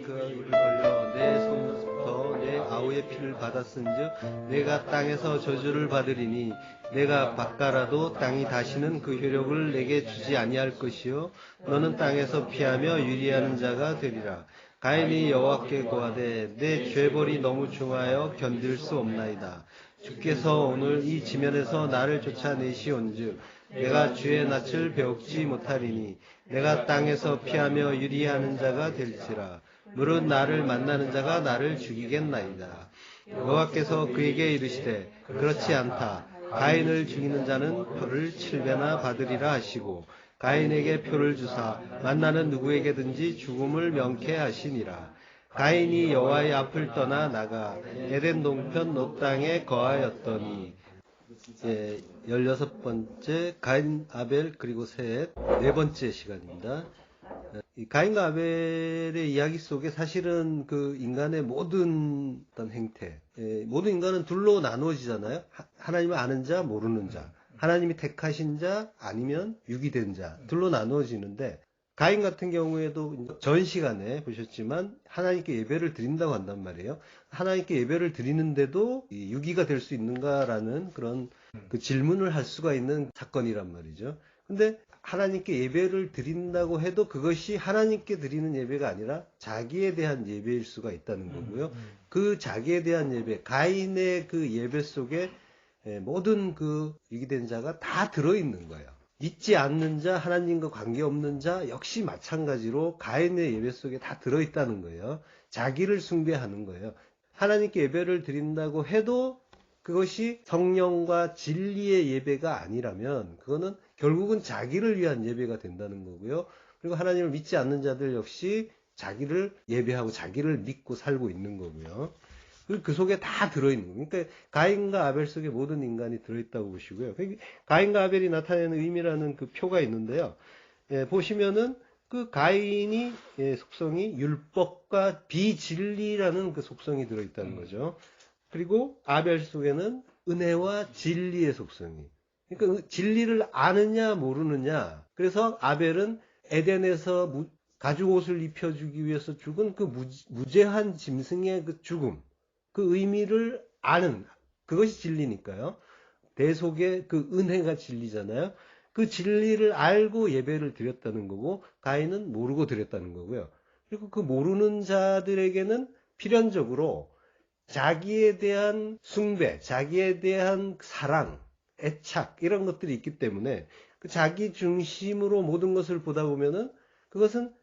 그 입을 벌려 내 손부터 내 아우의 피를 받았은즉 내가 땅에서 저주를 받으리니 내가 바꿔라도 땅이 다시는 그 효력을 내게 주지 아니할 것이요 너는 땅에서 피하며 유리하는 자가 되리라. 가인이 여호와께 고하되 내 죄벌이 너무 중하여 견딜 수 없나이다. 주께서 오늘 이 지면에서 나를 쫓아내시온즉 내가 주의 낯을 배웁지 못하리니 내가 땅에서 피하며 유리하는 자가 될지라. 무릇 나를 만나는 자가 나를 죽이겠나이다. 여호와께서 그에게 이르시되 그렇지 않다. 가인을 죽이는 자는 표를 7배나 받으리라 하시고 가인에게 표를 주사 만나는 누구에게든지 죽음을 명케 하시니라. 가인이 여호와의 앞을 떠나 나가 에덴 동편 롯 땅에 거하였더니 16번째 가인, 아벨, 그리고 셋, 네 번째 시간입니다. 이 가인과 아벨의 이야기 속에 사실은 그 인간의 모든 어떤 행태, 모든 인간은 둘로 나누어지잖아요. 하나님을 아는 자, 모르는 자, 하나님이 택하신 자, 아니면 유기된 자, 둘로 나누어지는데, 가인 같은 경우에도 전 시간에 보셨지만 하나님께 예배를 드린다고 한단 말이에요. 하나님께 예배를 드리는데도 유기가 될 수 있는가라는 그런 그 질문을 할 수가 있는 사건이란 말이죠. 근데 하나님께 예배를 드린다고 해도 그것이 하나님께 드리는 예배가 아니라 자기에 대한 예배일 수가 있다는 거고요. 그 자기에 대한 예배, 가인의 그 예배 속에 모든 그 유기된 자가 다 들어있는 거예요. 믿지 않는 자, 하나님과 관계없는 자 역시 마찬가지로 가인의 예배 속에 다 들어있다는 거예요. 자기를 숭배하는 거예요. 하나님께 예배를 드린다고 해도 그것이 성령과 진리의 예배가 아니라면 그거는 결국은 자기를 위한 예배가 된다는 거고요. 그리고 하나님을 믿지 않는 자들 역시 자기를 예배하고 자기를 믿고 살고 있는 거고요. 그 속에 다 들어있는 거예요. 그러니까 가인과 아벨 속에 모든 인간이 들어있다고 보시고요. 가인과 아벨이 나타내는 의미라는 그 표가 있는데요. 보시면은 그 가인이 속성이 율법과 비진리라는 그 속성이 들어있다는 거죠. 그리고 아벨 속에는 은혜와 진리의 속성이. 그러니까 진리를 아느냐 모르느냐. 그래서 아벨은 에덴에서 가죽옷을 입혀주기 위해서 죽은 그 무죄한 짐승의 그 죽음. 그 의미를 아는, 그것이 진리니까요. 대속의 그 은혜가 진리잖아요. 그 진리를 알고 예배를 드렸다는 거고, 가인은 모르고 드렸다는 거고요. 그리고 그 모르는 자들에게는 필연적으로 자기에 대한 숭배, 자기에 대한 사랑, 애착, 이런 것들이 있기 때문에 그 자기 중심으로 모든 것을 보다 보면은 그것은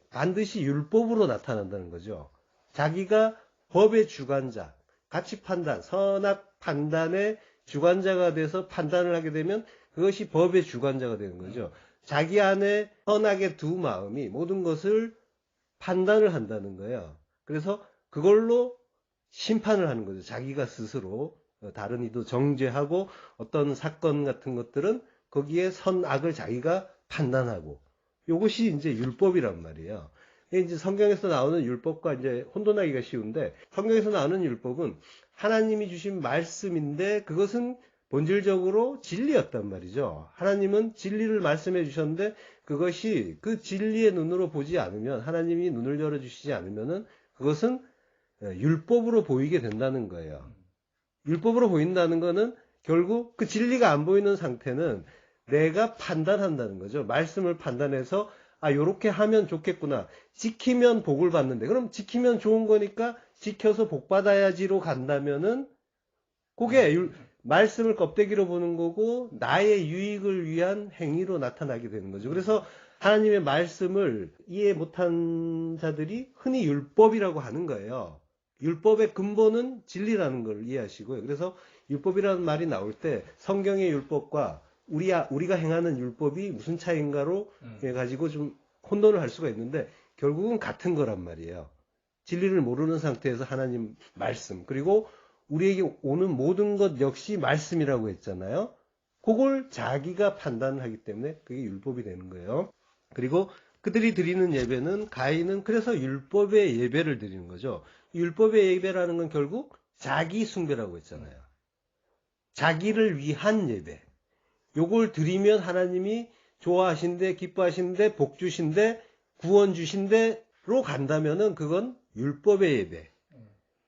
반드시 율법으로 나타난다는 거죠. 자기가 법의 주관자, 가치 판단, 선악 판단의 주관자가 돼서 판단을 하게 되면 그것이 법의 주관자가 되는 거죠. 자기 안에 선악의 두 마음이 모든 것을 판단을 한다는 거예요. 그래서 그걸로 심판을 하는 거죠. 자기가 스스로 다른 이도 정죄하고 어떤 사건 같은 것들은 거기에 선악을 자기가 판단하고 이것이 이제 율법이란 말이에요. 이제 성경에서 나오는 율법과 이제 혼돈하기가 쉬운데 성경에서 나오는 율법은 하나님이 주신 말씀인데 그것은 본질적으로 진리였단 말이죠. 하나님은 진리를 말씀해 주셨는데 그것이 그 진리의 눈으로 보지 않으면 하나님이 눈을 열어주시지 않으면은 그것은 율법으로 보이게 된다는 거예요. 율법으로 보인다는 거는 결국 그 진리가 안 보이는 상태는 내가 판단한다는 거죠. 말씀을 판단해서 요렇게 하면 좋겠구나. 지키면 복을 받는데 그럼 지키면 좋은 거니까 지켜서 복 받아야지로 간다면은 그게 말씀을 껍데기로 보는 거고 나의 유익을 위한 행위로 나타나게 되는 거죠. 그래서 하나님의 말씀을 이해 못한 자들이 흔히 율법이라고 하는 거예요. 율법의 근본은 진리라는 걸 이해하시고요. 그래서 율법이라는 말이 나올 때 성경의 율법과 우리가 행하는 율법이 무슨 차이인가로 가지고 좀 혼돈을 할 수가 있는데 결국은 같은 거란 말이에요. 진리를 모르는 상태에서 하나님 말씀 그리고 우리에게 오는 모든 것 역시 말씀이라고 했잖아요. 그걸 자기가 판단을 하기 때문에 그게 율법이 되는 거예요. 그리고 그들이 드리는 예배는 가인은 그래서 율법의 예배를 드리는 거죠. 율법의 예배라는 건 결국 자기 숭배라고 했잖아요. 자기를 위한 예배. 요걸 드리면 하나님이 좋아하신대, 기뻐하신대, 복 주신대, 구원 주신대, 간다면은 그건 율법의 예배.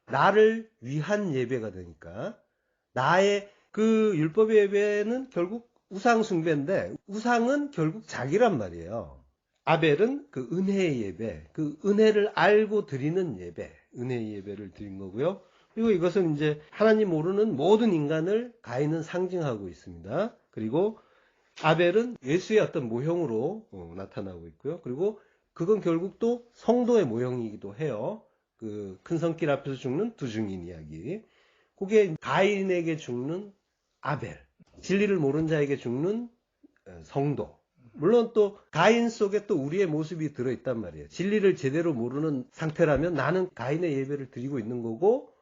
나를 위한 예배가 되니까. 나의 그 율법의 예배는 결국 우상 숭배인데 우상은 결국 자기란 말이에요. 아벨은 그 은혜의 예배, 그 은혜를 알고 드리는 예배, 은혜의 예배를 드린 거고요. 그리고 이것은 이제 하나님 모르는 모든 인간을 가인은 상징하고 있습니다. 그리고 아벨은 예수의 어떤 모형으로 나타나고 있고요. 그리고 그건 결국 또 성도의 모형이기도 해요. 그 큰 성길 앞에서 죽는 두 증인 이야기. 그게 가인에게 죽는 아벨, 진리를 모르는 자에게 죽는 성도. 물론 또 가인 속에 또 우리의 모습이 들어있단 말이에요. 진리를 제대로 모르는 상태라면 나는 가인의 예배를 드리고 있는 거고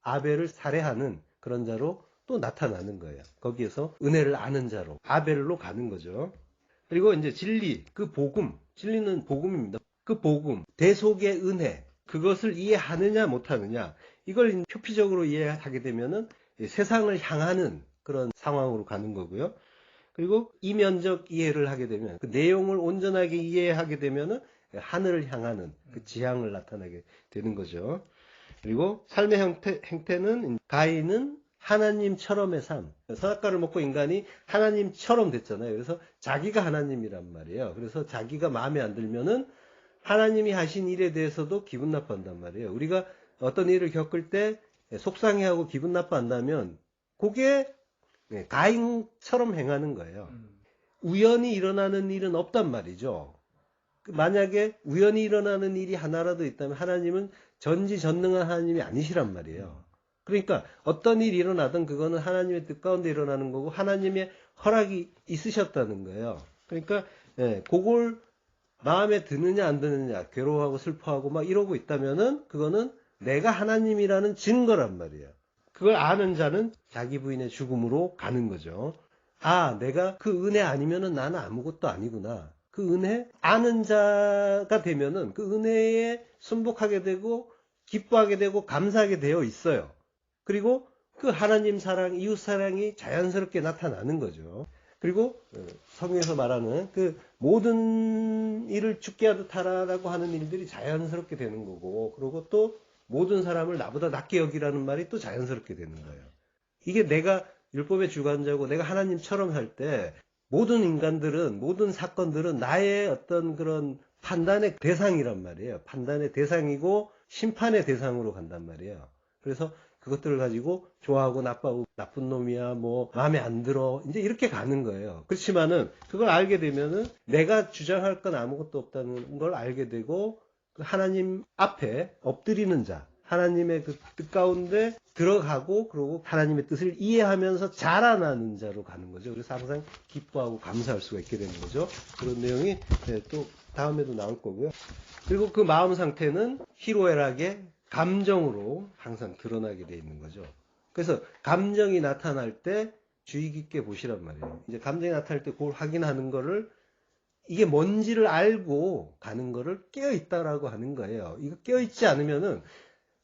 아벨을 살해하는 그런 자로 또 나타나는 거예요. 거기에서 은혜를 아는 자로 아벨로 가는 거죠. 그리고 이제 진리, 그 복음, 진리는 복음입니다. 그 복음, 대속의 은혜, 그것을 이해하느냐 못하느냐, 이걸 표피적으로 이해하게 되면은 세상을 향하는 그런 상황으로 가는 거고요. 그리고 이면적 이해를 하게 되면 그 내용을 온전하게 이해하게 되면은 하늘을 향하는 그 지향을 나타나게 되는 거죠. 그리고 삶의 행태는 가인은 하나님처럼의 삶. 선악과를 먹고 인간이 하나님처럼 됐잖아요. 그래서 자기가 하나님이란 말이에요. 그래서 자기가 마음에 안 들면은 하나님이 하신 일에 대해서도 기분 나빠한단 말이에요. 우리가 어떤 일을 겪을 때 속상해하고 기분 나빠한다면 그게 가인처럼 행하는 거예요. 우연히 일어나는 일은 없단 말이죠. 만약에 우연히 일어나는 일이 하나라도 있다면 하나님은 전지전능한 하나님이 아니시란 말이에요. 그러니까 어떤 일이 일어나든 그거는 하나님의 뜻 가운데 일어나는 거고 하나님의 허락이 있으셨다는 거예요. 그러니까 그걸 마음에 드느냐 안 드느냐, 괴로워하고 슬퍼하고 막 이러고 있다면은 그거는 내가 하나님이라는 증거란 말이에요. 그걸 아는 자는 자기 부인의 죽음으로 가는 거죠. 아, 내가 그 은혜 아니면은 나는 아무것도 아니구나. 그 은혜 아는 자가 되면은 그 은혜에 순복하게 되고 기뻐하게 되고 감사하게 되어 있어요. 그리고 그 하나님 사랑, 이웃 사랑이 자연스럽게 나타나는 거죠. 그리고 성경에서 말하는 그 모든 일을 죽게 하듯 하라라고 하는 일들이 자연스럽게 되는 거고, 그리고 또 모든 사람을 나보다 낮게 여기라는 말이 또 자연스럽게 되는 거예요. 이게 내가 율법의 주관자고 내가 하나님처럼 할 때 모든 인간들은, 모든 사건들은 나의 어떤 그런 판단의 대상이란 말이에요. 판단의 대상이고 심판의 대상으로 간단 말이에요. 그래서 그것들을 가지고 좋아하고 나빠하고 나쁜 놈이야, 뭐 마음에 안 들어, 이제 이렇게 가는 거예요. 그렇지만은 그걸 알게 되면은 내가 주장할 건 아무것도 없다는 걸 알게 되고 하나님 앞에 엎드리는 자, 하나님의 그 뜻 가운데 들어가고 그러고 하나님의 뜻을 이해하면서 자라나는 자로 가는 거죠. 그래서 항상 기뻐하고 감사할 수가 있게 되는 거죠. 그런 내용이 또 다음에도 나올 거고요. 그리고 그 마음 상태는 희로애락의 감정으로 항상 드러나게 돼 있는 거죠. 그래서 감정이 나타날 때 주의 깊게 보시란 말이에요. 이제 감정이 나타날 때 그걸 확인하는 거를 이게 뭔지를 알고 가는 거를 깨어있다라고 하는 거예요. 이거 깨어있지 않으면은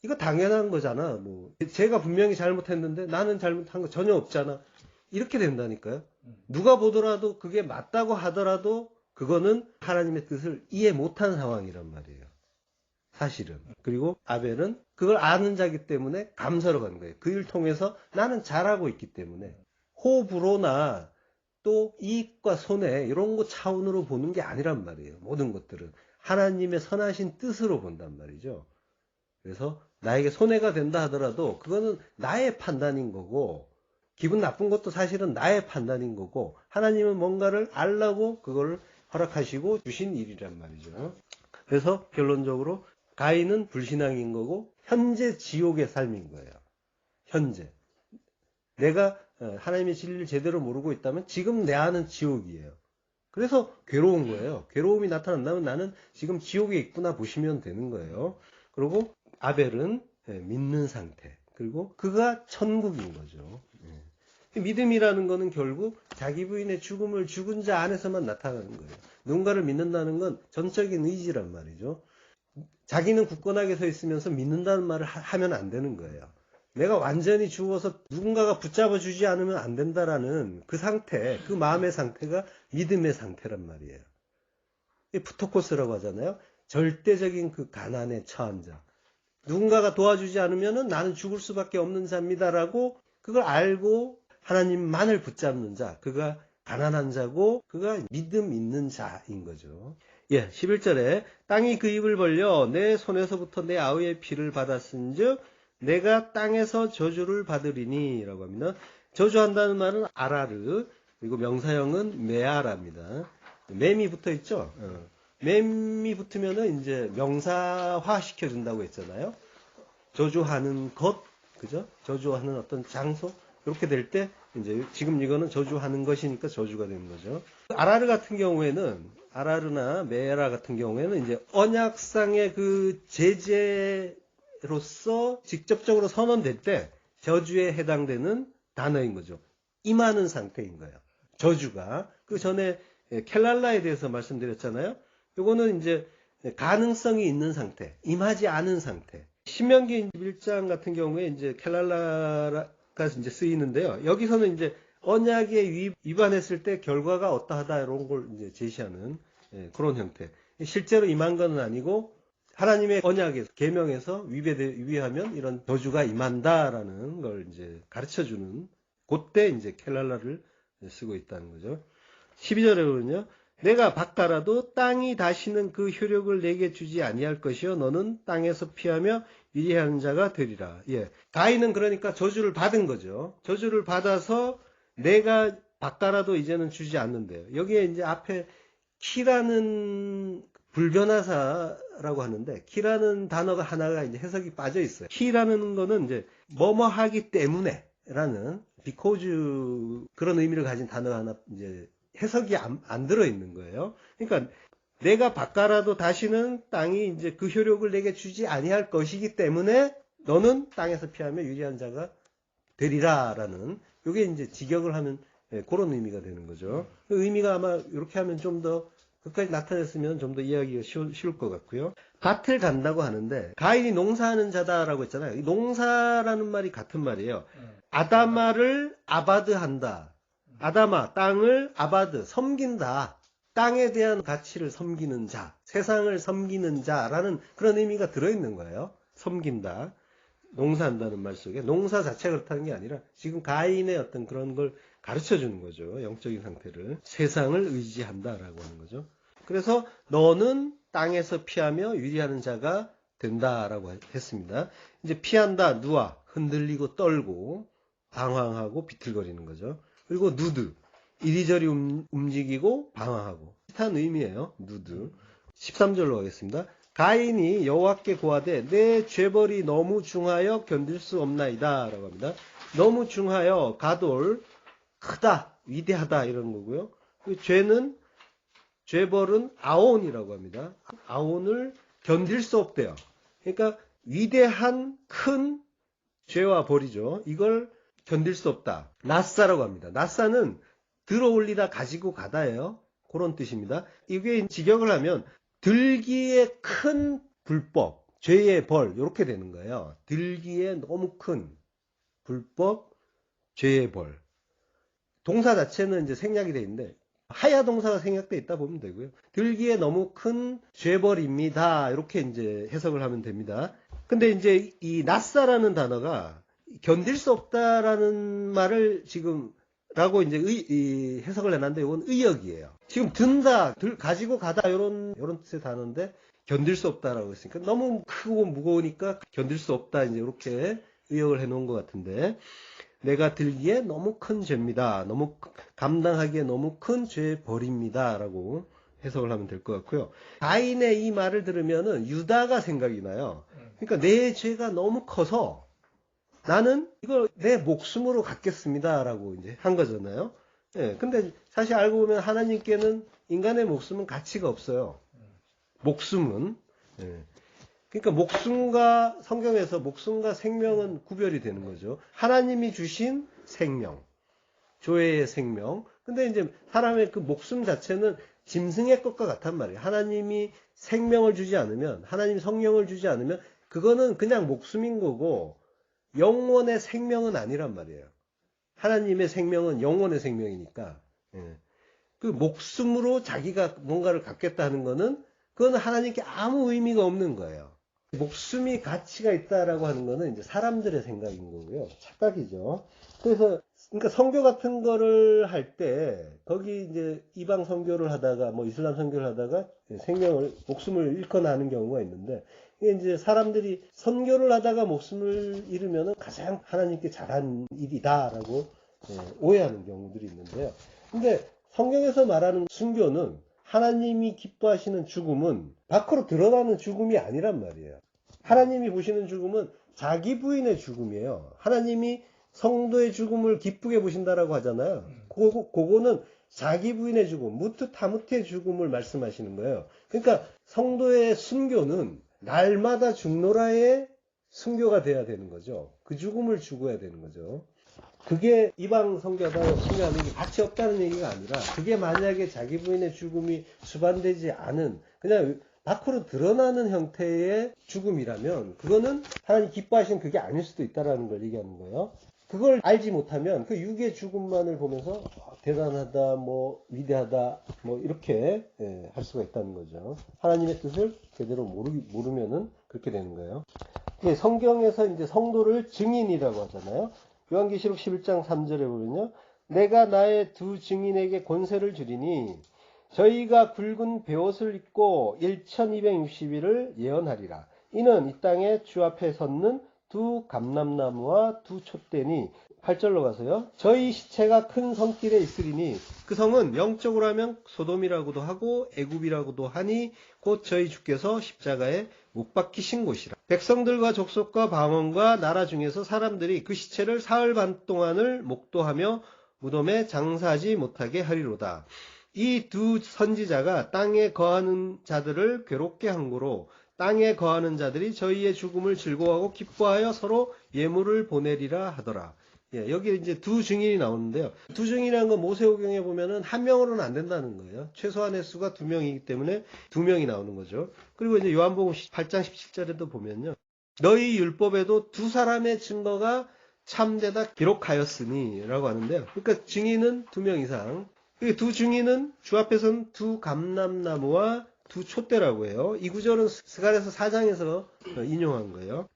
이거 당연한 거잖아. 뭐 제가 분명히 잘못했는데 나는 잘못한 거 전혀 없잖아. 이렇게 된다니까요. 누가 보더라도 그게 맞다고 하더라도 그거는 하나님의 뜻을 이해 못한 상황이란 말이에요. 사실은. 그리고 아벨은 그걸 아는 자기 때문에 감사로 가는 거예요. 그 일 통해서 나는 잘하고 있기 때문에 호불호나 또 이익과 손해 이런 거 차원으로 보는 게 아니란 말이에요. 모든 것들은 하나님의 선하신 뜻으로 본단 말이죠. 그래서 나에게 손해가 된다 하더라도 그거는 나의 판단인 거고 기분 나쁜 것도 사실은 나의 판단인 거고 하나님은 뭔가를 알라고 그걸 허락하시고 주신 일이란 말이죠. 그래서 결론적으로 가인은 불신앙인 거고 현재 지옥의 삶인 거예요. 현재. 내가 하나님의 진리를 제대로 모르고 있다면 지금 내 안은 지옥이에요. 그래서 괴로운 거예요. 괴로움이 나타난다면 나는 지금 지옥에 있구나 보시면 되는 거예요. 그리고 아벨은 믿는 상태. 그리고 그가 천국인 거죠. 믿음이라는 거는 결국 자기 부인의 죽음을 죽은 자 안에서만 나타나는 거예요. 누군가를 믿는다는 건 전적인 의지란 말이죠. 자기는 굳건하게 서 있으면서 믿는다는 말을 하면 안 되는 거예요. 내가 완전히 죽어서 누군가가 붙잡아 주지 않으면 안 된다라는 그 상태, 그 마음의 상태가 믿음의 상태란 말이에요. 푸토코스라고 하잖아요. 절대적인 그 가난에 처한 자. 누군가가 도와주지 않으면은 나는 죽을 수밖에 없는 자입니다라고 그걸 알고 하나님만을 붙잡는 자. 그가 가난한 자고 그가 믿음 있는 자인 거죠. 예, 11절에 땅이 그 입을 벌려 내 손에서부터 내 아우의 피를 받았은즉 내가 땅에서 저주를 받으리니 라고 합니다. 저주한다는 말은 아라르, 그리고 명사형은 메아랍니다. 맴이 붙어 있죠. 맴이 붙으면은 이제 명사화 시켜준다고 했잖아요. 저주하는 것, 그죠? 저주하는 어떤 장소, 이렇게 될 때, 이제 지금 이거는 저주하는 것이니까 저주가 되는 거죠. 아라르 같은 경우에는, 아라르나 메라 같은 경우에는 이제 언약상의 그 제재로서 직접적으로 선언될 때 저주에 해당되는 단어인 거죠. 임하는 상태인 거예요. 저주가. 그 전에 켈랄라에 대해서 말씀드렸잖아요. 요거는 이제 가능성이 있는 상태, 임하지 않은 상태. 신명기 1장 같은 경우에 이제 켈랄라가 이제 쓰이는데요. 여기서는 이제 언약에 위반했을 때 결과가 어떠하다 이런 걸 이제 제시하는 그런 형태. 실제로 임한 건 아니고 하나님의 언약에서 계명에서 위배하면 이런 저주가 임한다라는 걸 이제 가르쳐 주는 그때 이제 켈랄라를 쓰고 있다는 거죠. 12절에 보면요. 내가 박가라도 땅이 다시는 그 효력을 내게 주지 아니할 것이요 너는 땅에서 피하며 위리하는 자가 되리라. 예. 가인은 그러니까 저주를 받은 거죠. 저주를 받아서 내가 박가라도 이제는 주지 않는데요. 여기에 이제 앞에 키라는 불변화사라고 하는데 키라는 단어가 하나가 이제 해석이 빠져 있어요. 키라는 거는 이제 뭐뭐 하기 때문에라는 because 그런 의미를 가진 단어가 하나 이제 해석이 안 들어있는 거예요. 그러니까 내가 박가라도 다시는 땅이 이제 그 효력을 내게 주지 아니할 것이기 때문에 너는 땅에서 피하며 유리한 자가 되리라라는 이게 이제 직역을 하면 그런 의미가 되는 거죠. 그 의미가 아마 이렇게 하면 좀 더 끝까지 나타냈으면 좀 더 이해하기가 쉬울 것 같고요. 밭을 간다고 하는데 가인이 농사하는 자다라고 했잖아요. 이 농사라는 말이 같은 말이에요. 아다마를 아바드한다. 아다마, 땅을 아바드, 섬긴다. 땅에 대한 가치를 섬기는 자, 세상을 섬기는 자라는 그런 의미가 들어있는 거예요. 섬긴다. 농사한다는 말 속에 농사 자체가 그렇다는 게 아니라 지금 가인의 어떤 그런 걸 가르쳐 주는 거죠. 영적인 상태를. 세상을 의지한다라고 하는 거죠. 그래서 너는 땅에서 피하며 유리하는 자가 된다라고 했습니다. 이제 피한다, 누아, 흔들리고 떨고 방황하고 비틀거리는 거죠. 그리고 누드, 이리저리 움직이고 방황하고 비슷한 의미예요. 누드. 13절로 가겠습니다. 가인이 여호와께 고하되 내 죄벌이 너무 중하여 견딜 수 없나이다 라고 합니다. 너무 중하여 가돌 크다 위대하다 이런 거고요. 그 죄벌은 아온이라고 합니다. 아온을 견딜 수 없대요. 그러니까 위대한 큰 죄와 벌이죠. 이걸 견딜 수 없다. 나사라고 합니다. 나사는 들어올리다 가지고 가다예요. 그런 뜻입니다. 이게 직역을 하면 들기에 큰 불법, 죄의 벌 이렇게 되는 거예요. 들기에 너무 큰 불법, 죄의 벌. 동사 자체는 이제 생략이 되어 있는데 하야 동사가 생략되어 있다 보면 되고요. 들기에 너무 큰 죄벌입니다. 이렇게 이제 해석을 하면 됩니다. 근데 이제 이 나사라는 단어가 견딜 수 없다라는 말을 지금 라고 이제 해석을 해놨는데 이건 의역이에요. 지금 든다, 가지고 가다 이런 뜻의 단어인데 견딜 수 없다라고 했으니까 너무 크고 무거우니까 견딜 수 없다 이제 이렇게 의역을 해놓은 것 같은데 내가 들기에 너무 큰 죄입니다. 너무 감당하기에 너무 큰 죄 벌입니다라고 해석을 하면 될 것 같고요. 가인의 이 말을 들으면은 유다가 생각이 나요. 그러니까 내 죄가 너무 커서 나는 이걸 내 목숨으로 갖겠습니다라고 이제 한 거잖아요. 예, 근데 사실 알고 보면 하나님께는 인간의 목숨은 가치가 없어요. 목숨은. 예. 그러니까 목숨과 성경에서 목숨과 생명은 구별이 되는 거죠. 하나님이 주신 생명, 조회의 생명. 근데 이제 사람의 그 목숨 자체는 짐승의 것과 같단 말이에요. 하나님이 생명을 주지 않으면, 하나님 성령을 주지 않으면 그거는 그냥 목숨인 거고 영원의 생명은 아니란 말이에요. 하나님의 생명은 영원의 생명이니까. 예. 그 목숨으로 자기가 뭔가를 갖겠다 하는 거는 그건 하나님께 아무 의미가 없는 거예요. 목숨이 가치가 있다라고 하는 거는 이제 사람들의 생각인 거고요. 착각이죠. 그래서 그러니까 선교 같은 거를 할 때 거기 이제 이방 선교를 하다가 뭐 이슬람 선교를 하다가 목숨을 잃거나 하는 경우가 있는데, 이게 이제 사람들이 선교를 하다가 목숨을 잃으면은 가장 하나님께 잘한 일이다라고 오해하는 경우들이 있는데요. 근데 성경에서 말하는 순교는, 하나님이 기뻐하시는 죽음은 밖으로 드러나는 죽음이 아니란 말이에요. 하나님이 보시는 죽음은 자기 부인의 죽음이에요. 하나님이 성도의 죽음을 기쁘게 보신다라고 하잖아요. 그거는 자기 부인의 죽음, 무트타무트의 죽음을 말씀하시는 거예요. 그러니까 성도의 순교는 날마다 죽노라의 순교가 돼야 되는 거죠. 그 죽음을 죽어야 되는 거죠. 그게 이방 선교하다가 순교하는 게 가치 없다는 얘기가 아니라, 그게 만약에 자기 부인의 죽음이 수반되지 않은 그냥 밖으로 드러나는 형태의 죽음이라면 그거는 하나님 기뻐하시는 그게 아닐 수도 있다라는 걸 얘기하는 거예요. 그걸 알지 못하면 그 육의 죽음만을 보면서 대단하다, 뭐 위대하다, 뭐 이렇게 할 수가 있다는 거죠. 하나님의 뜻을 제대로 모르면은 그렇게 되는 거예요. 성경에서 이제 성도를 증인이라고 하잖아요. 요한계시록 11장 3절에 보면요, 내가 나의 두 증인에게 권세를 주리니 저희가 굵은 베옷을 입고 1260일을 예언하리라. 이는 이 땅에 주 앞에 섰는 두 감람나무와 두 촛대니, 8절로 가서요, 저희 시체가 큰 성길에 있으리니, 그 성은 영적으로 하면 소돔이라고도 하고 애굽이라고도 하니 곧 저희 주께서 십자가에 못 박히신 곳이라. 백성들과 족속과 방언과 나라 중에서 사람들이 그 시체를 사흘 반 동안을 목도하며 무덤에 장사하지 못하게 하리로다. 이 두 선지자가 땅에 거하는 자들을 괴롭게 한 고로 땅에 거하는 자들이 저희의 죽음을 즐거워하고 기뻐하여 서로 예물을 보내리라 하더라. 여기 이제 두 증인이 나오는데요. 두 증인이라는 건 모세오경에 보면은 한 명으로는 안 된다는 거예요. 최소한의 수가 두 명이기 때문에 두 명이 나오는 거죠. 그리고 이제 요한복음 8장 17절에도 보면요, 너희 율법에도 두 사람의 증거가 참되다 기록하였으니 라고 하는데요. 그러니까 증인은 두 명 이상. 두 증인은 주 앞에서는 두 감람나무와 두 촛대라고 해요. 이 구절은 스가랴서 4장에서 인용한 거예요.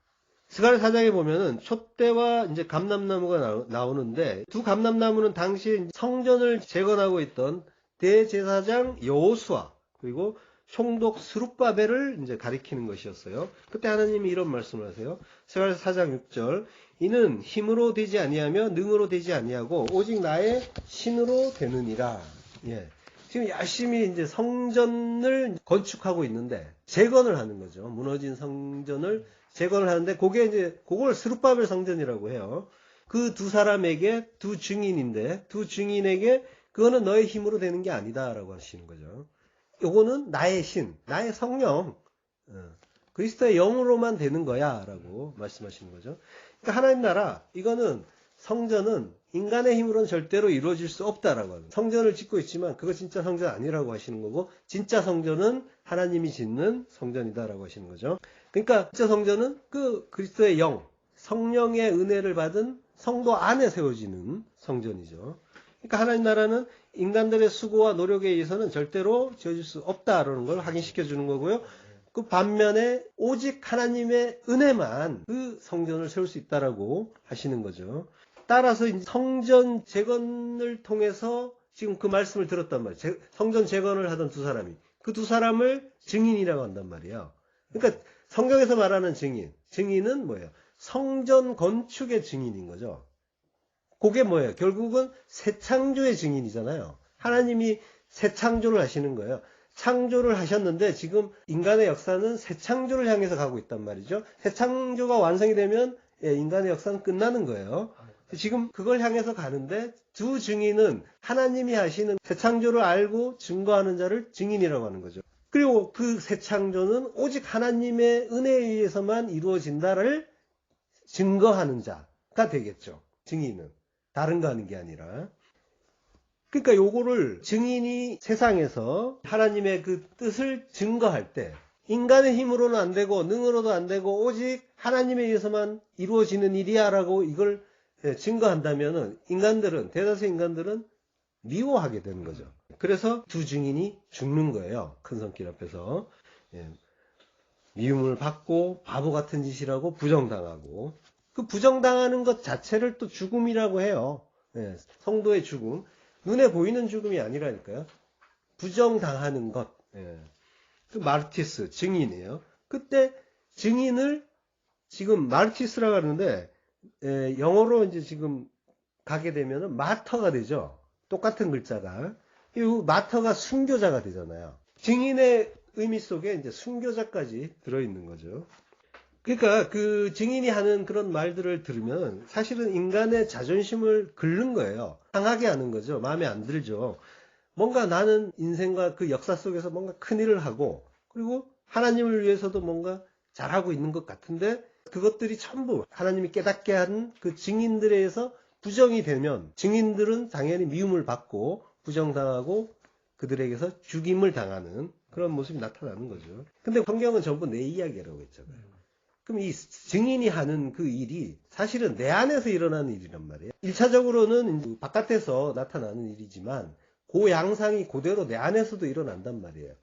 스가랴 4장에 보면은 촛대와 이제 감람나무가 나오는데, 두 감람나무는 당시에 성전을 재건하고 있던 대제사장 여호수아 그리고 총독 스룹바벨을 이제 가리키는 것이었어요. 그때 하나님이 이런 말씀을 하세요. 스가랴 4장 6절, 이는 힘으로 되지 아니하며 능으로 되지 아니하고 오직 나의 신으로 되느니라. 지금 열심히 이제 성전을 건축하고 있는데 재건을 하는 거죠. 무너진 성전을 재건을 하는데 그걸 스룹바벨 성전이라고 해요. 그 두 사람에게 두 증인인데, 두 증인에게 그거는 너의 힘으로 되는 게 아니다라고 하시는 거죠. 요거는 나의 신, 나의 성령, 그리스도의 영으로만 되는 거야 라고 말씀하시는 거죠. 그러니까 하나님 나라, 이거는 성전은 인간의 힘으로는 절대로 이루어질 수 없다라고 합니다. 성전을 짓고 있지만 그거 진짜 성전 아니라고 하시는 거고, 진짜 성전은 하나님이 짓는 성전이다라고 하시는 거죠. 그러니까 진짜 성전은 그 그리스도의 영, 성령의 은혜를 받은 성도 안에 세워지는 성전이죠. 그러니까 하나님 나라는 인간들의 수고와 노력에 의해서는 절대로 지어질 수 없다라는 걸 확인시켜 주는 거고요. 그 반면에 오직 하나님의 은혜만 그 성전을 세울 수 있다라고 하시는 거죠. 따라서 성전 재건을 통해서 지금 그 말씀을 들었단 말이에요. 성전 재건을 하던 두 사람이, 그 두 사람을 증인이라고 한단 말이에요. 그러니까 성경에서 말하는 증인은 뭐예요? 성전 건축의 증인인 거죠. 그게 뭐예요? 결국은 새 창조의 증인이잖아요. 하나님이 새 창조를 하시는 거예요. 창조를 하셨는데 지금 인간의 역사는 새 창조를 향해서 가고 있단 말이죠. 새 창조가 완성이 되면 인간의 역사는 끝나는 거예요. 지금 그걸 향해서 가는데, 두 증인은 하나님이 하시는 새 창조를 알고 증거하는 자를 증인이라고 하는 거죠. 그리고 그 새 창조는 오직 하나님의 은혜에 의해서만 이루어진다를 증거하는 자가 되겠죠. 증인은 다른 거 하는 게 아니라. 그러니까 요거를 증인이 세상에서 하나님의 그 뜻을 증거할 때, 인간의 힘으로는 안 되고 능으로도 안 되고 오직 하나님에 의해서만 이루어지는 일이야 라고 이걸 증거한다면은 대다수 인간들은 미워하게 되는 거죠. 그래서 두 증인이 죽는 거예요. 큰 성길 앞에서. 예. 미움을 받고 바보 같은 짓이라고 부정당하고 그 부정당하는 것 자체를 또 죽음이라고 해요. 예. 성도의 죽음. 눈에 보이는 죽음이 아니라니까요. 부정당하는 것. 예. 그 마르티스 증인이에요. 그때 증인을 지금 마르티스라고 하는데 영어로 이제 지금 가게 되면은 마터가 되죠. 똑같은 글자가. 이 마터가 순교자가 되잖아요. 증인의 의미 속에 이제 순교자까지 들어있는 거죠. 그러니까 그 증인이 하는 그런 말들을 들으면 사실은 인간의 자존심을 긁는 거예요. 상하게 하는 거죠. 마음에 안 들죠. 뭔가 나는 인생과 그 역사 속에서 뭔가 큰 일을 하고 그리고 하나님을 위해서도 뭔가 잘하고 있는 것 같은데 그것들이 전부 하나님이 깨닫게 하는 그 증인들에 의해서 부정이 되면 증인들은 당연히 미움을 받고 부정당하고 그들에게서 죽임을 당하는 그런 모습이 나타나는 거죠. 근데 성경은 전부 내 이야기라고 했잖아요. 그럼 이 증인이 하는 그 일이 사실은 내 안에서 일어나는 일이란 말이에요. 1차적으로는 바깥에서 나타나는 일이지만 그 양상이 그대로 내 안에서도 일어난단 말이에요.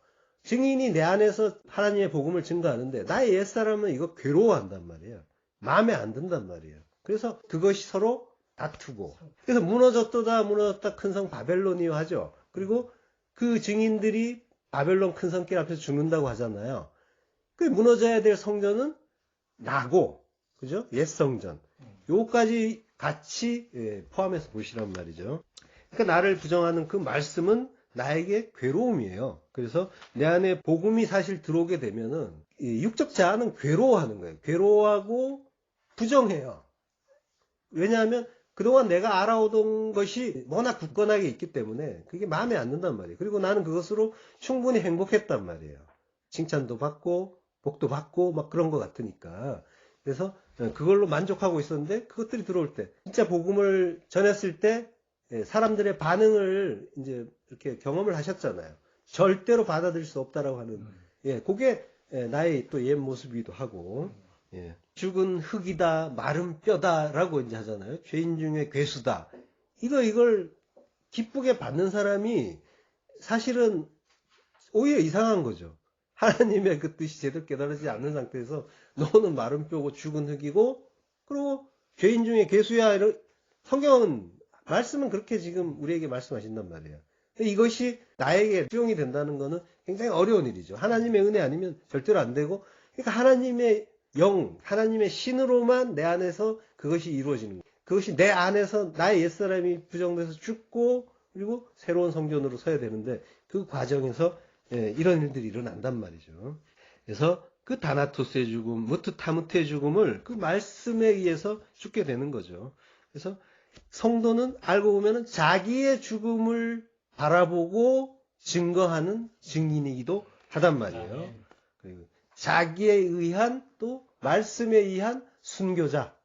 증인이 내 안에서 하나님의 복음을 증거하는데 나의 옛사람은 이거 괴로워한단 말이에요. 마음에 안 든단 말이에요. 그래서 그것이 서로 다투고 그래서 무너졌다 큰 성 바벨론이요 하죠. 그리고 그 증인들이 바벨론 큰 성길 앞에서 죽는다고 하잖아요. 그 무너져야 될 성전은 나고 그죠? 옛 성전 요까지 같이 포함해서 보시란 말이죠. 그러니까 나를 부정하는 그 말씀은 나에게 괴로움이에요. 그래서 내 안에 복음이 사실 들어오게 되면은 육적 자아는 괴로워하는 거예요. 괴로워하고 부정해요. 왜냐하면 그동안 내가 알아오던 것이 워낙 굳건하게 있기 때문에 그게 마음에 안 든단 말이에요. 그리고 나는 그것으로 충분히 행복했단 말이에요. 칭찬도 받고 복도 받고 막 그런 것 같으니까. 그래서 그걸로 만족하고 있었는데 그것들이 들어올 때 진짜 복음을 전했을 때 사람들의 반응을 이제 이렇게 경험을 하셨잖아요. 절대로 받아들일 수 없다라고 하는 그게 나의 또 옛 모습이기도 하고 죽은 흙이다 마른 뼈다라고 이제 하잖아요. 죄인 중에 괴수다. 이걸 기쁘게 받는 사람이 사실은 오히려 이상한 거죠. 하나님의 그 뜻이 제대로 깨달아지지 않는 상태에서 너는 마른 뼈고 죽은 흙이고 그리고 죄인 중에 괴수야 이런 성경은 말씀은 그렇게 지금 우리에게 말씀하신단 말이에요. 이것이 나에게 수용이 된다는 것은 굉장히 어려운 일이죠. 하나님의 은혜 아니면 절대로 안 되고 그러니까 하나님의 영, 하나님의 신으로만 내 안에서 그것이 이루어지는 거예요. 그것이 내 안에서 나의 옛사람이 부정돼서 죽고 그리고 새로운 성전으로 서야 되는데 그 과정에서 이런 일들이 일어난단 말이죠. 그래서 그 다나토스의 죽음, 무트타무트의 죽음을 그 말씀에 의해서 죽게 되는 거죠. 그래서 성도는 알고 보면 자기의 죽음을 바라보고 증거하는 증인이기도 하단 말이에요. 그리고 자기에 의한 또 말씀에 의한 순교자.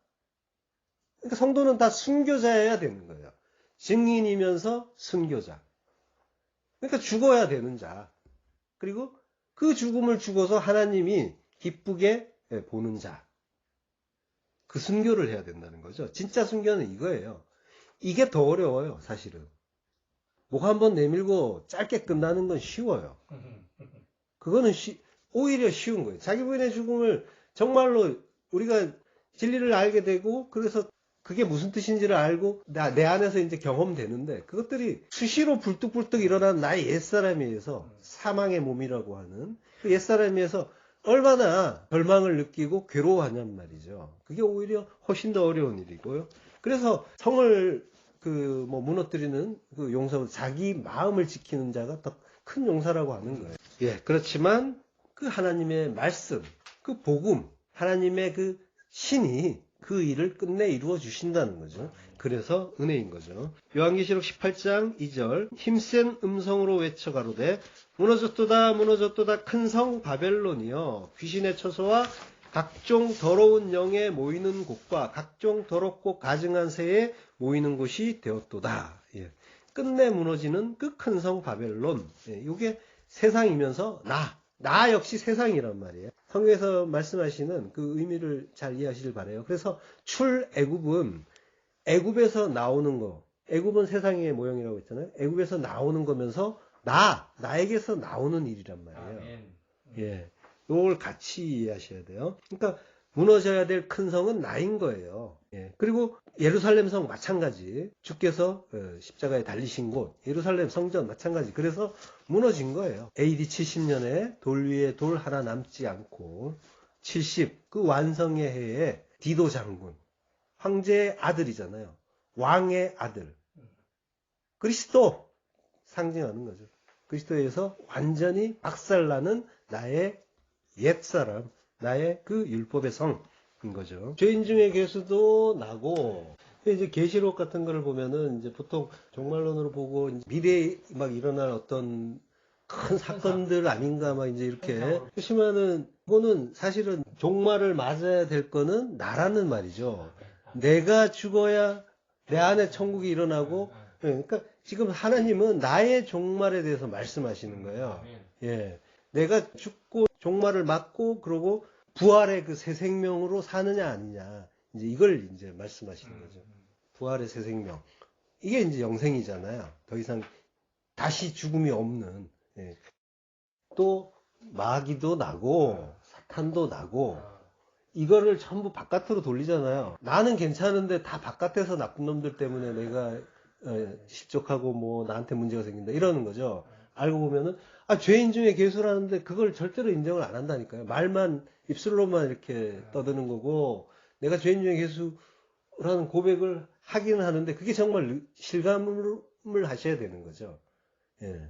그러니까 성도는 다 순교자여야 되는 거예요. 증인이면서 순교자. 그러니까 죽어야 되는 자. 그리고 그 죽음을 죽어서 하나님이 기쁘게 보는 자. 그 순교를 해야 된다는 거죠. 진짜 순교는 이거예요. 이게 더 어려워요, 사실은. 목 한번 내밀고 짧게 끝나는 건 쉬워요. 그거는 오히려 쉬운 거예요. 자기 부인의 죽음을 정말로 우리가 진리를 알게 되고 그래서 그게 무슨 뜻인지를 알고 내 안에서 이제 경험되는데 그것들이 수시로 불뚝불뚝 일어나는 나의 옛사람에 의해서 사망의 몸이라고 하는 그 옛사람에 의해서 얼마나 절망을 느끼고 괴로워하냔 말이죠. 그게 오히려 훨씬 더 어려운 일이고요. 그래서 성을 무너뜨리는 그 용사는 자기 마음을 지키는 자가 더 큰 용사라고 하는 거예요. 그렇지만 그 하나님의 말씀, 그 복음, 하나님의 그 신이 그 일을 끝내 이루어 주신다는 거죠. 그래서 은혜인 거죠. 요한계시록 18장 2절 힘센 음성으로 외쳐 가로되 무너졌도다 무너졌도다 큰 성 바벨론이여 귀신의 처소와 각종 더러운 영에 모이는 곳과 각종 더럽고 가증한 새에 모이는 곳이 되었도다. 끝내 무너지는 그 큰 성 바벨론. 이게 세상이면서 나 역시 세상이란 말이에요. 성경에서 말씀하시는 그 의미를 잘 이해하시길 바라요. 그래서 출애굽은 애굽에서 나오는 거. 애굽은 세상의 모형이라고 했잖아요. 애굽에서 나오는 거면서 나에게서 나오는 일이란 말이에요. 예. 요걸 같이 이해하셔야 돼요. 그러니까 무너져야 될 큰 성은 나인 거예요. 예. 그리고 예루살렘 성 마찬가지. 주께서 십자가에 달리신 곳, 예루살렘 성전 마찬가지. 그래서 무너진 거예요. AD 70년에 돌 위에 돌 하나 남지 않고 70, 그 완성의 해에 디도 장군, 황제의 아들이잖아요. 왕의 아들. 그리스도 상징하는 거죠. 그리스도에서 완전히 박살나는 나의 옛사람, 나의 그 율법의 성인 거죠. 죄인 중에 괴수도 나고, 이제 계시록 같은 거를 보면은 이제 보통 종말론으로 보고 미래에 막 일어날 어떤 큰 사건들 아닌가 막 이제 이렇게 보시면은, 그거는 사실은 종말을 맞아야 될 거는 나라는 말이죠. 내가 죽어야 내 안에 천국이 일어나고, 그러니까 지금 하나님은 나의 종말에 대해서 말씀하시는 거예요. 예. 내가 죽고 종말을 맞고 그러고 부활의 그 새 생명으로 사느냐 아니냐. 이제 이걸 이제 말씀하시는 거죠. 부활의 새 생명. 이게 이제 영생이잖아요. 더 이상 다시 죽음이 없는. 예. 또 마귀도 나고 사탄도 나고 이거를 전부 바깥으로 돌리잖아요. 나는 괜찮은데 다 바깥에서 나쁜 놈들 때문에 내가 실족하고 뭐 나한테 문제가 생긴다 이러는 거죠. 알고 보면은 죄인 중에 괴수라는데 그걸 절대로 인정을 안 한다니까요. 말만 입술로만 이렇게 떠드는 거고, 내가 죄인 중에 괴수라는 고백을 하기는 하는데 그게 정말 실감을 하셔야 되는 거죠. 예.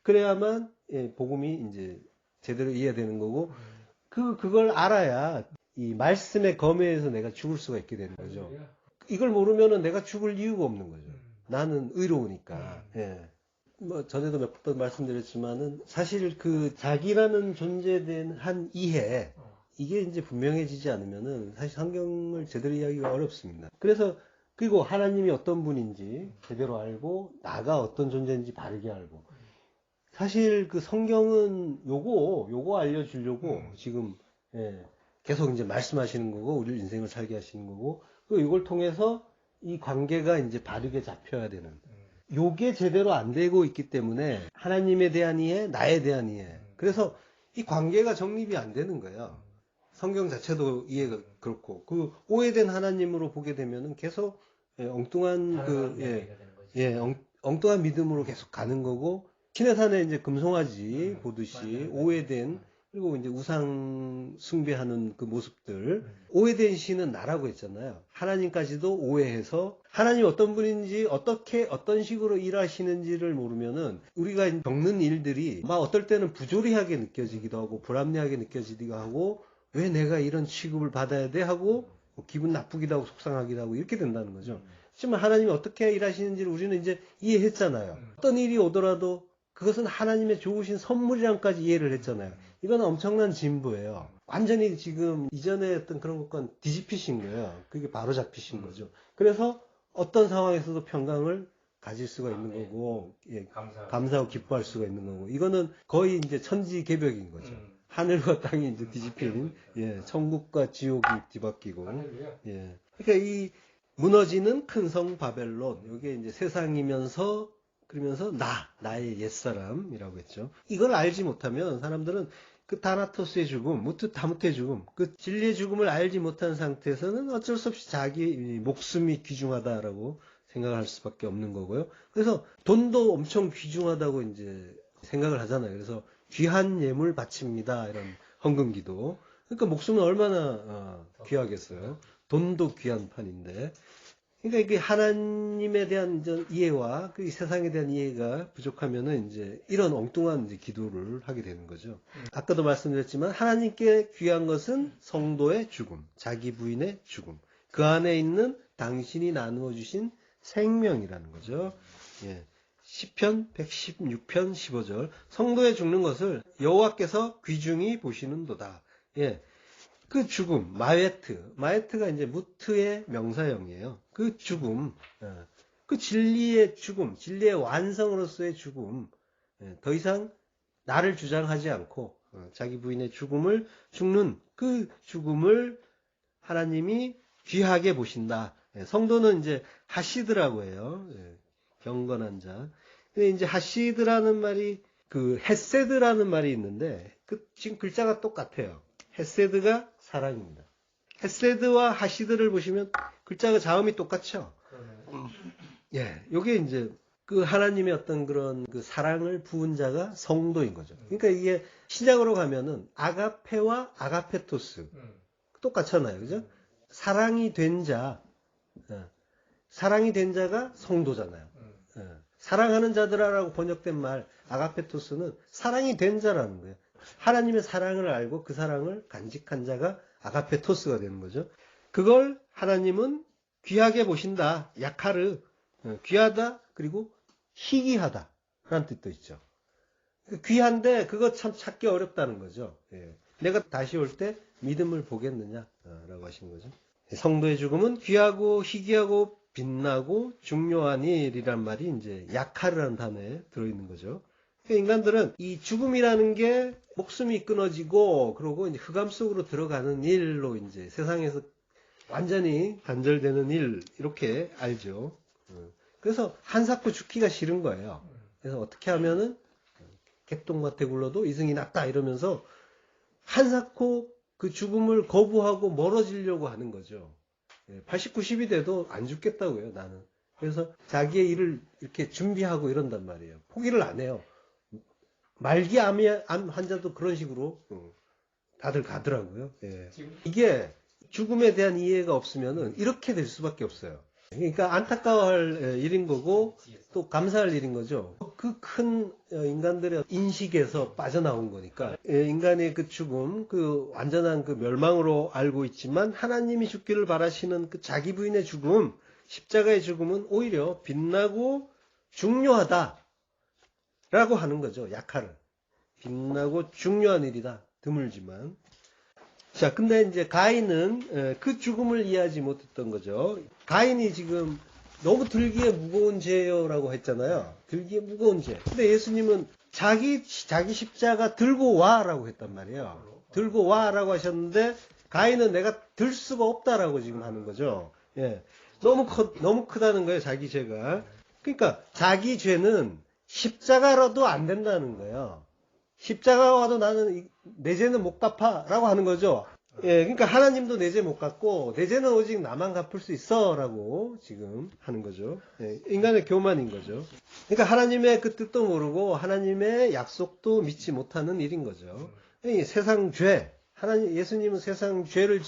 그래야만 복음이 이제 제대로 이해되는 거고, 그걸 알아야 이 말씀의 검에서 내가 죽을 수가 있게 되는 거죠. 이걸 모르면은 내가 죽을 이유가 없는 거죠. 나는 의로우니까. 예. 뭐 전에도 몇 번 말씀드렸지만은 사실 그 자기라는 존재에 대한 이해, 이게 이제 분명해지지 않으면은 사실 성경을 제대로 이해하기가 어렵습니다. 그래서 그리고 하나님이 어떤 분인지 제대로 알고 나가 어떤 존재인지 바르게 알고, 사실 그 성경은 요거 알려주려고 지금 계속 이제 말씀하시는 거고, 우리 인생을 살게 하시는 거고, 그리고 이걸 통해서 이 관계가 이제 바르게 잡혀야 되는. 요게 제대로 안 되고 있기 때문에 하나님에 대한 이해, 나에 대한 이해. 그래서 이 관계가 정립이 안 되는 거예요. 성경 자체도 이해가 그렇고, 그 오해된 하나님으로 보게 되면은 계속 엉뚱한 엉뚱한 믿음으로 계속 가는 거고, 신의 산에 이제 금송아지 보듯이 오해된, 그리고 이제 우상 숭배하는 그 모습들, 오해된 신은 나라고 했잖아요. 하나님까지도 오해해서 하나님 어떤 분인지, 어떻게 어떤 식으로 일하시는지를 모르면은 우리가 겪는 일들이 막 어떨 때는 부조리하게 느껴지기도 하고 불합리하게 느껴지기도 하고, 왜 내가 이런 취급을 받아야 돼 하고 뭐 기분 나쁘기도 하고 속상하기도 하고 이렇게 된다는 거죠. 하지만 하나님이 어떻게 일하시는지를 우리는 이제 이해했잖아요. 어떤 일이 오더라도 그것은 하나님의 좋으신 선물이랑까지 이해를 했잖아요. 이건 엄청난 진보예요. 완전히 지금 이전에 어떤 그런 것과 뒤집히신 거예요. 그게 바로 잡히신 거죠. 그래서 어떤 상황에서도 평강을 가질 수가 있는 거고, 감사하고 기뻐할 수가 있는 거고, 이거는 거의 이제 천지개벽인 거죠. 하늘과 땅이 이제 뒤집히는, 천국과 지옥이 뒤바뀌고, 그러니까 이 무너지는 큰 성 바벨론, 이게 이제 세상이면서, 그러면서 나의 옛사람이라고 했죠. 이걸 알지 못하면 사람들은 그 다나토스의 죽음, 무트다무트의 죽음, 그 진리의 죽음을 알지 못한 상태에서는 어쩔 수 없이 자기 목숨이 귀중하다라고 생각할 수밖에 없는 거고요. 그래서 돈도 엄청 귀중하다고 이제 생각을 하잖아요. 그래서 귀한 예물 바칩니다. 이런 헌금기도. 그러니까 목숨은 얼마나 귀하겠어요. 돈도 귀한 판인데. 그러니까 이게 하나님에 대한 이해와 그 세상에 대한 이해가 부족하면은 이제 이런 엉뚱한 이제 기도를 하게 되는 거죠. 아까도 말씀드렸지만 하나님께 귀한 것은 성도의 죽음, 자기 부인의 죽음, 그 안에 있는 당신이 나누어 주신 생명이라는 거죠. 시편 116편 15절. 성도의 죽는 것을 여호와께서 귀중히 보시는도다. 그 죽음, 마에트가 이제 무트의 명사형이에요. 그 죽음, 그 진리의 죽음, 진리의 완성으로서의 죽음, 더 이상 나를 주장하지 않고 자기 부인의 죽는 그 죽음을 하나님이 귀하게 보신다. 성도는 이제 하시드라고 해요. 경건한 자. 근데 이제 하시드라는 말이 그 헤세드라는 말이 있는데 지금 글자가 똑같아요. 헤세드가 사랑입니다. 헤세드와 하시드를 보시면 글자가 자음이 똑같죠. 예, 요게 이제 그 하나님의 어떤 그런 그 사랑을 부은 자가 성도인 거죠. 그러니까 이게 신약으로 가면은 아가페와 아가페토스 똑같잖아요, 그죠? 사랑이 된 자, 사랑이 된 자가 성도잖아요. 사랑하는 자들아라고 번역된 말 아가페토스는 사랑이 된 자라는 거예요. 하나님의 사랑을 알고 그 사랑을 간직한 자가 아가페토스가 되는 거죠. 그걸 하나님은 귀하게 보신다. 야카르, 귀하다, 그리고 희귀하다 라는 뜻도 있죠. 귀한데 그거 참 찾기 어렵다는 거죠. 예. 내가 다시 올 때 믿음을 보겠느냐라고 하신 거죠. 성도의 죽음은 귀하고 희귀하고 빛나고 중요한 일이란 말이 이제 야카르라는 단어에 들어있는 거죠. 그러니까 인간들은 이 죽음이라는 게 목숨이 끊어지고 그러고 이제 흑암 속으로 들어가는 일로 이제 세상에서 완전히 단절되는 일 이렇게 알죠. 그래서 한사코 죽기가 싫은 거예요. 그래서 어떻게 하면은 개똥밭에 굴러도 이승이 낫다 이러면서 한사코 그 죽음을 거부하고 멀어지려고 하는 거죠. 80, 90이 돼도 안 죽겠다고요, 나는. 그래서 자기의 일을 이렇게 준비하고 이런단 말이에요. 포기를 안 해요. 말기 암 환자도 그런 식으로 다들 가더라고요. 예. 이게 죽음에 대한 이해가 없으면은 이렇게 될 수밖에 없어요. 그러니까 안타까워할 일인 거고 또 감사할 일인 거죠. 그 큰 인간들의 인식에서 빠져나온 거니까 인간의 그 죽음, 그 완전한 그 멸망으로 알고 있지만 하나님이 죽기를 바라시는 그 자기 부인의 죽음, 십자가의 죽음은 오히려 빛나고 중요하다라고 하는 거죠. 약화를 빛나고 중요한 일이다. 드물지만. 자, 근데 이제 가인은 그 죽음을 이해하지 못했던 거죠. 가인이 지금 너무 들기에 무거운 죄요라고 했잖아요. 들기에 무거운 죄. 근데 예수님은 자기 십자가 들고 와라고 했단 말이에요. 들고 와라고 하셨는데 가인은 내가 들 수가 없다라고 지금 하는 거죠. 예. 너무 크다는 거예요, 자기 죄가. 그러니까 자기 죄는 십자가라도 안 된다는 거예요. 십자가 와도 나는 내 죄는 못 갚아라고 하는 거죠. 예, 그러니까 하나님도 내 죄 못 갚고 내 죄는 오직 나만 갚을 수 있어라고 지금 하는 거죠. 예, 인간의 교만인 거죠. 그러니까 하나님의 그 뜻도 모르고 하나님의 약속도 믿지 못하는 일인 거죠. 이 세상 죄, 예수님은 세상 죄를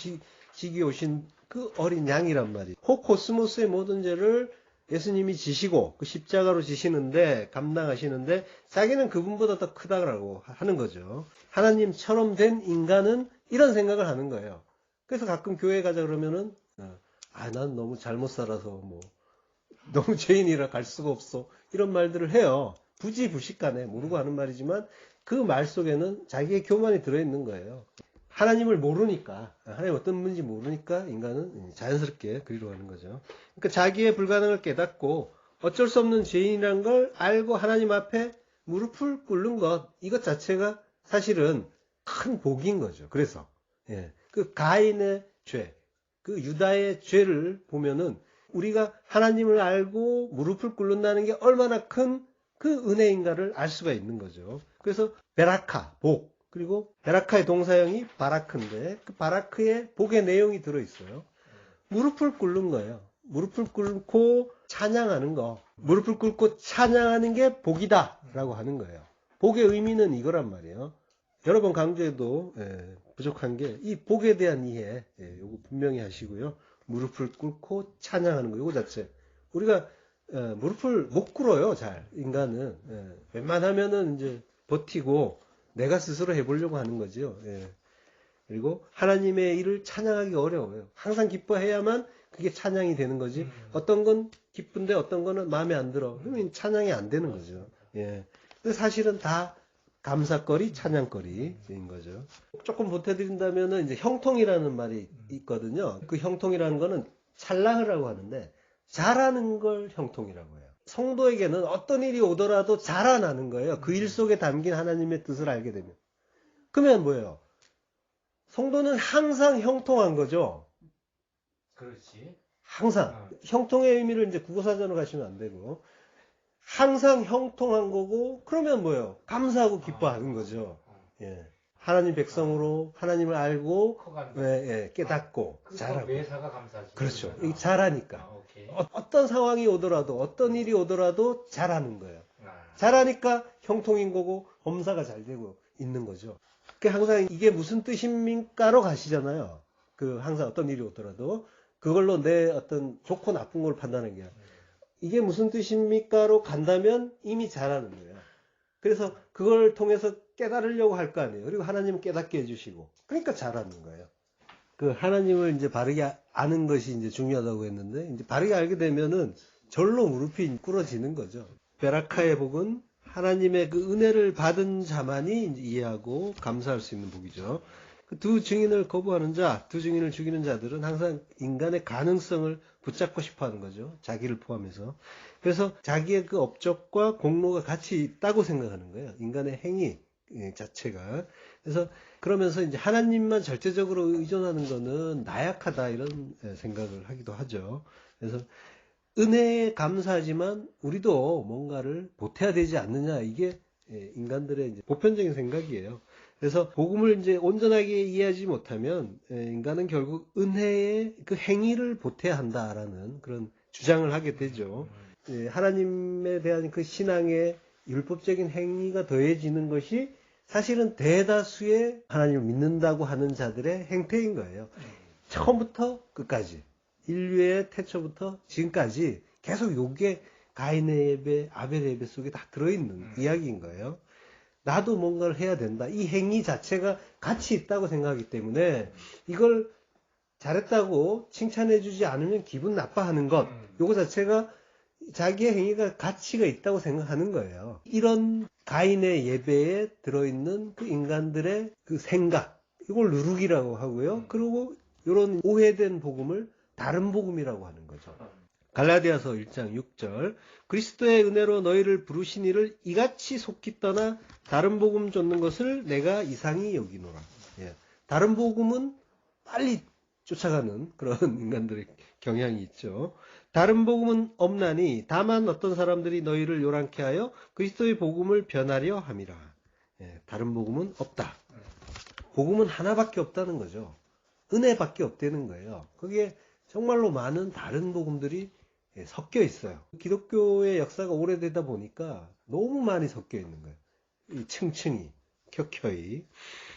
지기 오신 그 어린 양이란 말이에요. 코스모스의 모든 죄를 예수님이 지시고 그 십자가로 지시는데 감당하시는데 자기는 그분보다 더 크다고 하는 거죠. 하나님처럼 된 인간은 이런 생각을 하는 거예요. 그래서 가끔 교회 가자 그러면은 난 너무 잘못 살아서 뭐 너무 죄인이라 갈 수가 없어 이런 말들을 해요. 부지불식간에 모르고 하는 말이지만 그 말 속에는 자기의 교만이 들어있는 거예요. 하나님을 모르니까, 하나님 어떤 분인지 모르니까 인간은 자연스럽게 그리로 가는 거죠. 그러니까 자기의 불가능을 깨닫고 어쩔 수 없는 죄인이란 걸 알고 하나님 앞에 무릎을 꿇는 것, 이것 자체가 사실은 큰 복인 거죠. 그래서, 그 가인의 죄, 그 유다의 죄를 보면은 우리가 하나님을 알고 무릎을 꿇는다는 게 얼마나 큰 그 은혜인가를 알 수가 있는 거죠. 그래서 베라카, 복. 그리고 베라카의 동사형이 바라크인데 그 바라크에 복의 내용이 들어있어요. 무릎을 꿇는 거예요. 무릎을 꿇고 찬양하는 거. 무릎을 꿇고 찬양하는 게 복이다 라고 하는 거예요. 복의 의미는 이거란 말이에요. 여러 번 강조해도 부족한 게 이 복에 대한 이해 요거 분명히 하시고요. 무릎을 꿇고 찬양하는 거 요거 자체. 우리가 무릎을 못 꿇어요. 잘 인간은 웬만하면은 이제 버티고 내가 스스로 해보려고 하는 거죠. 그리고 하나님의 일을 찬양하기 어려워요. 항상 기뻐해야만 그게 찬양이 되는 거지. 어떤 건 기쁜데 어떤 거는 마음에 안 들어. 그러면 찬양이 안 되는 거죠. 근데 사실은 다 감사거리, 찬양거리인 거죠. 조금 보태드린다면은 이제 형통이라는 말이 있거든요. 그 형통이라는 거는 찰나흐라고 하는데 잘하는 걸 형통이라고 해요. 성도에게는 어떤 일이 오더라도 자라나는 거예요. 그 일 속에 담긴 하나님의 뜻을 알게 되면. 그러면 뭐예요? 성도는 항상 형통한 거죠. 그렇지. 항상. 형통의 의미를 이제 국어사전으로 가시면 안 되고. 항상 형통한 거고, 그러면 뭐예요? 감사하고 기뻐하는 거죠. 예. 하나님 백성으로 하나님을 알고 깨닫고 잘하고. 매사가 감사하죠. 그렇죠. 잘하니까. 어떤 상황이 오더라도 어떤 일이 오더라도 잘하는 거예요. 잘하니까 형통인 거고 범사가 잘 되고 있는 거죠. 항상 이게 무슨 뜻입니까로 가시잖아요. 항상 어떤 일이 오더라도 그걸로 내 어떤 좋고 나쁜 걸 판단하는 게 아니라 이게 무슨 뜻입니까로 간다면 이미 잘하는 거예요. 그래서 그걸 통해서 깨달으려고 할 거 아니에요. 그리고 하나님은 깨닫게 해주시고. 그러니까 잘하는 거예요. 하나님을 이제 바르게 아는 것이 이제 중요하다고 했는데, 이제 바르게 알게 되면은 절로 무릎이 꿇어지는 거죠. 베라카의 복은 하나님의 그 은혜를 받은 자만이 이제 이해하고 감사할 수 있는 복이죠. 두 증인을 거부하는 자, 두 증인을 죽이는 자들은 항상 인간의 가능성을 붙잡고 싶어 하는 거죠. 자기를 포함해서. 그래서 자기의 그 업적과 공로가 같이 있다고 생각하는 거예요. 인간의 행위 자체가. 그래서 그러면서 이제 하나님만 절대적으로 의존하는 거는 나약하다 이런 생각을 하기도 하죠. 그래서 은혜에 감사하지만 우리도 뭔가를 보태야 되지 않느냐, 이게 인간들의 이제 보편적인 생각이에요. 그래서 복음을 이제 온전하게 이해하지 못하면 인간은 결국 은혜의 그 행위를 보태야 한다라는 그런 주장을 하게 되죠. 하나님에 대한 그 신앙의 율법적인 행위가 더해지는 것이 사실은 대다수의 하나님을 믿는다고 하는 자들의 행태인 거예요. 처음부터 끝까지, 인류의 태초부터 지금까지 계속 요게 가인의 예배, 아벨의 예배 속에 다 들어있는 이야기인 거예요. 나도 뭔가를 해야 된다. 이 행위 자체가 가치 있다고 생각하기 때문에 이걸 잘했다고 칭찬해주지 않으면 기분 나빠하는 것, 요거 자체가 자기의 행위가 가치가 있다고 생각하는 거예요. 이런 가인의 예배에 들어있는 그 인간들의 그 생각, 이걸 누룩이라고 하고요. 그리고 이런 오해된 복음을 다른 복음이라고 하는 거죠. 갈라디아서 1장 6절 그리스도의 은혜로 너희를 부르신 이를 이같이 속히 떠나 다른 복음 쫓는 것을 내가 이상히 여기노라. 다른 복음은 빨리 쫓아가는 그런 인간들의 경향이 있죠. 다른 복음은 없나니 다만 어떤 사람들이 너희를 요란케 하여 그리스도의 복음을 변하려 함이라. 다른 복음은 없다. 복음은 하나밖에 없다는 거죠. 은혜밖에 없다는 거예요. 그게 정말로 많은 다른 복음들이 섞여 있어요. 기독교의 역사가 오래되다 보니까 너무 많이 섞여 있는 거예요. 이 층층이, 켜켜이.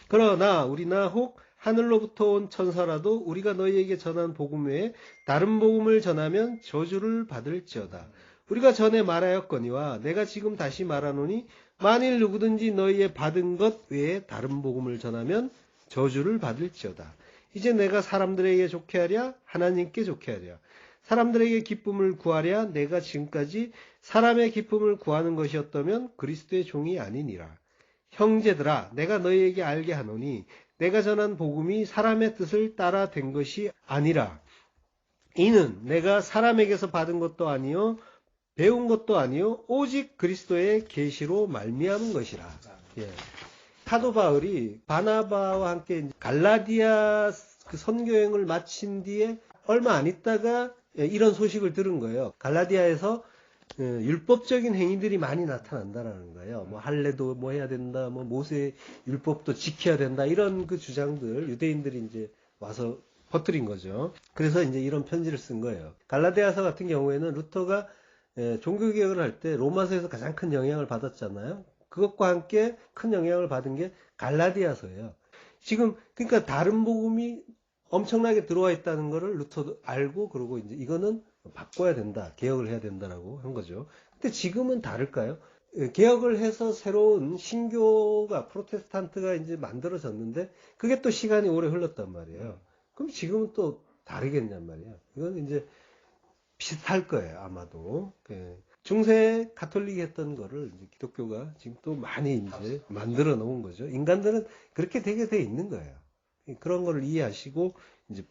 그러나 우리나 혹 하늘로부터 온 천사라도 우리가 너희에게 전한 복음 외에 다른 복음을 전하면 저주를 받을지어다. 우리가 전에 말하였거니와 내가 지금 다시 말하노니 만일 누구든지 너희의 받은 것 외에 다른 복음을 전하면 저주를 받을지어다. 이제 내가 사람들에게 좋게 하랴 하나님께 좋게 하랴 사람들에게 기쁨을 구하랴 내가 지금까지 사람의 기쁨을 구하는 것이었다면 그리스도의 종이 아니니라. 형제들아 내가 너희에게 알게 하노니 내가 전한 복음이 사람의 뜻을 따라 된 것이 아니라 이는 내가 사람에게서 받은 것도 아니요 배운 것도 아니요 오직 그리스도의 계시로 말미암은 것이라. 사도 바울이 바나바와 함께 갈라디아 그 선교행을 마친 뒤에 얼마 안 있다가 이런 소식을 들은 거예요. 갈라디아에서 율법적인 행위들이 많이 나타난다라는 거예요. 뭐 할례도 뭐 해야 된다, 뭐 모세 율법도 지켜야 된다, 이런 그 주장들 유대인들이 이제 와서 퍼뜨린 거죠. 그래서 이제 이런 편지를 쓴 거예요. 갈라디아서 같은 경우에는 루터가 종교개혁을 할 때 로마서에서 가장 큰 영향을 받았잖아요. 그것과 함께 큰 영향을 받은 게 갈라디아서예요. 지금 그러니까 다른 복음이 엄청나게 들어와 있다는 거를 루터도 알고 그러고 이제 이거는 바꿔야 된다, 개혁을 해야 된다라고 한 거죠. 근데 지금은 다를까요? 개혁을 해서 새로운 신교가 프로테스탄트가 이제 만들어졌는데 그게 또 시간이 오래 흘렀단 말이에요. 그럼 지금은 또 다르겠냔 말이에요. 이건 이제 비슷할 거예요, 아마도. 중세 가톨릭이 했던 거를 이제 기독교가 지금 또 많이 이제 만들어 놓은 거죠. 인간들은 그렇게 되게 돼 있는 거예요. 그런 거를 이해하시고 이제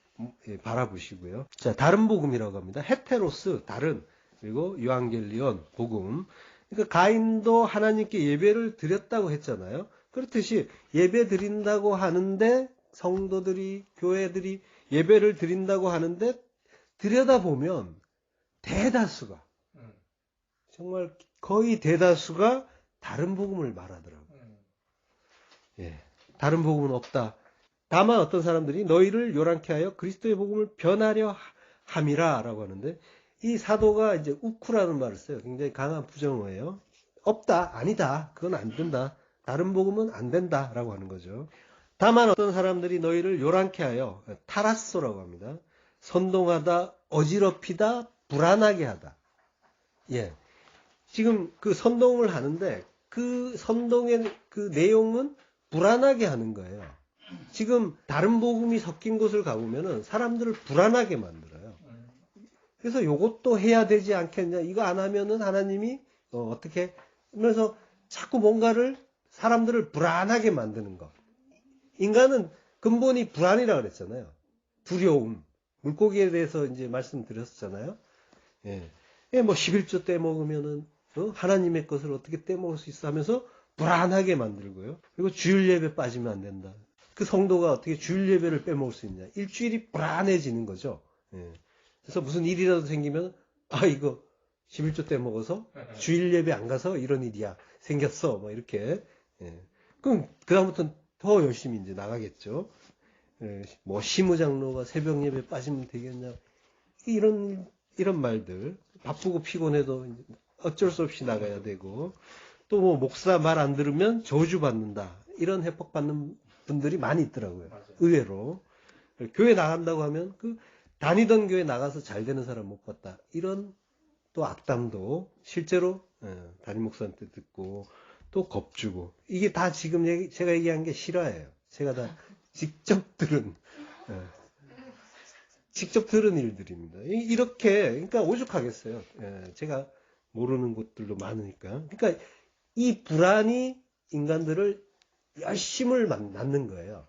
바라보시고요. 자, 다른 복음이라고 합니다. 헤테로스, 다른, 그리고 유앙겔리온, 복음. 그러니까 가인도 하나님께 예배를 드렸다고 했잖아요. 그렇듯이 예배 드린다고 하는데 성도들이, 교회들이 예배를 드린다고 하는데 들여다보면 대다수가 정말 거의 대다수가 다른 복음을 말하더라고요. 예, 다른 복음은 없다. 다만 어떤 사람들이 너희를 요란케 하여 그리스도의 복음을 변하려 함이라 라고 하는데, 이 사도가 이제 우쿠라는 말을 써요. 굉장히 강한 부정어예요. 없다, 아니다, 그건 안 된다, 다른 복음은 안 된다 라고 하는 거죠. 다만 어떤 사람들이 너희를 요란케 하여, 타라소라고 합니다. 선동하다, 어지럽히다, 불안하게 하다. 예, 지금 그 선동을 하는데 그 선동의 그 내용은 불안하게 하는 거예요. 지금 다른 복음이 섞인 곳을 가보면은 사람들을 불안하게 만들어요. 그래서 요것도 해야 되지 않겠냐, 이거 안 하면은 하나님이 어떻게 하면서 자꾸 뭔가를 사람들을 불안하게 만드는 것. 인간은 근본이 불안이라 그랬잖아요. 두려움. 물고기에 대해서 이제 말씀드렸잖아요. 예. 뭐 11조 떼먹으면은 하나님의 것을 어떻게 떼먹을 수 있어 하면서 불안하게 만들고요. 그리고 주일 예배 빠지면 안 된다. 그 성도가 어떻게 주일 예배를 빼먹을 수 있냐. 일주일이 불안해지는 거죠. 예. 그래서 무슨 일이라도 생기면 이거 11조 떼먹어서 주일 예배 안 가서 이런 일이야 생겼어, 뭐 이렇게. 예. 그럼 그다음부터는 더 열심히 이제 나가겠죠. 예. 뭐 시무장로가 새벽 예배 빠지면 되겠냐, 이런 말들. 바쁘고 피곤해도 어쩔 수 없이 나가야 되고, 또 뭐 목사 말 안 들으면 저주받는다, 이런 해법받는 분들이 많이 있더라고요. 맞아요. 의외로. 교회 나간다고 하면 그 다니던 교회 나가서 잘 되는 사람 못 봤다, 이런 또 악담도 실제로 담임 목사한테 듣고 또 겁주고, 이게 다 지금 제가 얘기한 게 실화예요. 제가 다 직접 들은 일들입니다. 이렇게, 그러니까 오죽하겠어요. 예, 제가 모르는 곳들도 많으니까. 그러니까 이 불안이 인간들을 열심을 낳는 거예요.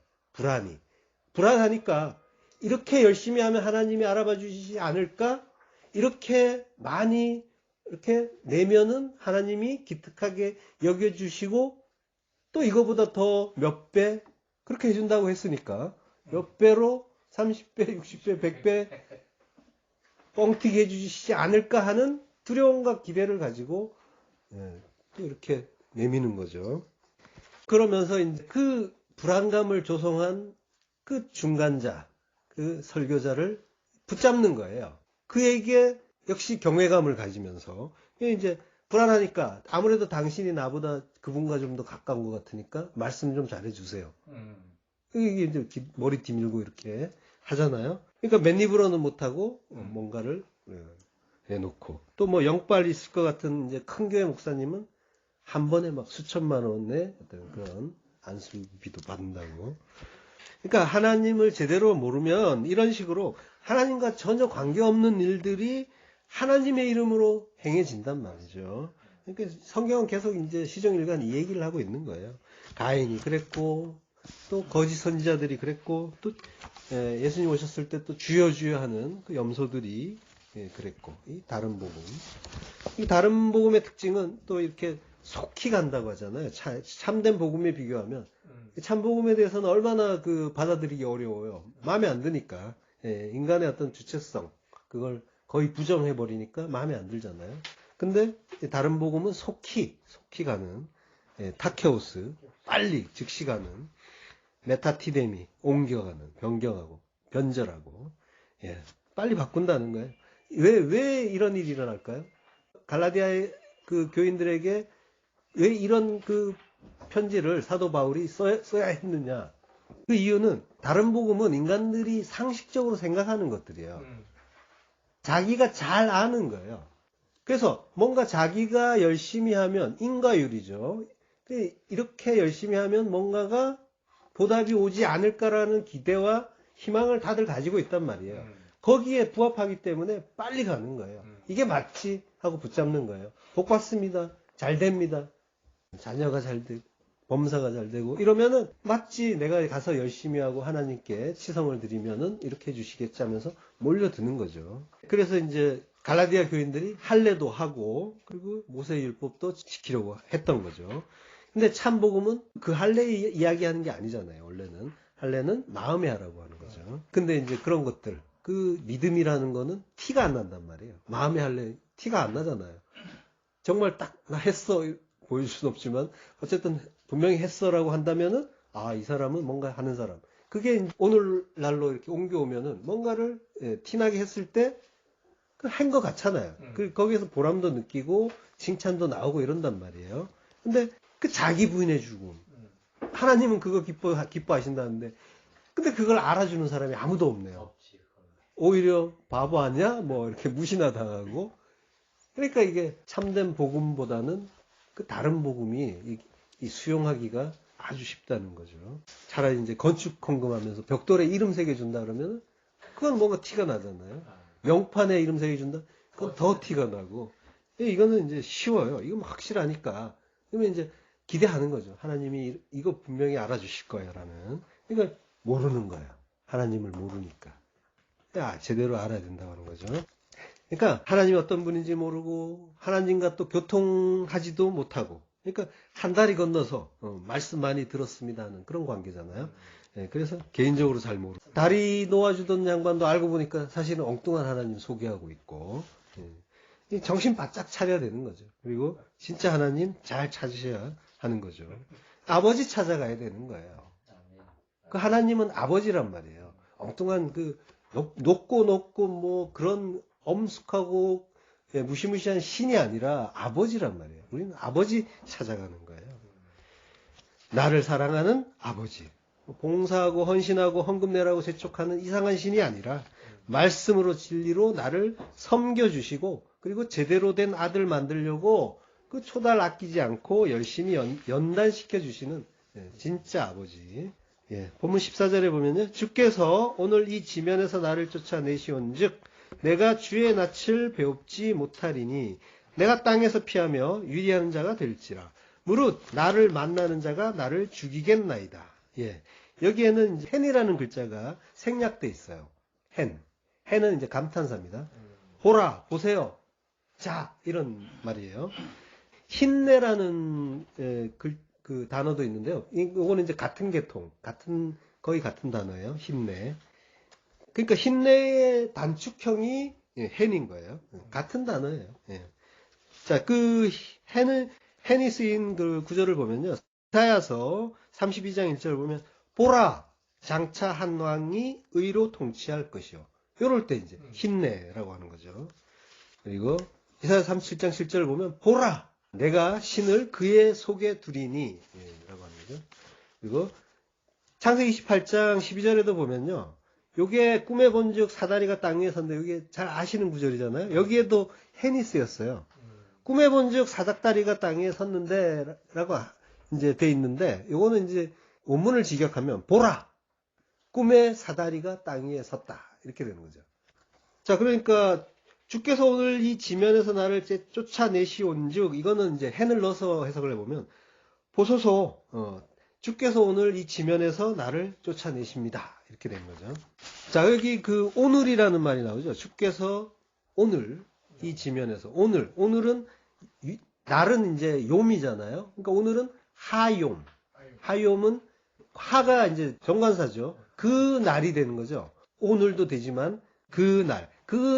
불안하니까 이렇게 열심히 하면 하나님이 알아봐 주시지 않을까? 이렇게 많이 이렇게 내면은 하나님이 기특하게 여겨주시고, 또 이거보다 더 몇 배 그렇게 해준다고 했으니까 몇 배로 30배, 60배, 100배 뻥튀기 해주시지 않을까 하는 두려움과 기대를 가지고 또 이렇게 내미는 거죠. 그러면서 이제 그 불안감을 조성한 그 중간자, 그 설교자를 붙잡는 거예요. 그에게 역시 경외감을 가지면서, 이제 불안하니까 아무래도 당신이 나보다 그분과 좀 더 가까운 것 같으니까 말씀 좀 잘해주세요. 이게 이제 머리 뒤밀고 이렇게 하잖아요. 그러니까 맨입으로는 못하고 뭔가를 해놓고, 또 뭐 영빨 있을 것 같은 이제 큰 교회 목사님은 한 번에 막 수천만 원의 어떤 그런 안수비도 받는다고. 그러니까 하나님을 제대로 모르면 이런 식으로 하나님과 전혀 관계없는 일들이 하나님의 이름으로 행해진단 말이죠. 그러니까 성경은 계속 이제 시종일관 이 얘기를 하고 있는 거예요. 가인이 그랬고, 또 거짓 선지자들이 그랬고, 또 예수님 오셨을 때 또 주여 주여 하는 그 염소들이 그랬고, 이 다른 복음. 이 다른 복음의 특징은 또 이렇게 속히 간다고 하잖아요. 참된 복음에 비교하면 참 복음에 대해서는 얼마나 그 받아들이기 어려워요. 마음에 안 드니까. 인간의 어떤 주체성, 그걸 거의 부정해 버리니까 마음에 안 들잖아요. 근데 다른 복음은 속히 가는, 타케오스, 빨리 즉시 가는, 메타티데미, 옮겨가는, 변경하고 변절하고, 빨리 바꾼다는 거예요. 왜 이런 일이 일어날까요? 갈라디아의 그 교인들에게 왜 이런 그 편지를 사도 바울이 써야 했느냐? 그 이유는 다른 복음은 인간들이 상식적으로 생각하는 것들이에요. 자기가 잘 아는 거예요. 그래서 뭔가 자기가 열심히 하면, 인과율이죠. 이렇게 열심히 하면 뭔가가 보답이 오지 않을까라는 기대와 희망을 다들 가지고 있단 말이에요. 거기에 부합하기 때문에 빨리 가는 거예요. 이게 맞지 하고 붙잡는 거예요. 복 받습니다. 잘 됩니다. 자녀가 잘 되고 범사가 잘 되고 이러면은 맞지, 내가 가서 열심히 하고 하나님께 치성을 드리면은 이렇게 해주시겠지 하면서 몰려드는 거죠. 그래서 이제 갈라디아 교인들이 할례도 하고 그리고 모세율법도 지키려고 했던 거죠. 근데 참 복음은 그 할례 이야기하는 게 아니잖아요. 원래는 할례는 마음에 하라고 하는 거죠. 근데 이제 그런 것들, 그 믿음이라는 거는 티가 안 난단 말이에요. 마음에 할례 티가 안 나잖아요. 정말 딱 나 했어 보여줄 수는 없지만 어쨌든 분명히 했어라고 한다면은 아, 이 사람은 뭔가 하는 사람. 그게 오늘날로 이렇게 옮겨오면은 뭔가를 티나게 했을 때 그 한 것 같잖아요. 거기에서 보람도 느끼고 칭찬도 나오고 이런단 말이에요. 근데 그 자기 부인해주고 하나님은 그거 기뻐하신다는데 근데 그걸 알아주는 사람이 아무도 없네요. 오히려 바보 아니야? 뭐 이렇게 무시나 당하고 그러니까 이게 참된 복음보다는 그 다른 복음이 이 수용하기가 아주 쉽다는 거죠. 차라리 이제 건축 헌금하면서 벽돌에 이름 새겨준다 그러면 그건 뭔가 티가 나잖아요. 명판에 이름 새겨준다? 그건 더 티가 나고. 이거는 이제 쉬워요. 이건 확실하니까. 그러면 이제 기대하는 거죠. 하나님이 이거 분명히 알아주실 거예요. 라는. 그러니까 모르는 거예요. 하나님을 모르니까. 제대로 알아야 된다고 하는 거죠. 그러니까 하나님이 어떤 분인지 모르고 하나님과 또 교통하지도 못하고 그러니까 한 다리 건너서 말씀 많이 들었습니다 하는 그런 관계잖아요. 그래서 개인적으로 잘 모르고 다리 놓아주던 양반도 알고 보니까 사실은 엉뚱한 하나님 소개하고 있고 정신 바짝 차려야 되는 거죠. 그리고 진짜 하나님 잘 찾으셔야 하는 거죠. 아버지 찾아가야 되는 거예요. 그 하나님은 아버지란 말이에요. 엉뚱한 그 높고 뭐 그런 엄숙하고 무시무시한 신이 아니라 아버지란 말이에요. 우리는 아버지 찾아가는 거예요. 나를 사랑하는 아버지. 봉사하고 헌신하고 헌금 내라고 재촉하는 이상한 신이 아니라 말씀으로 진리로 나를 섬겨주시고 그리고 제대로 된 아들 만들려고 그 초달 아끼지 않고 열심히 연단시켜 주시는 진짜 아버지. 본문 14절에 보면요. 주께서 오늘 이 지면에서 나를 쫓아내시온즉 내가 주의 낯을 배웁지 못하리니 내가 땅에서 피하며 유리하는 자가 될지라. 무릇 나를 만나는 자가 나를 죽이겠나이다. 여기에는 헨이라는 글자가 생략돼 있어요. 헨은 이제 감탄사입니다. 보라, 보세요. 자, 이런 말이에요. 힘내라는 그 단어도 있는데요. 이거는 이제 같은 계통, 거의 같은 단어예요. 힘내. 그러니까 힘내의 단축형이 헨인 거예요. 같은 단어예요. 자, 그 헨이 쓰인 그 구절을 보면요. 이사야서 32장 1절을 보면 보라, 장차 한 왕이 의로 통치할 것이요. 요럴 때 이제 힘내라고 하는 거죠. 그리고 이사야 37장 7절을 보면 보라, 내가 신을 그의 속에 두리니 라고 하는 거죠. 그리고 창세기 28장 12절에도 보면요. 요게 꿈에 본즉 사다리가 땅 위에 섰는데 이게 잘 아시는 구절이잖아요. 여기에도 헨이 쓰였어요. 꿈에 본즉 사닥다리가 땅 위에 섰는데 라고 이제 돼 있는데 요거는 이제 원문을 직역하면 보라 꿈에 사다리가 땅 위에 섰다 이렇게 되는 거죠. 자, 그러니까 주께서 오늘 이 지면에서 나를 쫓아내시온즉 이거는 이제 헨을 넣어서 해석을 해보면 보소서 주께서 오늘 이 지면에서 나를 쫓아내십니다 이렇게 된 거죠. 자, 여기 그 오늘이라는 말이 나오죠. 주께서 오늘 이 지면에서 오늘은 날은 이제 욤이잖아요. 그러니까 오늘은 하욤은 하가 이제 정관사죠. 그 날이 되는 거죠. 오늘도 되지만 그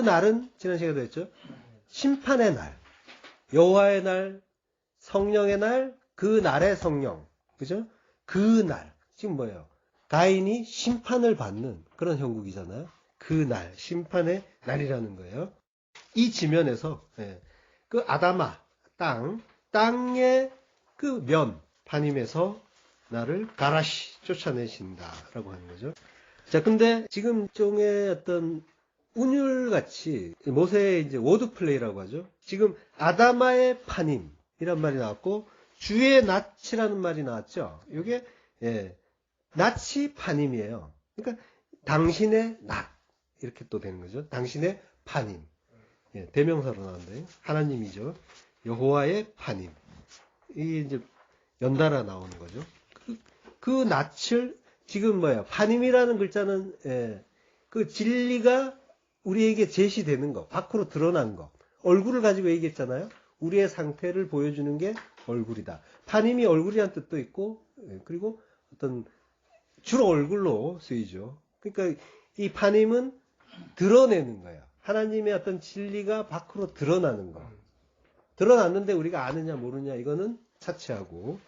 날은 지난 시간에도 했죠. 심판의 날, 여호와의 날, 성령의 날, 그 날의 성령, 그죠? 그 날, 지금 뭐예요? 가인이 심판을 받는 그런 형국이잖아요. 그 날, 심판의 날이라는 거예요. 이 지면에서 그 아다마, 땅의 그 파님에서 나를 가라시 쫓아내신다라고 하는 거죠. 자, 근데 지금 일종의 어떤 운율같이 모세의 이제 워드플레이라고 하죠. 지금 아다마의 파님이란 말이 나왔고 주의 낯이라는 말이 나왔죠. 이게 낯이 파님이에요. 그러니까 당신의 낯 이렇게 또 되는 거죠. 당신의 파님. 대명사로 나오는데 하나님이죠. 여호와의 파님. 이게 이제 연달아 나오는 거죠. 그 낯을 지금 파님이라는 글자는 그 진리가 우리에게 제시되는 거, 밖으로 드러난 거. 얼굴을 가지고 얘기했잖아요. 우리의 상태를 보여주는 게 얼굴이다. 파님이 얼굴이란 뜻도 있고, 그리고 어떤 주로 얼굴로 쓰이죠. 그러니까 이 파님은 드러내는 거예요. 하나님의 어떤 진리가 밖으로 드러나는 거. 드러났는데 우리가 아느냐 모르냐 이거는 차치하고,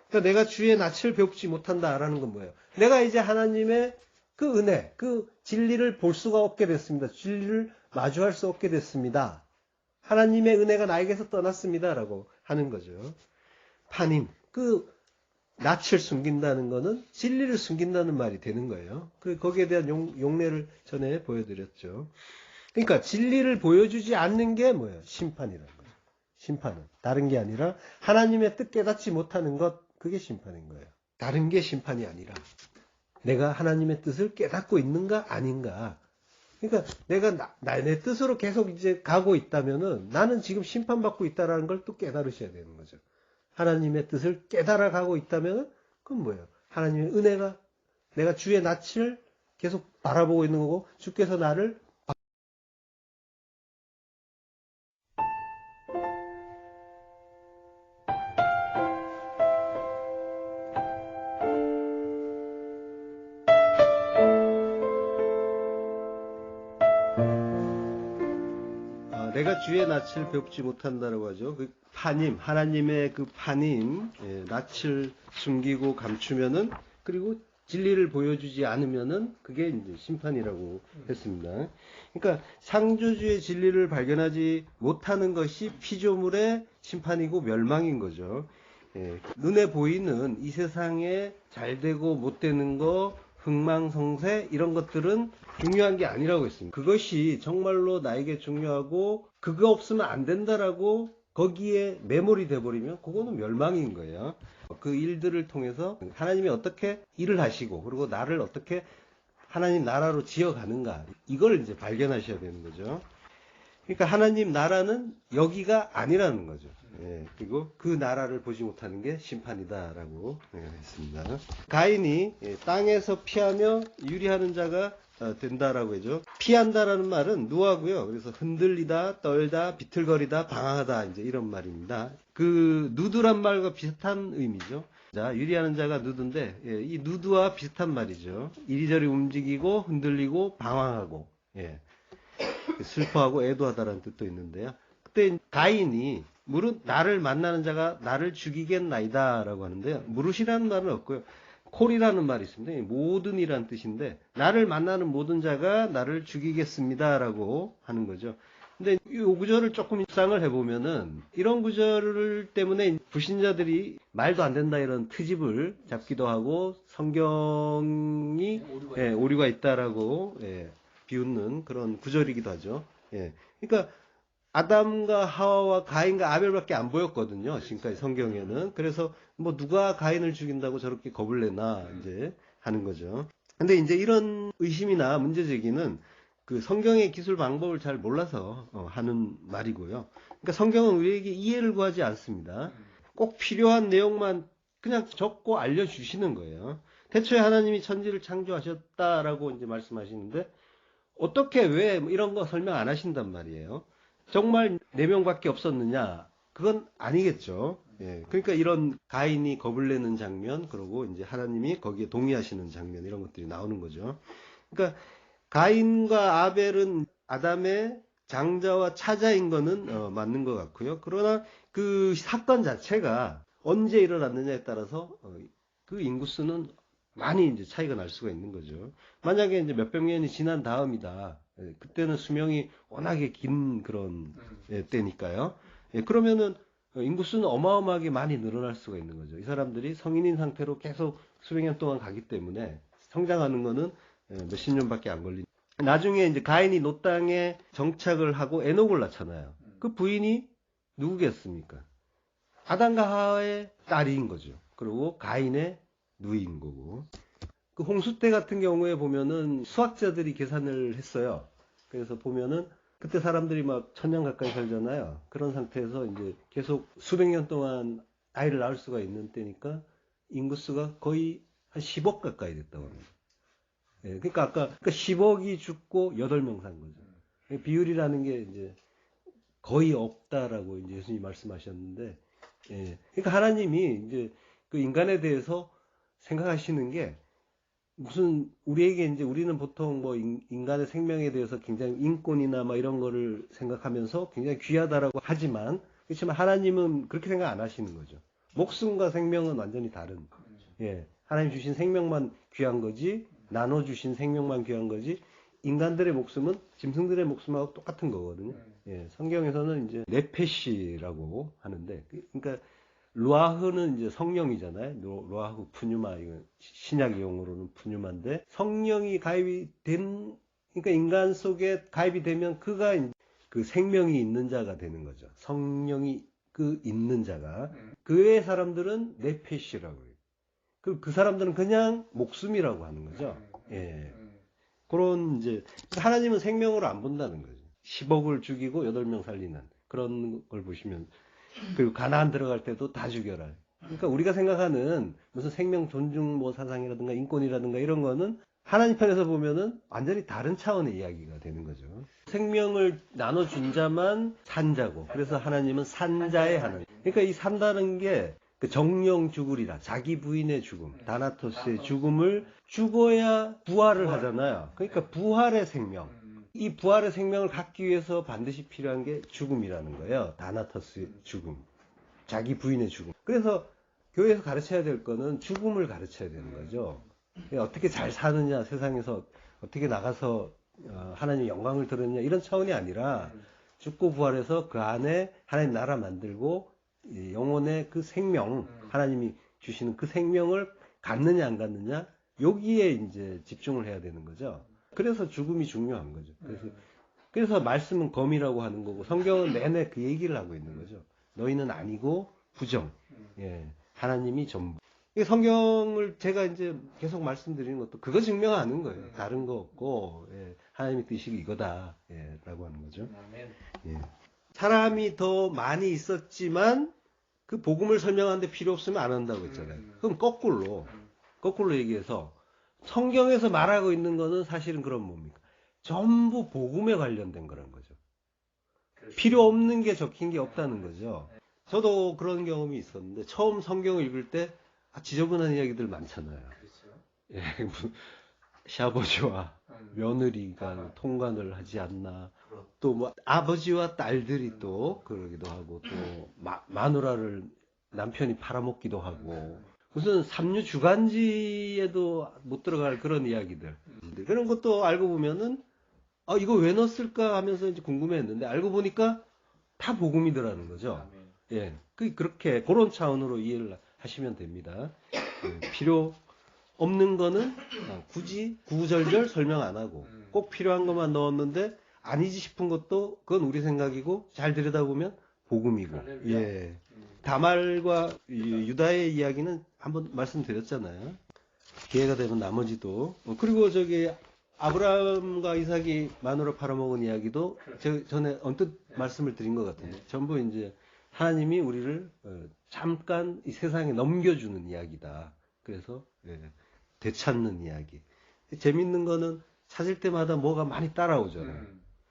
그러니까 내가 주의 낯을 배우지 못한다라는 건 뭐예요? 내가 이제 하나님의 그 은혜, 그 진리를 볼 수가 없게 됐습니다. 진리를 마주할 수 없게 됐습니다. 하나님의 은혜가 나에게서 떠났습니다라고 하는 거죠. 파님, 그 낯을 숨긴다는 거는 진리를 숨긴다는 말이 되는 거예요. 거기에 대한 용례를 전에 보여드렸죠. 그러니까 진리를 보여주지 않는 게 뭐예요? 심판이라는 거예요. 심판은 다른 게 아니라 하나님의 뜻 깨닫지 못하는 것, 그게 심판인 거예요. 다른 게 심판이 아니라 내가 하나님의 뜻을 깨닫고 있는가 아닌가. 그러니까 내가 내 뜻으로 계속 이제 가고 있다면은 나는 지금 심판받고 있다라는 걸 또 깨달으셔야 되는 거죠. 하나님의 뜻을 깨달아 가고 있다면은 그건 뭐예요? 하나님의 은혜가, 내가 주의 낯을 계속 바라보고 있는 거고, 주께서 나를 내가 주의 낯을 배우지 못한다라고 하죠. 그 파님, 하나님의 그 파님, 낯을 숨기고 감추면은, 그리고 진리를 보여주지 않으면은 그게 이제 심판이라고 했습니다. 그러니까 창조주의 진리를 발견하지 못하는 것이 피조물의 심판이고 멸망인 거죠. 눈에 보이는 이 세상에 잘 되고 못 되는 거, 흥망성쇠 이런 것들은 중요한 게 아니라고 했습니다. 그것이 정말로 나에게 중요하고 그거 없으면 안 된다라고 거기에 매몰이 돼버리면 그거는 멸망인 거예요. 그 일들을 통해서 하나님이 어떻게 일을 하시고, 그리고 나를 어떻게 하나님 나라로 지어가는가, 이걸 이제 발견하셔야 되는 거죠. 그러니까 하나님 나라는 여기가 아니라는 거죠. 그리고 그 나라를 보지 못하는 게 심판이다라고 했습니다. 가인이 땅에서 피하며 유리하는 자가 된다라고 하죠. 피한다라는 말은 누하고요. 그래서 흔들리다, 떨다, 비틀거리다, 방황하다, 이제 이런 말입니다. 그 누드란 말과 비슷한 의미죠. 자, 유리하는 자가 누드인데, 이 누드와 비슷한 말이죠. 이리저리 움직이고, 흔들리고, 방황하고, 슬퍼하고 애도하다라는 뜻도 있는데요. 그때 가인이 무릇 나를 만나는 자가 나를 죽이겠나이다 라고 하는데요. 무릇이라는 말은 없고요. 콜이라는 말이 있습니다. 모든이라는 뜻인데, 나를 만나는 모든 자가 나를 죽이겠습니다 라고 하는 거죠. 근데 이 구절을 조금 묵상을 해보면은 이런 구절 때문에 불신자들이 말도 안 된다 이런 트집을 잡기도 하고, 성경이 오류가 있다라고 비웃는 그런 구절이기도 하죠. 그러니까 아담과 하와와 가인과 아벨밖에 안 보였거든요. 지금까지 성경에는. 그래서 뭐 누가 가인을 죽인다고 저렇게 겁을 내나 이제 하는 거죠. 근데 이제 이런 의심이나 문제 제기는 그 성경의 기술 방법을 잘 몰라서 하는 말이고요. 그러니까 성경은 우리에게 이해를 구하지 않습니다. 꼭 필요한 내용만 그냥 적고 알려주시는 거예요. 태초에 하나님이 천지를 창조하셨다라고 이제 말씀하시는데, 어떻게 왜 이런 거 설명 안 하신단 말이에요. 정말 4명밖에 없었느냐? 그건 아니겠죠. 그러니까 이런 가인이 겁을 내는 장면, 그리고 이제 하나님이 거기에 동의하시는 장면, 이런 것들이 나오는 거죠. 그러니까 가인과 아벨은 아담의 장자와 차자인 거는 맞는 것 같고요. 그러나 그 사건 자체가 언제 일어났느냐에 따라서 그 인구수는 많이 이제 차이가 날 수가 있는 거죠. 만약에 이제 몇백 년이 지난 다음이다. 그때는 수명이 워낙에 긴 그런 때니까요. 그러면은 인구수는 어마어마하게 많이 늘어날 수가 있는 거죠. 이 사람들이 성인인 상태로 계속 수백 년 동안 가기 때문에 성장하는 거는 몇십 년밖에 안 걸린. 나중에 이제 가인이 노 땅에 정착을 하고 에녹을 낳잖아요. 그 부인이 누구겠습니까? 아담과 하와의 딸인 거죠. 그리고 가인의 누이인 거고. 그 홍수 때 같은 경우에 보면은 수학자들이 계산을 했어요. 그래서 보면은 그때 사람들이 막 1000년 가까이 살잖아요. 그런 상태에서 이제 계속 수백 년 동안 아이를 낳을 수가 있는 때니까 인구수가 거의 한 10억 가까이 됐다고 합니다. 그러니까 아까 그러니까 10억이 죽고 8명 산 거죠. 비율이라는 게 이제 거의 없다라고 이제 예수님이 말씀하셨는데, 그러니까 하나님이 이제 그 인간에 대해서 생각하시는 게 무슨 우리에게 이제 우리는 보통 뭐 인간의 생명에 대해서 굉장히 인권이나 막 이런 거를 생각하면서 굉장히 귀하다라고 하지만, 그렇지만 하나님은 그렇게 생각 안 하시는 거죠. 목숨과 생명은 완전히 다른. 예, 하나님 주신 생명만 귀한 거지, 나눠주신 생명만 귀한 거지, 인간들의 목숨은 짐승들의 목숨하고 똑같은 거거든요. 예, 성경에서는 이제 네페시라고 하는데, 그러니까 루아흐는 이제 성령이잖아요. 루아흐 푸뉴마, 이거 신약 용어로는 푸뉴마인데, 성령이 가입이 된, 그러니까 인간 속에 가입이 되면 그가 그 생명이 있는 자가 되는 거죠. 성령이 그 있는 자가. 그 외의 사람들은 네페시라고 해요. 그 사람들은 그냥 목숨이라고 하는 거죠. 예. 그런 이제 하나님은 생명으로 안 본다는 거죠. 10억을 죽이고 8명 살리는 그런 걸 보시면, 그리고 가나안 들어갈 때도 다 죽여라. 그러니까 우리가 생각하는 무슨 생명 존중 뭐 사상이라든가 인권이라든가 이런 거는 하나님 편에서 보면은 완전히 다른 차원의 이야기가 되는 거죠. 생명을 나눠준 자만 산자고, 그래서 하나님은 산자의 하나님. 그러니까 이 산다는 게 그 정령 죽으리라, 자기 부인의 죽음, 다나토스의 죽음을 죽어야 부활을 하잖아요. 그러니까 부활의 생명. 이 부활의 생명을 갖기 위해서 반드시 필요한 게 죽음이라는 거예요. 다나토스의 죽음, 자기 부인의 죽음. 그래서 교회에서 가르쳐야 될 거는 죽음을 가르쳐야 되는 거죠. 어떻게 잘 사느냐, 세상에서 어떻게 나가서 하나님 영광을 드렸느냐, 이런 차원이 아니라 죽고 부활해서 그 안에 하나님 나라 만들고 영혼의 그 생명, 하나님이 주시는 그 생명을 갖느냐 안 갖느냐, 여기에 이제 집중을 해야 되는 거죠. 그래서 죽음이 중요한 거죠. 그래서 말씀은 검이라고 하는 거고, 성경은 내내 그 얘기를 하고 있는 거죠. 너희는 아니고 부정. 예, 하나님이 전부. 이 성경을 제가 이제 계속 말씀드리는 것도 그거 증명하는 거예요. 다른 거 없고, 예, 하나님의 뜻이 이거다, 예, 라고 하는 거죠. 예. 사람이 더 많이 있었지만 그 복음을 설명하는데 필요 없으면 안 한다고 했잖아요. 그럼 거꾸로 얘기해서 성경에서 말하고 있는 거는 사실은 그럼 뭡니까? 전부 복음에 관련된 거란 거죠. 필요 없는 게 적힌 게 없다는 거죠. 저도 그런 경험이 있었는데, 처음 성경을 읽을 때 지저분한 이야기들 많잖아요. 예, 시아버지와 며느리가 통관을 하지 않나, 또 뭐 아버지와 딸들이 또 그러기도 하고, 또 마누라를 남편이 팔아먹기도 하고, 무슨 삼류 주간지에도 못 들어갈 그런 이야기들, 그런 것도 알고 보면은 이거 왜 넣었을까 하면서 이제 궁금해했는데, 알고 보니까 다 복음이더라는 거죠. 예, 그렇게 그런 차원으로 이해를 하시면 됩니다. 필요 없는 거는 굳이 구구절절 설명 안 하고, 꼭 필요한 것만 넣었는데 아니지 싶은 것도 그건 우리 생각이고, 잘 들여다보면 복음이고. 예. 다말과 유다의 이야기는 한번 말씀드렸잖아요. 기회가 되면 나머지도. 그리고 저기 아브라함과 이삭이 마누라 팔아먹은 이야기도 제가 전에 언뜻 말씀을 드린 것 같은데, 전부 이제 하나님이 우리를 잠깐 이 세상에 넘겨주는 이야기다. 그래서 되찾는 이야기. 재밌는 거는 찾을 때마다 뭐가 많이 따라오잖아요.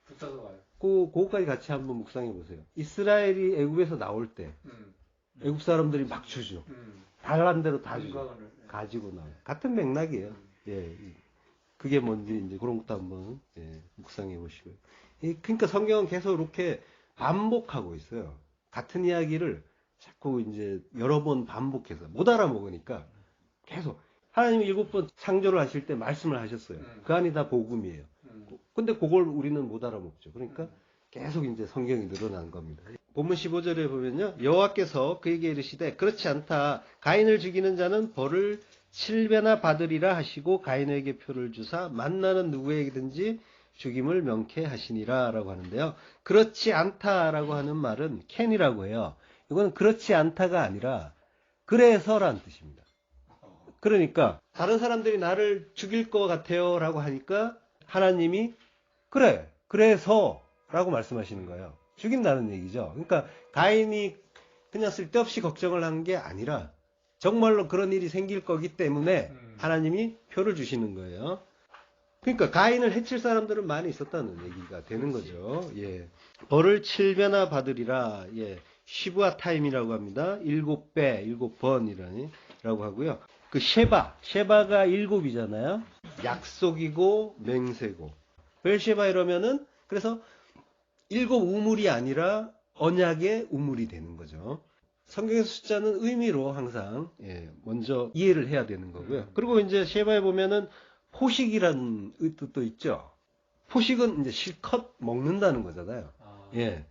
붙어서 와요. 그거까지 같이 한번 묵상해 보세요. 이스라엘이 애굽에서 나올 때 애굽 사람들이 막 주죠. 달란 대로 다 주죠. 가지고 나와요. 같은 맥락이에요. 예, 그게 뭔지 이제 그런 것도 한번 묵상해 보시고요. 그러니까 성경은 계속 이렇게 반복하고 있어요. 같은 이야기를 자꾸 이제 여러 번 반복해서 못 알아먹으니까 계속. 하나님이 7번 창조를 하실 때 말씀을 하셨어요. 그 안이 다 복음이에요. 근데 그걸 우리는 못 알아먹죠. 그러니까 계속 이제 성경이 늘어난 겁니다. 본문 15절에 보면요, 여호와께서 그에게 이르시되 그렇지 않다. 가인을 죽이는 자는 벌을 7배나 받으리라 하시고, 가인에게 표를 주사 만나는 누구에게든지 죽임을 명케 하시니라 라고 하는데요. 그렇지 않다라고 하는 말은 캔이라고 해요. 이건 그렇지 않다가 아니라 그래서란 뜻입니다. 그러니까 다른 사람들이 나를 죽일 것 같아요 라고 하니까 하나님이 그래, 그래서 라고 말씀하시는 거예요. 죽인다는 얘기죠. 그러니까 가인이 그냥 쓸데없이 걱정을 한 게 아니라 정말로 그런 일이 생길 거기 때문에 하나님이 표를 주시는 거예요. 그러니까 가인을 해칠 사람들은 많이 있었다는 얘기가 되는 거죠. 예. 벌을 7배나 받으리라. 예. 시브아 타임이라고 합니다. 7배, 7번이라고 하고요. 그 셰바가 7이잖아요. 약속이고 맹세고. 벨셰바 이러면은, 그래서 7 우물이 아니라 언약의 우물이 되는 거죠. 성경의 숫자는 의미로 항상 먼저 이해를 해야 되는 거고요. 그리고 이제 셰바에 보면은 포식이라는 뜻도 있죠. 포식은 이제 실컷 먹는다는 거잖아요. 예.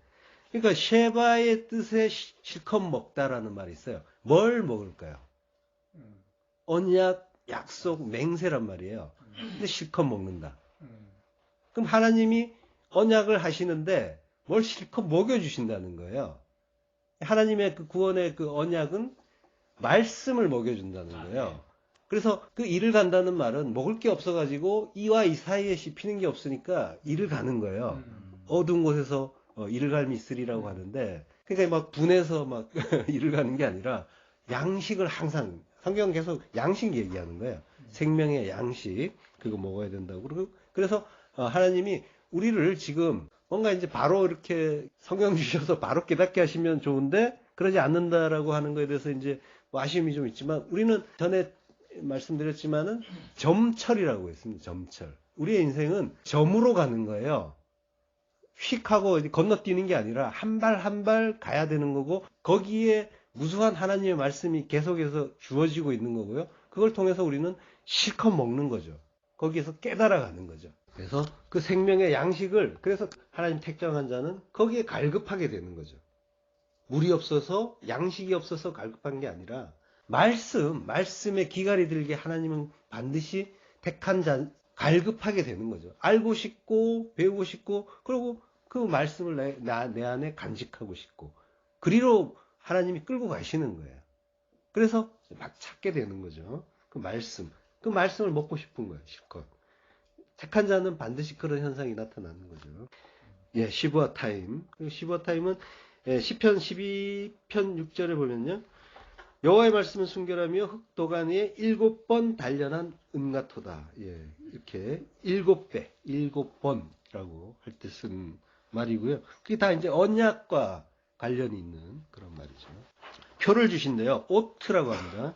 그러니까 셰바의 뜻에 실컷 먹다라는 말이 있어요. 뭘 먹을까요? 언약, 약속, 맹세란 말이에요. 근데 실컷 먹는다. 그럼 하나님이 언약을 하시는데 뭘 실컷 먹여주신다는 거예요. 하나님의 그 구원의 그 언약은 말씀을 먹여준다는 거예요. 그래서 그 일을 간다는 말은 먹을 게 없어가지고 이와 이 사이에 씹히는 게 없으니까 일을 가는 거예요. 어두운 곳에서 일을 갈미 있으리라고 하는데, 그러니까 막 분해서 막 일을 가는 게 아니라 양식을 항상, 성경 계속 양식 얘기하는 거예요. 생명의 양식, 그거 먹어야 된다고. 그리고 그래서 하나님이 우리를 지금 뭔가 이제 바로 이렇게 성경 주셔서 바로 깨닫게 하시면 좋은데 그러지 않는다라고 하는 거에 대해서 이제 뭐 아쉬움이 좀 있지만, 우리는 전에 말씀드렸지만은 점철이라고 했습니다. 점철. 우리의 인생은 점으로 가는 거예요. 휙 하고 건너뛰는 게 아니라 한 발 한 발 가야 되는 거고, 거기에 무수한 하나님의 말씀이 계속해서 주어지고 있는 거고요. 그걸 통해서 우리는 실컷 먹는 거죠. 거기에서 깨달아 가는 거죠. 그래서 그 생명의 양식을, 그래서 하나님 택정한 자는 거기에 갈급하게 되는 거죠. 물이 없어서, 양식이 없어서 갈급한 게 아니라 말씀에 기갈이 들게 하나님은 반드시 택한 자, 갈급하게 되는 거죠. 알고 싶고 배우고 싶고, 그리고 그 말씀을 내 안에 간직하고 싶고, 그리로 하나님이 끌고 가시는 거예요. 그래서 막 찾게 되는 거죠. 그 말씀을 먹고 싶은 거예요. 실컷. 택한 자는 반드시 그런 현상이 나타나는 거죠. 예, 시브아 타임. 시브아 타임은 시편 12편 6절에 보면요. 여호와의 말씀은 순결하며 흑도간 위에 7번 단련한 은같도다. 예, 이렇게 7배, 7번이라고 할 때 쓴 말이고요. 그게 다 이제 언약과 관련이 있는 그런 말이죠. 표를 주신대요. 오트라고 합니다.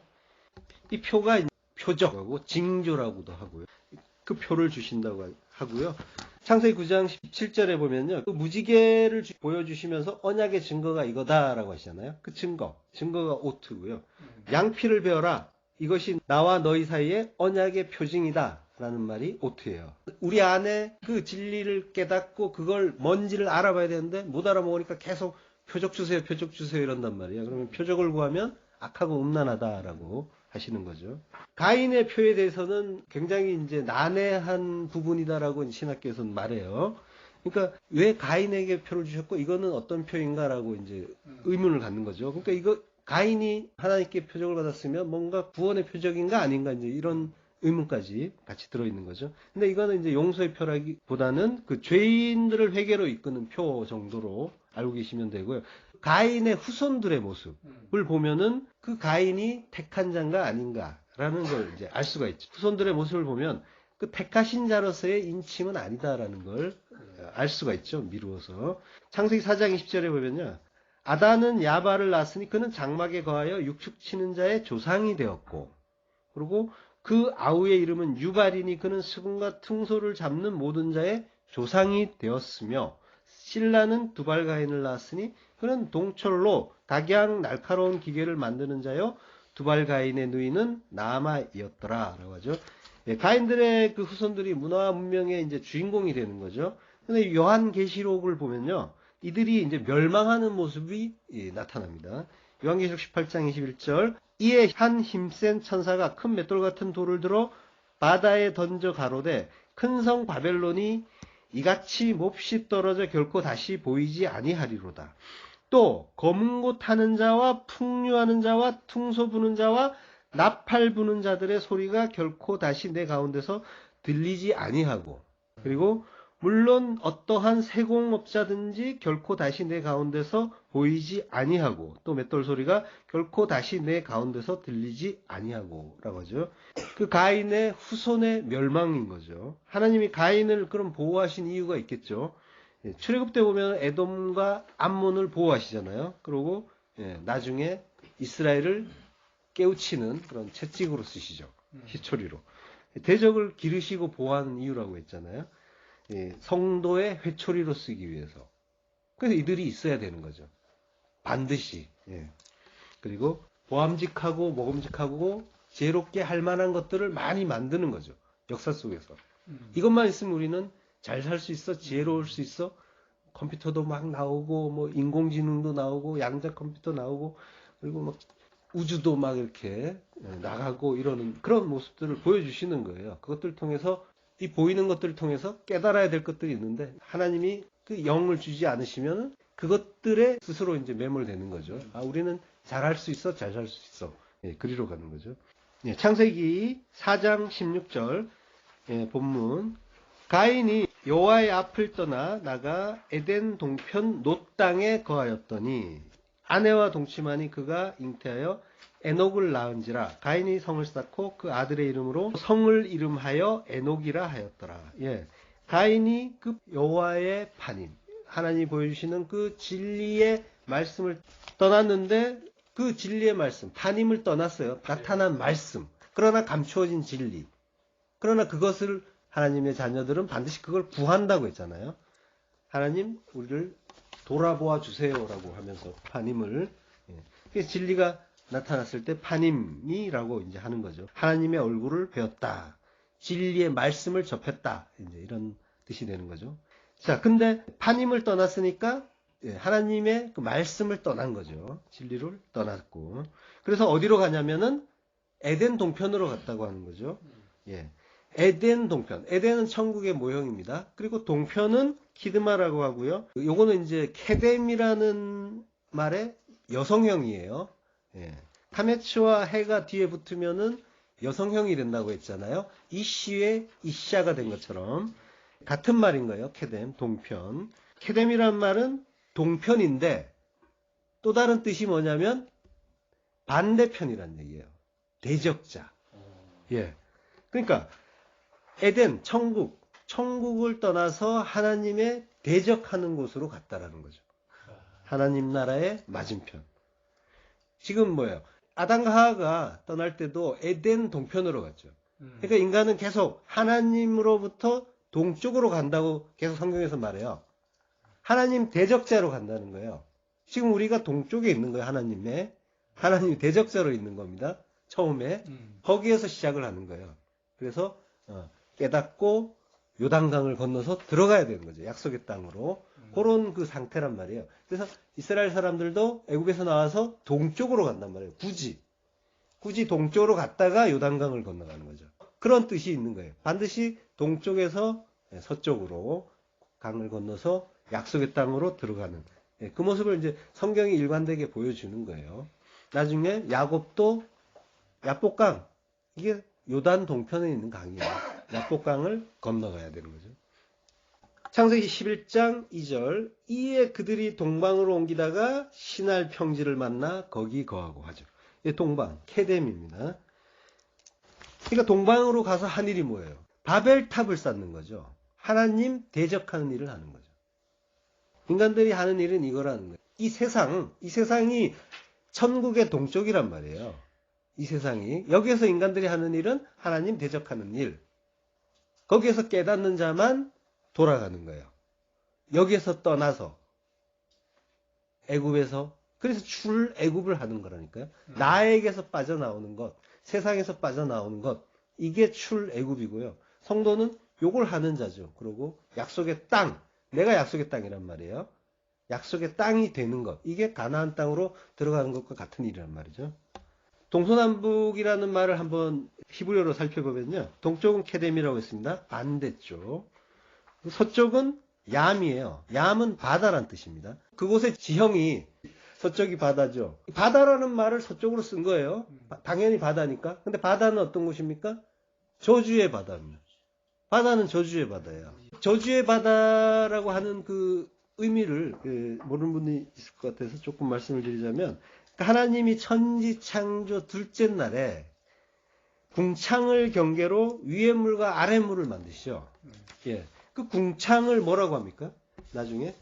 이 표가 표적하고 징조라고도 하고요. 그 표를 주신다고 하고요. 창세기 9장 17절에 보면요. 그 무지개를 보여주시면서 언약의 증거가 이거다라고 하시잖아요. 그 증거가 오트고요. 양피를 베어라. 이것이 나와 너희 사이에 언약의 표징이다. 라는 말이 오트예요. 우리 안에 그 진리를 깨닫고 그걸 뭔지를 알아봐야 되는데 못 알아먹으니까 계속 표적 주세요, 표적 주세요 이런단 말이에요. 그러면 표적을 구하면 악하고 음란하다라고 하시는 거죠. 가인의 표에 대해서는 굉장히 이제 난해한 부분이다라고 신학교에서는 말해요. 그러니까 왜 가인에게 표를 주셨고 이거는 어떤 표인가라고 이제 의문을 갖는 거죠. 그러니까 이거 가인이 하나님께 표적을 받았으면 뭔가 구원의 표적인가 아닌가 이제 이런 의문까지 같이 들어있는 거죠. 근데 이거는 이제 용서의 표라기보다는 그 죄인들을 회개로 이끄는 표 정도로 알고 계시면 되고요. 가인의 후손들의 모습을 보면은 그 가인이 택한 자인가 아닌가라는 걸 이제 알 수가 있죠. 후손들의 모습을 보면 그 택하신 자로서의 인침은 아니다라는 걸 알 수가 있죠. 미루어서. 창세기 4장 20절에 보면요. 아단은 야발을 낳았으니 그는 장막에 거하여 육축치는 자의 조상이 되었고, 그리고 그 아우의 이름은 유발이니 그는 수금과 퉁소를 잡는 모든 자의 조상이 되었으며, 실라는 두발가인을 낳았으니 그는 동철로 각양 날카로운 기계를 만드는 자요 두발가인의 누이는 나아마이었더라 라고 하죠. 예, 가인들의 그 후손들이 문화와 문명의 이제 주인공이 되는 거죠. 근데 요한계시록을 보면요, 이들이 이제 멸망하는 모습이 나타납니다. 요한계시록 18장 21절. 이에 한 힘센 천사가 큰 맷돌 같은 돌을 들어 바다에 던져 가로되 큰 성 바벨론이 이같이 몹시 떨어져 결코 다시 보이지 아니하리로다. 또 검은 곳 타는 자와 풍류하는 자와 퉁소 부는 자와 나팔 부는 자들의 소리가 결코 다시 내 가운데서 들리지 아니하고, 그리고 물론 어떠한 세공업자든지 결코 다시 내 가운데서 보이지 아니하고, 또 맷돌 소리가 결코 다시 내 가운데서 들리지 아니하고 라고 하죠. 그 가인의 후손의 멸망인 거죠. 하나님이 가인을 그럼 보호하신 이유가 있겠죠. 출애굽 때 보면 에돔과 암몬을 보호하시잖아요. 그리고 나중에 이스라엘을 깨우치는 그런 채찍으로 쓰시죠. 희초리로. 대적을 기르시고 보호하는 이유라고 했잖아요. 성도의 회초리로 쓰기 위해서. 그래서 이들이 있어야 되는 거죠. 반드시. 예. 그리고 보암직하고 먹음직하고 지혜롭게 할 만한 것들을 많이 만드는 거죠. 역사 속에서. 이것만 있으면 우리는 잘 살 수 있어, 지혜로울 수 있어. 컴퓨터도 막 나오고, 뭐 인공지능도 나오고, 양자 컴퓨터 나오고, 그리고 막 우주도 막 이렇게 나가고 이러는 그런 모습들을 보여주시는 거예요. 그것들을 통해서 이 보이는 것들을 통해서 깨달아야 될 것들이 있는데 하나님이 그 영을 주지 않으시면 그것들에 스스로 이제 매몰되는 거죠. 아, 우리는 잘할 수 있어, 잘 살 수 있어. 예, 그리로 가는 거죠. 예, 창세기 4장 16절 예, 본문 가인이 여호와의 앞을 떠나 나가 에덴 동편 놋 땅에 거하였더니 아내와 동침하니 그가 잉태하여 에녹을 낳은지라 가인이 성을 쌓고 그 아들의 이름으로 성을 이름하여 에녹이라 하였더라. 예, 가인이 그 여호와의 파님 하나님이 보여주시는 그 진리의 말씀을 떠났는데 그 진리의 말씀 파님을 떠났어요. 나타난 말씀 그러나 감추어진 진리 그러나 그것을 하나님의 자녀들은 반드시 그걸 구한다고 했잖아요. 하나님 우리를 돌아보아 주세요라고 하면서 파님을 예. 진리가 나타났을 때 파님이라고 이제 하는 거죠. 하나님의 얼굴을 배웠다. 진리의 말씀을 접했다. 이제 이런 뜻이 되는 거죠. 자, 근데 파님을 떠났으니까 예, 하나님의 그 말씀을 떠난 거죠. 진리를 떠났고. 그래서 어디로 가냐면은 에덴 동편으로 갔다고 하는 거죠. 예. 에덴 동편. 에덴은 천국의 모형입니다. 그리고 동편은 키드마라고 하고요. 요거는 이제 케뎀이라는 말의 여성형이에요. 예. 카메츠와 해가 뒤에 붙으면은 여성형이 된다고 했잖아요. 이시에 이샤가 된 것처럼 같은 말인 거예요. 케뎀, 동편. 케뎀이란 말은 동편인데 또 다른 뜻이 뭐냐면 반대편이란 얘기예요. 대적자. 예. 그러니까 에덴, 천국을 떠나서 하나님의 대적하는 곳으로 갔다라는 거죠. 하나님 나라의 맞은편. 지금 뭐예요? 아담과 하와가 떠날 때도 에덴 동편으로 갔죠. 그러니까 인간은 계속 하나님으로부터 동쪽으로 간다고 계속 성경에서 말해요. 하나님 대적자로 간다는 거예요. 지금 우리가 동쪽에 있는 거예요. 하나님 대적자로 있는 겁니다. 처음에 거기에서 시작을 하는 거예요. 그래서 깨닫고 요단강을 건너서 들어가야 되는 거죠. 약속의 땅으로. 그런 그 상태란 말이에요. 그래서 이스라엘 사람들도 애굽에서 나와서 동쪽으로 간단 말이에요. 굳이 동쪽으로 갔다가 요단강을 건너가는 거죠. 그런 뜻이 있는 거예요. 반드시 동쪽에서 서쪽으로 강을 건너서 약속의 땅으로 들어가는 그 모습을 이제 성경이 일관되게 보여주는 거예요. 나중에 야곱도 야복강 이게 요단 동편에 있는 강이에요. 야복강을 건너가야 되는 거죠. 창세기 11장 2절 이에 그들이 동방으로 옮기다가 시날 평지를 만나 거기 거하고 하죠. 동방, 케뎀입니다. 그러니까 동방으로 가서 한 일이 뭐예요? 바벨탑을 쌓는 거죠. 하나님 대적하는 일을 하는 거죠. 인간들이 하는 일은 이거라는 거예요. 이 세상이 천국의 동쪽이란 말이에요. 이 세상이. 여기에서 인간들이 하는 일은 하나님 대적하는 일. 거기에서 깨닫는 자만 돌아가는 거예요. 여기에서 떠나서 애굽에서 그래서 출애굽을 하는 거라니까요. 나에게서 빠져나오는 것, 세상에서 빠져나오는 것 이게 출애굽이고요. 성도는 요걸 하는 자죠. 그리고 약속의 땅, 내가 약속의 땅이란 말이에요. 약속의 땅이 되는 것, 이게 가나안 땅으로 들어가는 것과 같은 일이란 말이죠. 동서남북이라는 말을 한번 히브리어로 살펴보면요. 동쪽은 케뎀이라고 했습니다. 반대쪽. 서쪽은 얌이에요. 얌은 바다란 뜻입니다. 그곳의 지형이 서쪽이 바다죠. 바다라는 말을 서쪽으로 쓴 거예요. 당연히 바다니까. 근데 바다는 어떤 곳입니까? 저주의 바다입니다. 바다는 저주의 바다예요. 저주의 바다라고 하는 그 의미를 모르는 분이 있을 것 같아서 조금 말씀을 드리자면 하나님이 천지 창조 둘째 날에 궁창을 경계로 위의 물과 아래 물을 만드시죠. 예. 그 궁창을 뭐라고 합니까? 나중에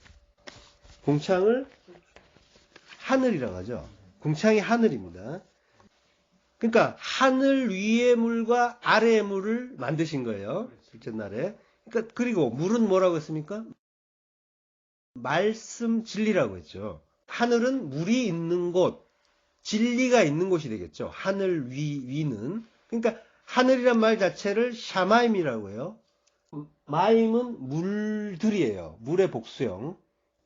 궁창을 하늘이라고 하죠. 궁창이 하늘입니다. 그러니까 하늘 위의 물과 아래의 물을 만드신 거예요. 둘째 날에. 그러니까 그리고 물은 뭐라고 했습니까? 말씀 진리라고 했죠. 하늘은 물이 있는 곳, 진리가 있는 곳이 되겠죠. 하늘 위는. 그러니까 하늘이란 말 자체를 샤마임이라고 해요. 마임은 물들이에요. 물의 복수형.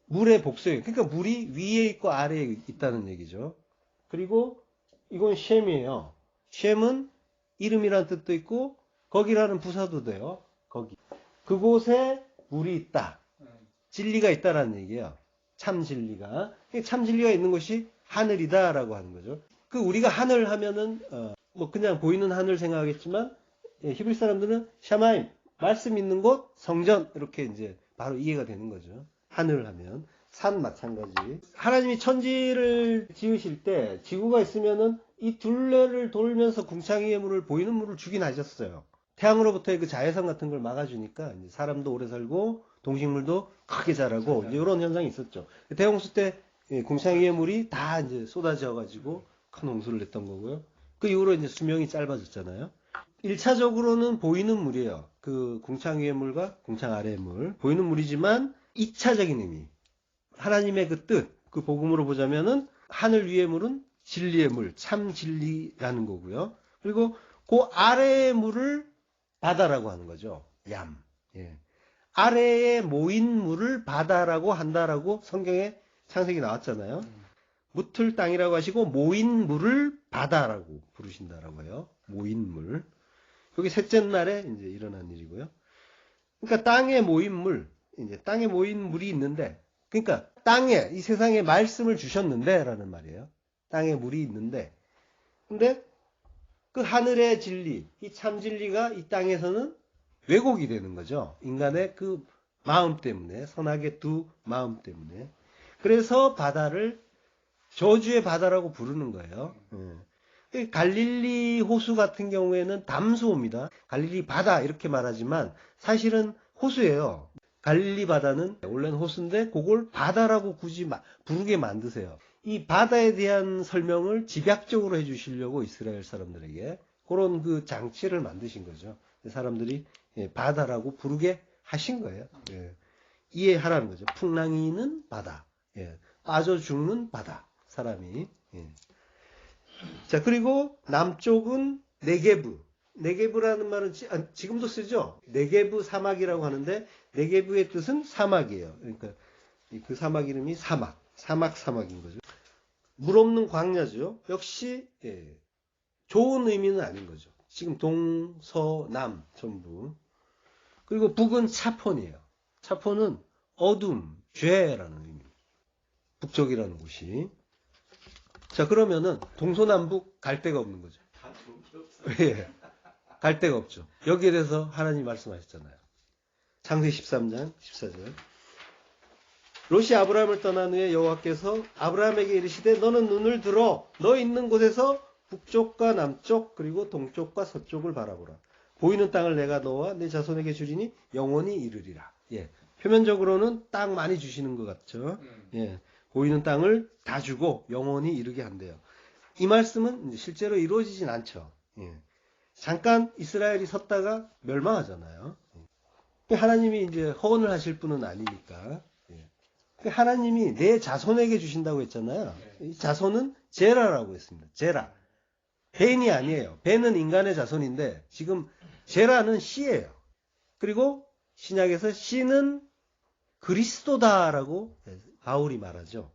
물의 복수형. 그러니까 물이 위에 있고 아래에 있다는 얘기죠. 그리고 이건 셴이에요. 셴은 이름이란 뜻도 있고 거기라는 부사도 돼요. 거기. 그곳에 물이 있다. 진리가 있다라는 얘기예요. 참 진리가. 참 진리가 있는 곳이 하늘이다라고 하는 거죠. 그 우리가 하늘 하면은 뭐 그냥 보이는 하늘 생각하겠지만 히브리 사람들은 샤마임, 말씀 있는 곳, 성전 이렇게 이제 바로 이해가 되는 거죠. 하늘 하면 산 마찬가지. 하나님이 천지를 지으실 때 지구가 있으면은 이 둘레를 돌면서 궁창이의 물을 보이는 물을 주긴 하셨어요. 태양으로부터의 그 자외선 같은 걸 막아주니까 이제 사람도 오래 살고 동식물도 크게 자라고 이제 이런 현상이 있었죠. 대홍수 때 궁창이의 물이 다 이제 쏟아져 가지고 큰 홍수를 냈던 거고요. 그 이후로 이제 수명이 짧아졌잖아요. 1차적으로는 보이는 물이에요. 그 궁창 위의 물과 궁창 아래의 물. 보이는 물이지만 2차적인 의미. 하나님의 그 뜻, 그 복음으로 보자면은 하늘 위의 물은 진리의 물, 참 진리라는 거고요. 그리고 그 아래의 물을 바다라고 하는 거죠. 얌. 예. 아래에 모인 물을 바다라고 한다라고 성경에 창세기 나왔잖아요. 묻을 땅이라고 하시고 모인 물을 바다라고 부르신다라고 해요. 모인 물. 여기 셋째 날에 이제 일어난 일이고요. 그러니까 땅에 모인 물, 이제 땅에 모인 물이 있는데, 그러니까 땅에 이 세상에 말씀을 주셨는데라는 말이에요. 땅에 물이 있는데, 근데 그 하늘의 진리, 이 참 진리가 이 땅에서는 왜곡이 되는 거죠. 인간의 그 마음 때문에, 선악의 두 마음 때문에. 그래서 바다를 저주의 바다라고 부르는 거예요. 갈릴리 호수 같은 경우에는 담수호입니다. 갈릴리 바다 이렇게 말하지만 사실은 호수예요. 갈릴리 바다는 원래는 호수인데 그걸 바다라고 굳이 부르게 만드세요. 이 바다에 대한 설명을 집약적으로 해주시려고 이스라엘 사람들에게 그런 그 장치를 만드신 거죠. 사람들이 바다라고 부르게 하신 거예요. 이해하라는 거죠. 풍랑이는 바다. 빠져 죽는 바다. 사람이. 자, 그리고 남쪽은 네게브. 네게브라는 말은 지금도 쓰죠. 네게브 사막이라고 하는데 네게브의 뜻은 사막이에요. 그러니까 그 사막 이름이 사막인 거죠. 물 없는 광야죠. 역시 좋은 의미는 아닌 거죠. 지금 동서남 전부. 그리고 북은 차폰이에요. 차폰은 어둠, 죄라는 의미. 북쪽이라는 곳이. 자, 그러면은 동서남북 갈 데가 없는 거죠. 예, 갈 데가 없죠. 여기에 대해서 하나님 말씀하셨잖아요. 창세기 13장 14절. 롯이 아브라함을 떠난 후에 여호와께서 아브라함에게 이르시되 너는 눈을 들어 너 있는 곳에서 북쪽과 남쪽 그리고 동쪽과 서쪽을 바라보라. 보이는 땅을 내가 너와 내 자손에게 주리니 영원히 이르리라. 예, 표면적으로는 땅 많이 주시는 것 같죠. 예, 보이는 땅을 다 주고 영원히 이르게 한대요. 이 말씀은 실제로 이루어지진 않죠. 예. 잠깐 이스라엘이 섰다가 멸망하잖아요. 하나님이 이제 허언을 하실 분은 아니니까. 예. 하나님이 내 자손에게 주신다고 했잖아요. 이 자손은 제라라고 했습니다. 제라. 벤이 아니에요. 벤은 인간의 자손인데 지금 제라는 씨예요. 그리고 신약에서 씨는 그리스도다라고 바울이 말하죠.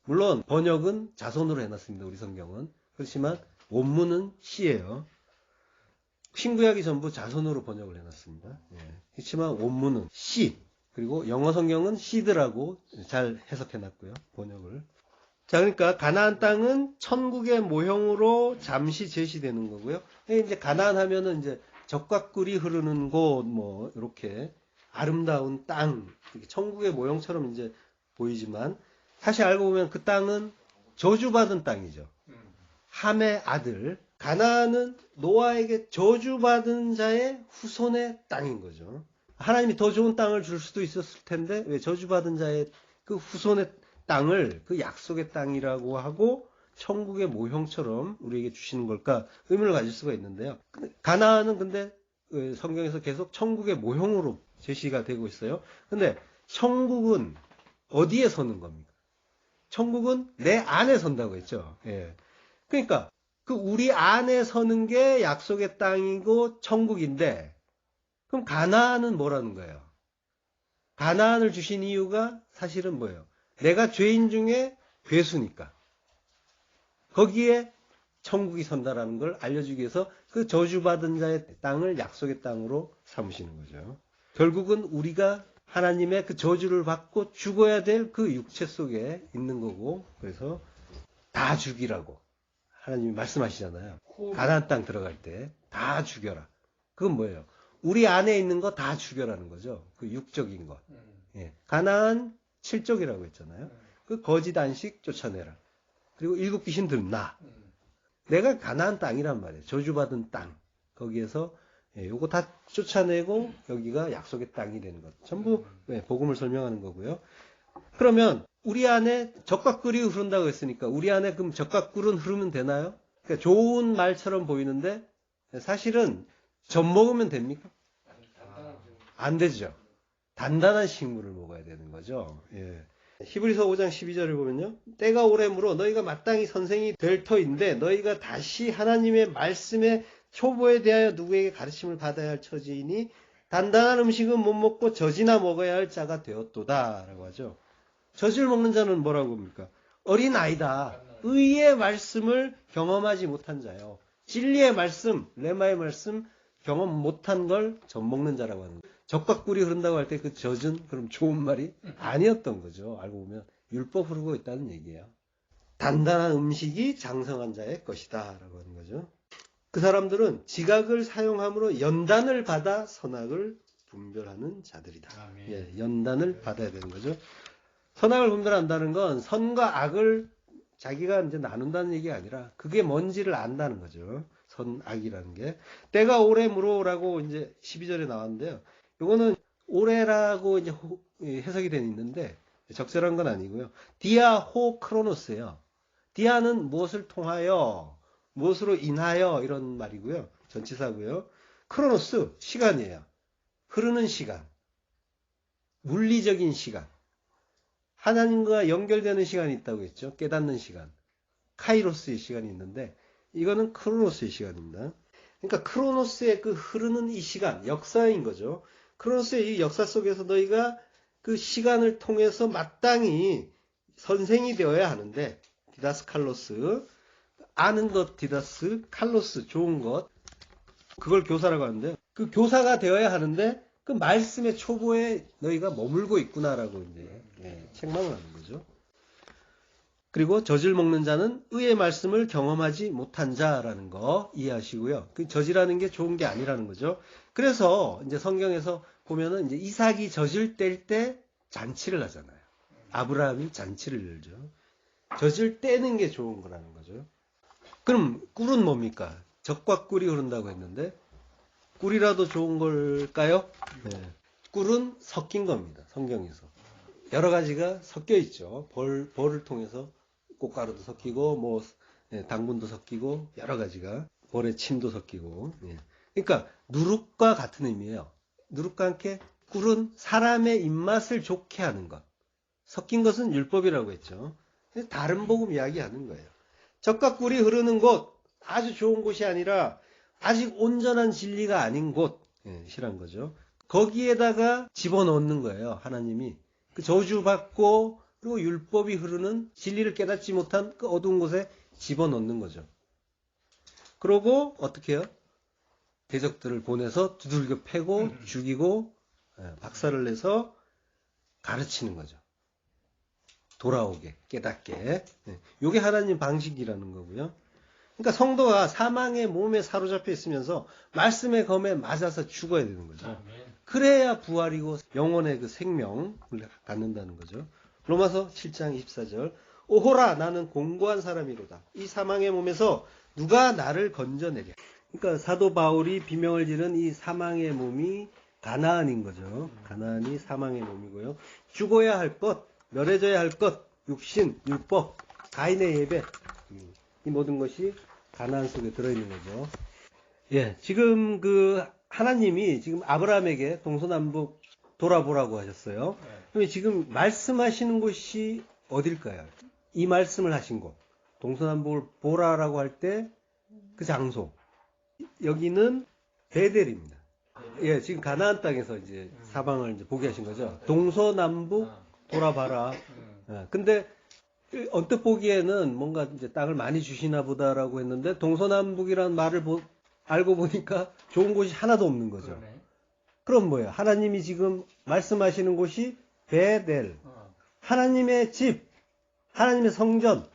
물론 번역은 자손으로 해놨습니다. 우리 성경은. 그렇지만 원문은 씨예요. 신구약이 전부 자손으로 번역을 해놨습니다. 그렇지만 원문은 씨. 그리고 영어 성경은 씨드라고 잘 해석해놨고요. 번역을. 자, 그러니까 가나안 땅은 천국의 모형으로 잠시 제시되는 거고요. 이제 가나안 하면은 이제 적각꿀이 흐르는 곳, 뭐 이렇게 아름다운 땅, 이렇게 천국의 모형처럼 이제 보이지만 사실 알고 보면 그 땅은 저주받은 땅이죠. 함의 아들. 가나안은 노아에게 저주받은 자의 후손의 땅인 거죠. 하나님이 더 좋은 땅을 줄 수도 있었을 텐데 왜 저주받은 자의 그 후손의 땅을 그 약속의 땅이라고 하고 천국의 모형처럼 우리에게 주시는 걸까 의문을 가질 수가 있는데요. 가나안은 근데 성경에서 계속 천국의 모형으로 제시가 되고 있어요. 근데 천국은 어디에 서는 겁니까? 천국은 내 안에 선다고 했죠. 예. 그러니까 그 우리 안에 서는 게 약속의 땅이고 천국인데, 그럼 가나안은 뭐라는 거예요? 가나안을 주신 이유가 사실은 뭐예요? 내가 죄인 중에 괴수니까. 거기에 천국이 선다라는 걸 알려주기 위해서 그 저주받은 자의 땅을 약속의 땅으로 삼으시는 거죠. 결국은 우리가 하나님의 그 저주를 받고 죽어야 될 그 육체 속에 있는 거고, 그래서 다 죽이라고 하나님이 말씀하시잖아요. 가나안 땅 들어갈 때 다 죽여라. 그건 뭐예요? 우리 안에 있는 거 다 죽여라는 거죠. 그 육적인 것. 예. 가나안 7족이라고 했잖아요. 그 거짓 안식 쫓아내라. 그리고 일곱 귀신들 나. 내가 가나안 땅이란 말이에요. 저주받은 땅. 거기에서 요거 다 쫓아내고 여기가 약속의 땅이 되는 것. 전부 복음을 설명하는 거고요. 그러면 우리 안에 적과 꿀이 흐른다고 했으니까 우리 안에 그럼 적과 꿀은 흐르면 되나요? 그러니까 좋은 말처럼 보이는데 사실은 젖 먹으면 됩니까? 안 되죠. 단단한 식물을 먹어야 되는 거죠. 예. 히브리서 5장 12절을 보면요. 때가 오래므로 너희가 마땅히 선생이 될 터인데 너희가 다시 하나님의 말씀의 초보에 대하여 누구에게 가르침을 받아야 할 처지이니 단단한 음식은 못 먹고 젖이나 먹어야 할 자가 되었도다 라고 하죠. 젖을 먹는 자는 뭐라고 합니까? 어린아이다. 의의 말씀을 경험하지 못한 자요. 진리의 말씀, 레마의 말씀 경험 못한 걸 젖 먹는 자라고 하는 거예요. 젖과 꿀이 흐른다고 할 때 그 젖은 그럼 좋은 말이 아니었던 거죠. 알고 보면 율법 흐르고 있다는 얘기예요. 단단한 음식이 장성한 자의 것이다 라고 하는 거죠. 그 사람들은 지각을 사용함으로 연단을 받아 선악을 분별하는 자들이다. 예, 연단을 받아야 되는 거죠. 선악을 분별한다는 건 선과 악을 자기가 이제 나눈다는 얘기가 아니라 그게 뭔지를 안다는 거죠. 선, 악이라는 게. 때가 오래므로라고 이제 12절에 나왔는데요. 요거는 오래라고 이제 해석이 되어 있는데 적절한 건 아니고요. 디아 호 크로노스예요. 디아는 무엇을 통하여, 무엇으로 인하여 이런 말이고요. 전치사고요. 크로노스 시간이에요. 흐르는 시간. 물리적인 시간. 하나님과 연결되는 시간이 있다고 했죠. 깨닫는 시간. 카이로스의 시간이 있는데 이거는 크로노스의 시간입니다. 그러니까 크로노스의 그 흐르는 이 시간, 역사인 거죠. 크로노스의 이 역사 속에서 너희가 그 시간을 통해서 마땅히 선생이 되어야 하는데 디다스 칼로스, 아는 것 디다스, 칼로스, 좋은 것, 그걸 교사라고 하는데 그 교사가 되어야 하는데 그 말씀의 초보에 너희가 머물고 있구나라고 이제 책망을 하는 거죠. 그리고 젖을 먹는 자는 의의 말씀을 경험하지 못한 자라는 거 이해하시고요. 그 젖이라는 게 좋은 게 아니라는 거죠. 그래서 이제 성경에서 보면은 이제 이삭이 젖을 뗄 때 잔치를 하잖아요. 아브라함이 잔치를 열죠. 젖을 떼는 게 좋은 거라는 거죠. 그럼 꿀은 뭡니까? 젖과 꿀이 흐른다고 했는데 꿀이라도 좋은 걸까요? 네. 꿀은 섞인 겁니다. 성경에서. 여러 가지가 섞여 있죠. 벌을 통해서 꽃가루도 섞이고 뭐 당분도 섞이고 여러 가지가 벌의 침도 섞이고. 그러니까 누룩과 같은 의미예요. 누룩과 함께 꿀은 사람의 입맛을 좋게 하는 것. 섞인 것은 율법이라고 했죠. 다른 복음 이야기하는 거예요. 젖과 꿀이 흐르는 곳, 아주 좋은 곳이 아니라 아직 온전한 진리가 아닌 곳이란 거죠. 거기에다가 집어넣는 거예요. 하나님이. 그 저주받고 그리고 율법이 흐르는 진리를 깨닫지 못한 그 어두운 곳에 집어넣는 거죠. 그러고 어떻게 해요? 대적들을 보내서 두들겨 패고 죽이고 박살을 내서 가르치는 거죠. 돌아오게, 깨닫게. 이게 하나님 방식이라는 거고요. 그러니까 성도가 사망의 몸에 사로잡혀 있으면서 말씀의 검에 맞아서 죽어야 되는 거죠. 그래야 부활이고 영혼의 그 생명을 갖는다는 거죠. 로마서 7장 24절. 오호라 나는 공고한 사람이로다. 이 사망의 몸에서 누가 나를 건져내랴. 그러니까 사도 바울이 비명을 지른 이 사망의 몸이 가나안인 거죠. 가나안이 사망의 몸이고요. 죽어야 할 것, 멸해져야 할 것, 육신, 율법, 가인의 예배, 이 모든 것이 가나안 속에 들어있는 거죠. 예, 지금 그 하나님이 지금 아브라함에게 동서남북 돌아보라고 하셨어요. 그러면 지금 말씀하시는 곳이 어딜까요? 이 말씀을 하신 곳. 동서남북을 보라라고 할 때 그 장소. 여기는 베델입니다. 예, 지금 가나안 땅에서 이제 사방을 이제 보게 하신 거죠. 동서남북 돌아봐라. 예, 근데 언뜻 보기에는 뭔가 이제 땅을 많이 주시나 보다라고 했는데 동서남북이라는 말을 알고 보니까 좋은 곳이 하나도 없는 거죠. 그럼 뭐예요? 하나님이 지금 말씀하시는 곳이 베델. 하나님의 집, 하나님의 성전,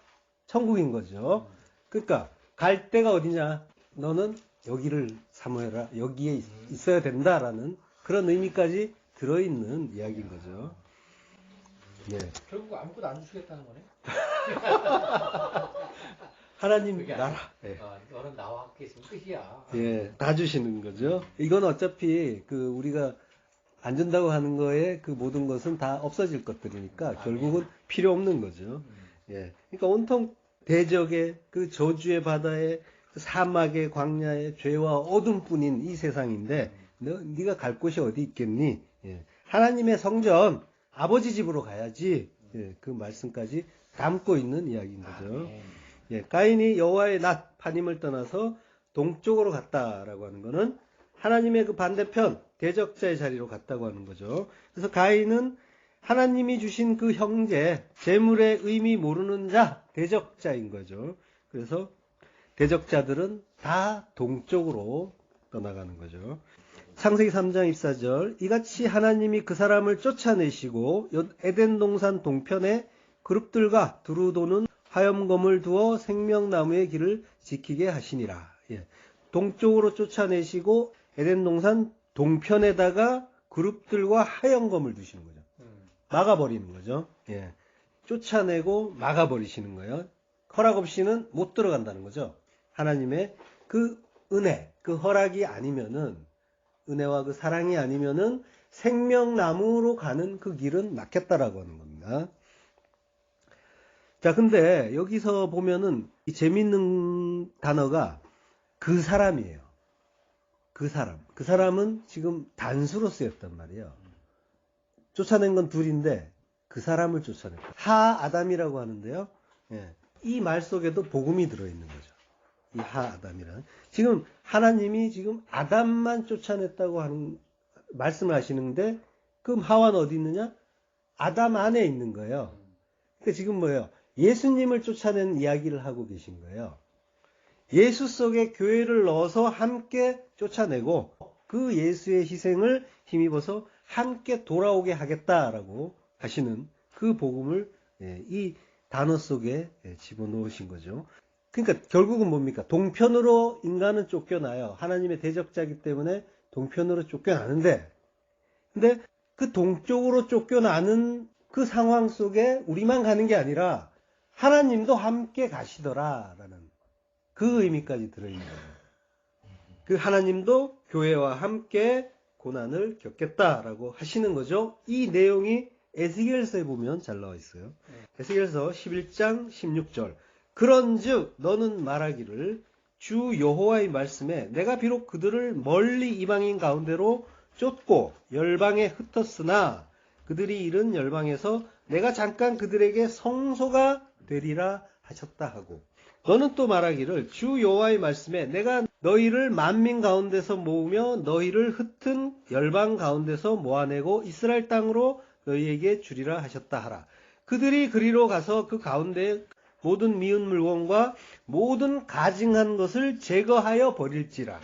천국인 거죠. 그러니까 갈 데가 어디냐? 너는 여기를 사모해라. 여기에 있어야 된다라는 그런 의미까지 들어있는 이야기인 거죠. 예. 결국 아무것도 안 주시겠다는 거네. 하나님 나라. 예. 너는 나와 함께 있으면 끝이야. 예, 다 주시는 거죠. 이건 어차피 우리가 안 준다고 하는 거에 그 모든 것은 다 없어질 것들이니까 결국은 필요 없는 거죠. 예. 그러니까 온통 대적의 그 저주의 바다에 그 사막의 광야의 죄와 어둠뿐인 이 세상인데 네가 갈 곳이 어디 있겠니? 예. 하나님의 성전 아버지 집으로 가야지. 예. 그 말씀까지 담고 있는 이야기인 거죠. 예. 가인이 여호와의 낫 파님을 떠나서 동쪽으로 갔다라고 하는 거는 하나님의 그 반대편 대적자의 자리로 갔다고 하는 거죠. 그래서 가인은 하나님이 주신 그 형제, 재물의 의미 모르는 자, 대적자인 거죠. 그래서 대적자들은 다 동쪽으로 떠나가는 거죠. 창세기 3장 24절 이같이 하나님이 그 사람을 쫓아내시고 에덴 동산 동편에 그룹들과 두루 도는 화염검을 두어 생명나무의 길을 지키게 하시니라. 예. 동쪽으로 쫓아내시고 에덴 동산 동편에다가 그룹들과 화염검을 두시는 거죠. 막아버리는 거죠. 예. 쫓아내고 막아버리시는 거예요. 허락 없이는 못 들어간다는 거죠. 하나님의 그 은혜, 그 허락이 아니면은, 은혜와 그 사랑이 아니면은 생명나무로 가는 그 길은 막혔다라고 하는 겁니다. 자, 근데 여기서 보면은 이 재밌는 단어가 그 사람이에요. 그 사람. 그 사람은 지금 단수로 쓰였단 말이에요. 쫓아낸 건 둘인데 그 사람을 쫓아냈고 하아담이라고 하는데요. 예. 이 말 속에도 복음이 들어있는 거죠. 이 하아담이란. 지금 하나님이 지금 아담만 쫓아냈다고 하는 말씀을 하시는데 그럼 하와는 어디 있느냐? 아담 안에 있는 거예요. 그러니까 지금 뭐예요? 예수님을 쫓아낸 이야기를 하고 계신 거예요. 예수 속에 교회를 넣어서 함께 쫓아내고 그 예수의 희생을 힘입어서 함께 돌아오게 하겠다라고 하시는 그 복음을 이 단어 속에 집어넣으신 거죠. 그러니까 결국은 뭡니까? 동편으로 인간은 쫓겨나요. 하나님의 대적자이기 때문에 동편으로 쫓겨나는데 근데 그 동쪽으로 쫓겨나는 그 상황 속에 우리만 가는 게 아니라 하나님도 함께 가시더라라는 그 의미까지 들어있는 거예요. 그 하나님도 교회와 함께 고난을 겪겠다라고 하시는 거죠. 이 내용이 에스겔서에 보면 잘 나와 있어요. 에스겔서 11장 16절 그런즉 너는 말하기를 주 여호와의 말씀에 내가 비록 그들을 멀리 이방인 가운데로 쫓고 열방에 흩었으나 그들이 이른 열방에서 내가 잠깐 그들에게 성소가 되리라 하셨다 하고 너는 또 말하기를 주 여호와의 말씀에 내가 너희를 만민 가운데서 모으며 너희를 흩은 열방 가운데서 모아내고 이스라엘 땅으로 너희에게 주리라 하셨다 하라. 그들이 그리로 가서 그 가운데 모든 미운 물건과 모든 가증한 것을 제거하여 버릴지라.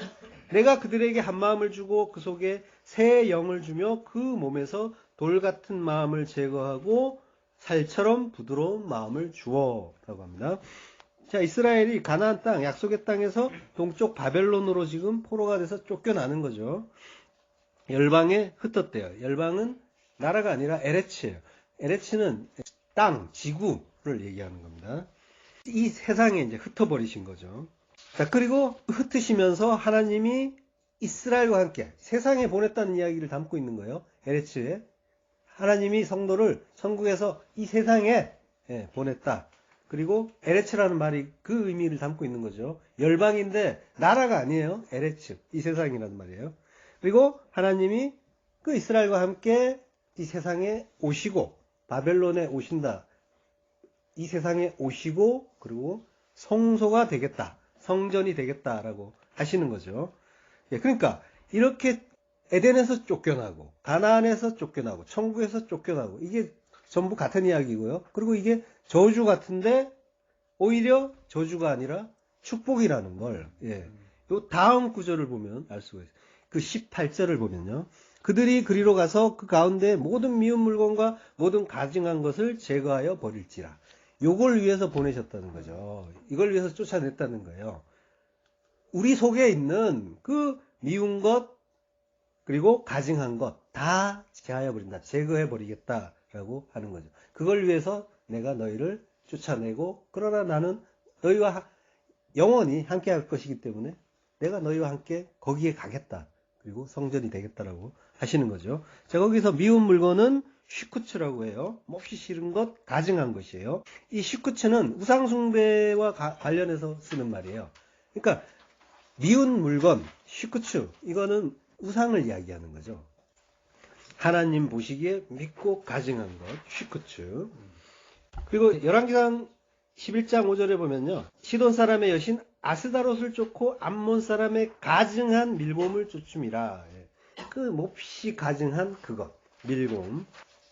내가 그들에게 한 마음을 주고 그 속에 새 영을 주며 그 몸에서 돌 같은 마음을 제거하고 살처럼 부드러운 마음을 주어 라고 합니다. 자, 이스라엘이 가나안 땅, 약속의 땅에서 동쪽 바벨론으로 지금 포로가 돼서 쫓겨나는 거죠. 열방에 흩었대요. 열방은 나라가 아니라 에레츠예요. 에레츠는 땅, 지구를 얘기하는 겁니다. 이 세상에 이제 흩어버리신 거죠. 자, 그리고 흩으시면서 하나님이 이스라엘과 함께 세상에 보냈다는 이야기를 담고 있는 거예요. 에레츠에. 하나님이 성도를 천국에서 이 세상에 보냈다. 그리고 에레츠라는 말이 그 의미를 담고 있는 거죠. 열방인데 나라가 아니에요. 에레츠, 이 세상이라는 말이에요. 그리고 하나님이 그 이스라엘과 함께 이 세상에 오시고 바벨론에 오신다. 이 세상에 오시고 그리고 성소가 되겠다. 성전이 되겠다라고 하시는 거죠. 예, 그러니까 이렇게 에덴에서 쫓겨나고 가나안에서 쫓겨나고 천국에서 쫓겨나고 이게 전부 같은 이야기고요. 그리고 이게 저주 같은데 오히려 저주가 아니라 축복이라는 걸, 예. 요 다음 구절을 보면 알 수가 있어요. 그 18절을 보면요. 그들이 그리로 가서 그 가운데 모든 미운 물건과 모든 가증한 것을 제거하여 버릴지라. 요걸 위해서 보내셨다는 거죠. 이걸 위해서 쫓아냈다는 거예요. 우리 속에 있는 그 미운 것, 그리고 가증한 것 다 제하여 버린다. 제거해 버리겠다라고 하는 거죠. 그걸 위해서 내가 너희를 쫓아내고 그러나 나는 너희와 영원히 함께 할 것이기 때문에 내가 너희와 함께 거기에 가겠다. 그리고 성전이 되겠다라고 하시는 거죠. 자, 거기서 미운 물건은 슈쿠츠라고 해요. 몹시 싫은 것, 가증한 것이에요. 이 슈쿠츠는 우상숭배와 관련해서 쓰는 말이에요. 그러니까 미운 물건, 슈쿠츠, 이거는 우상을 이야기하는 거죠. 하나님 보시기에 믿고 가증한 것, 슈쿠츠. 그리고 열왕기상 11장 5절에 보면요. 시돈 사람의 여신 아스다롯을 쫓고 암몬 사람의 가증한 밀곰을 쫓음이라. 그 몹시 가증한 그것, 밀곰.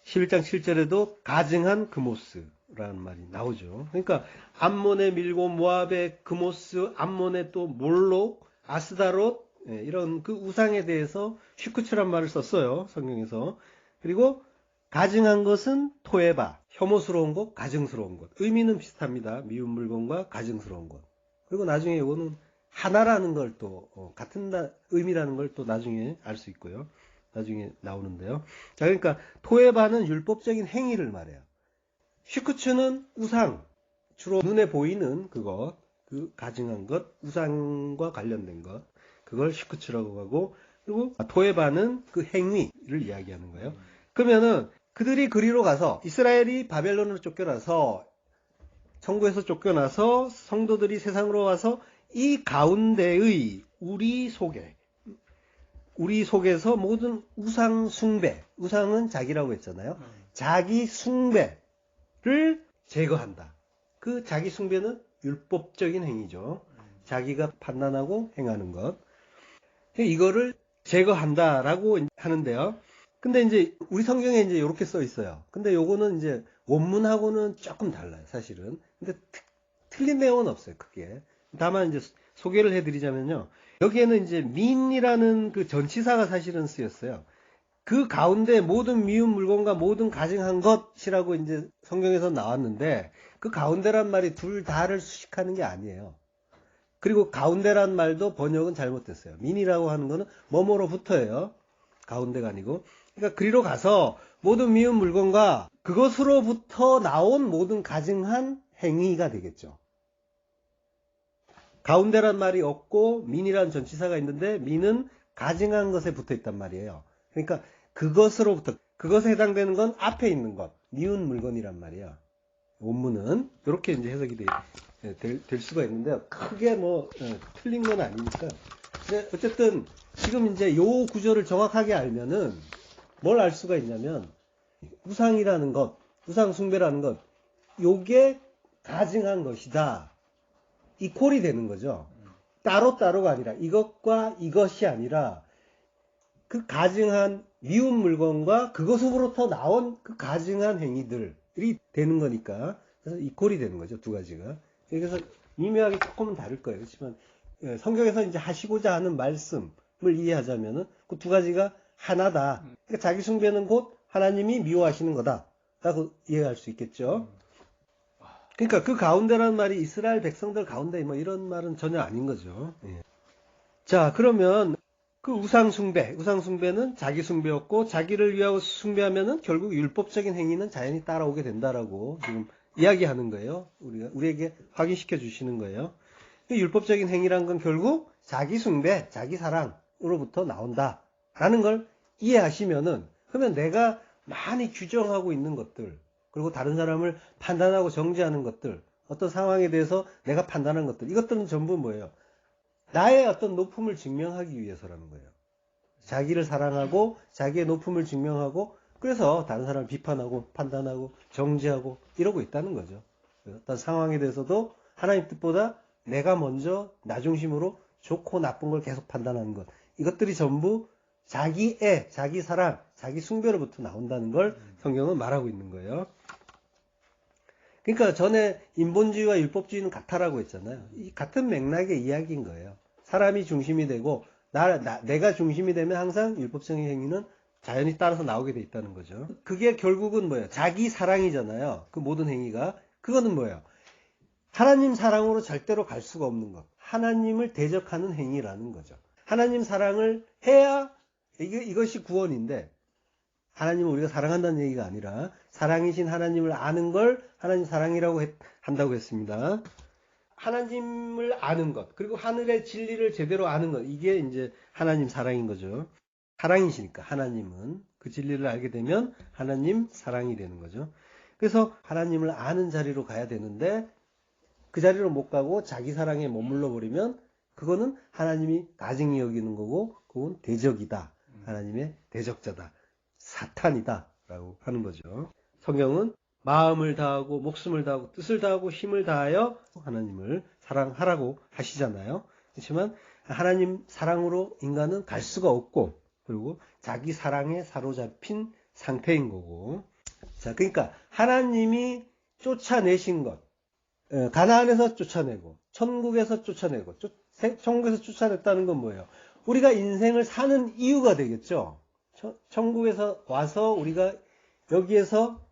11장 7절에도 가증한 그모스라는 말이 나오죠. 그러니까 암몬의 밀곰, 모압의 그모스, 암몬의 또 몰록, 아스다롯, 이런 그 우상에 대해서 슈크츠란 말을 썼어요. 성경에서. 그리고 가증한 것은 토에바, 혐오스러운 것, 가증스러운 것. 의미는 비슷합니다. 미운 물건과 가증스러운 것. 그리고 나중에 이거는 하나라는 걸 또 같은 의미라는 걸 또 나중에 알 수 있고요. 나중에 나오는데요. 자, 그러니까 토에바는 율법적인 행위를 말해요. 슈크츠는 우상, 주로 눈에 보이는 그것, 그 가증한 것, 우상과 관련된 것, 그걸 슈크츠라고 하고, 그리고 토에바는 그 행위를 이야기하는 거예요. 그러면은 그들이 그리로 가서 이스라엘이 바벨론으로 쫓겨나서 천국에서 쫓겨나서 성도들이 세상으로 와서 이 가운데의 우리 속에서 모든 우상 숭배, 우상은 자기라고 했잖아요. 자기 숭배를 제거한다. 그 자기 숭배는 율법적인 행위죠. 자기가 판단하고 행하는 것. 이거를 제거한다라고 하는데요. 근데 이제 우리 성경에 이제 이렇게 써 있어요. 근데 요거는 이제 원문하고는 조금 달라요, 사실은. 근데 틀린 내용은 없어요, 크게. 다만 이제 소개를 해드리자면요. 여기에는 이제 민이라는 그 전치사가 사실은 쓰였어요. 그 가운데 모든 미운 물건과 모든 가증한 것이라고 이제 성경에서 나왔는데 그 가운데란 말이 둘 다를 수식하는 게 아니에요. 그리고 가운데란 말도 번역은 잘못됐어요. 민이라고 하는 거는 뭐뭐로부터예요. 가운데가 아니고. 그러니까 그리로 가서 모든 미운 물건과 그것으로부터 나온 모든 가증한 행위가 되겠죠. 가운데란 말이 없고 민이라는 전치사가 있는데 민은 가증한 것에 붙어 있단 말이에요. 그러니까 그것으로부터, 그것에 해당되는 건 앞에 있는 것, 미운 물건이란 말이에요. 원문은 이렇게 이제 해석이 될 수가 있는데 크게 뭐 틀린 건 아니니까. 근데 어쨌든 지금 이제 요 구절을 정확하게 알면은 뭘 알 수가 있냐면 우상이라는 것, 우상 숭배라는 것, 요게 가증한 것이다. 이퀄이 되는 거죠. 따로따로가 아니라 이것과 이것이 아니라 그 가증한 미운 물건과 그것으로부터 나온 그 가증한 행위들이 되는 거니까 그래서 이퀄이 되는 거죠. 두 가지가. 그래서 미묘하게 조금은 다를 거예요. 그렇지만 성경에서 이제 하시고자 하는 말씀을 이해하자면은 그 두 가지가 하나다. 그러니까 자기 숭배는 곧 하나님이 미워하시는 거다라고 이해할 수 있겠죠. 그러니까 그 가운데라는 말이 이스라엘 백성들 가운데 뭐 이런 말은 전혀 아닌 거죠. 예. 자, 그러면 그 우상숭배는 자기 숭배였고 자기를 위하여 숭배하면은 결국 율법적인 행위는 자연히 따라오게 된다라고 지금 이야기하는 거예요. 우리에게 확인시켜 주시는 거예요. 율법적인 행위란 건 결국 자기 숭배, 자기 사랑으로부터 나온다라는 걸 이해하시면은 그러면 내가 많이 규정하고 있는 것들 그리고 다른 사람을 판단하고 정죄하는 것들 어떤 상황에 대해서 내가 판단하는 것들 이것들은 전부 뭐예요? 나의 어떤 높음을 증명하기 위해서라는 거예요. 자기를 사랑하고 자기의 높음을 증명하고 그래서 다른 사람을 비판하고 판단하고 정죄하고 이러고 있다는 거죠. 어떤 상황에 대해서도 하나님 뜻보다 내가 먼저 나 중심으로 좋고 나쁜 걸 계속 판단하는 것. 이것들이 전부 자기애, 자기 사랑, 자기 숭배로부터 나온다는 걸 성경은 말하고 있는 거예요. 그러니까 전에 인본주의와 율법주의는 같다라고 했잖아요. 이 같은 맥락의 이야기인 거예요. 사람이 중심이 되고 내가 중심이 되면 항상 율법적인 행위는 자연히 따라서 나오게 돼 있다는 거죠. 그게 결국은 뭐예요? 자기 사랑이잖아요. 그 모든 행위가. 그거는 뭐예요? 하나님 사랑으로 절대로 갈 수가 없는 것. 하나님을 대적하는 행위라는 거죠. 하나님 사랑을 해야 이것이 구원인데 하나님을 우리가 사랑한다는 얘기가 아니라 사랑이신 하나님을 아는 걸 하나님 사랑이라고 한다고 했습니다. 하나님을 아는 것, 그리고 하늘의 진리를 제대로 아는 것, 이게 이제 하나님 사랑인 거죠. 사랑이시니까 하나님은 그 진리를 알게 되면 하나님 사랑이 되는 거죠. 그래서 하나님을 아는 자리로 가야 되는데 그 자리로 못 가고 자기 사랑에 머물러 버리면 그거는 하나님이 가증히 여기는 거고 그건 대적이다. 하나님의 대적자다. 사탄이다. 라고 하는 거죠. 성경은 마음을 다하고 목숨을 다하고 뜻을 다하고 힘을 다하여 하나님을 사랑하라고 하시잖아요. 그렇지만 하나님 사랑으로 인간은 갈 수가 없고 그리고 자기 사랑에 사로잡힌 상태인 거고. 자, 그러니까 하나님이 쫓아내신 것, 가나안에서 쫓아내고 천국에서 쫓아내고 천국에서 쫓아냈다는 건 뭐예요? 우리가 인생을 사는 이유가 되겠죠. 천국에서 와서 우리가 여기에서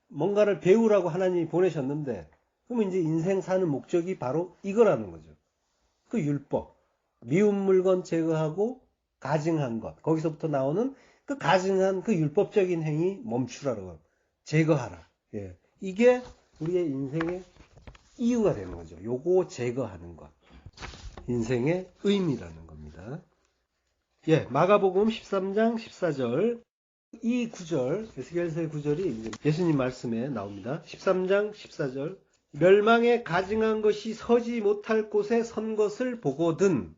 뭔가를 배우라고 하나님이 보내셨는데 그러면 이제 인생 사는 목적이 바로 이거라는 거죠. 그 율법, 미운 물건 제거하고 가증한 것, 거기서부터 나오는 그 가증한 그 율법적인 행위 멈추라고 제거하라. 예. 이게 우리의 인생의 이유가 되는 거죠. 요거 제거하는 것. 인생의 의미라는 겁니다. 예, 마가복음 13장 14절. 이 구절, 에스겔서의 구절이 예수님 말씀에 나옵니다. 13장 14절. 멸망에 가증한 것이 서지 못할 곳에 선 것을 보거든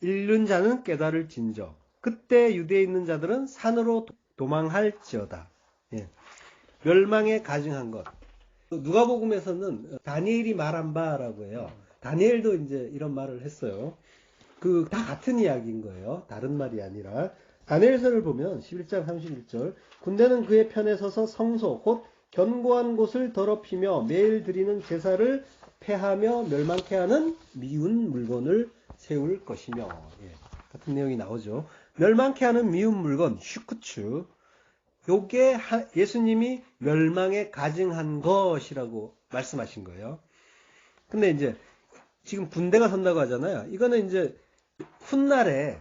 잃는 자는 깨달을진저 그때 유대에 있는 자들은 산으로 도망할지어다. 예. 멸망에 가증한 것. 누가복음에서는 다니엘이 말한 바라고 해요. 다니엘도 이제 이런 말을 했어요. 그 다 같은 이야기인 거예요. 다른 말이 아니라. 다니엘서를 보면 11장 31절 군대는 그의 편에 서서 성소 곧 견고한 곳을 더럽히며 매일 드리는 제사를 폐하며 멸망케 하는 미운 물건을 세울 것이며. 예, 같은 내용이 나오죠. 멸망케 하는 미운 물건 슈크추. 요게 예수님이 멸망에 가증한 것이라고 말씀하신 거예요. 근데 이제 지금 군대가 선다고 하잖아요. 이거는 이제 훗날에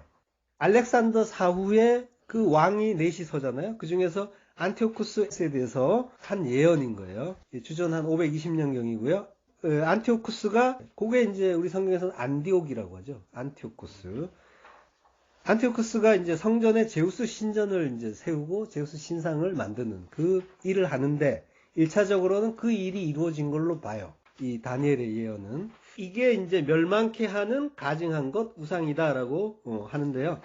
알렉산더 사후에 그 왕이 넷이 서잖아요. 그 중에서 안티오쿠스에 대해서 한 예언인 거예요. 주전 한 520년경이고요. 안티오쿠스가 그게 이제 우리 성경에서는 안디옥이라고 하죠. 안티오쿠스. 안티오쿠스가 이제 성전에 제우스 신전을 이제 세우고 제우스 신상을 만드는 그 일을 하는데 1차적으로는 그 일이 이루어진 걸로 봐요. 이 다니엘의 예언은. 이게 이제 멸망케 하는 가증한 것 우상이다라고 하는데요.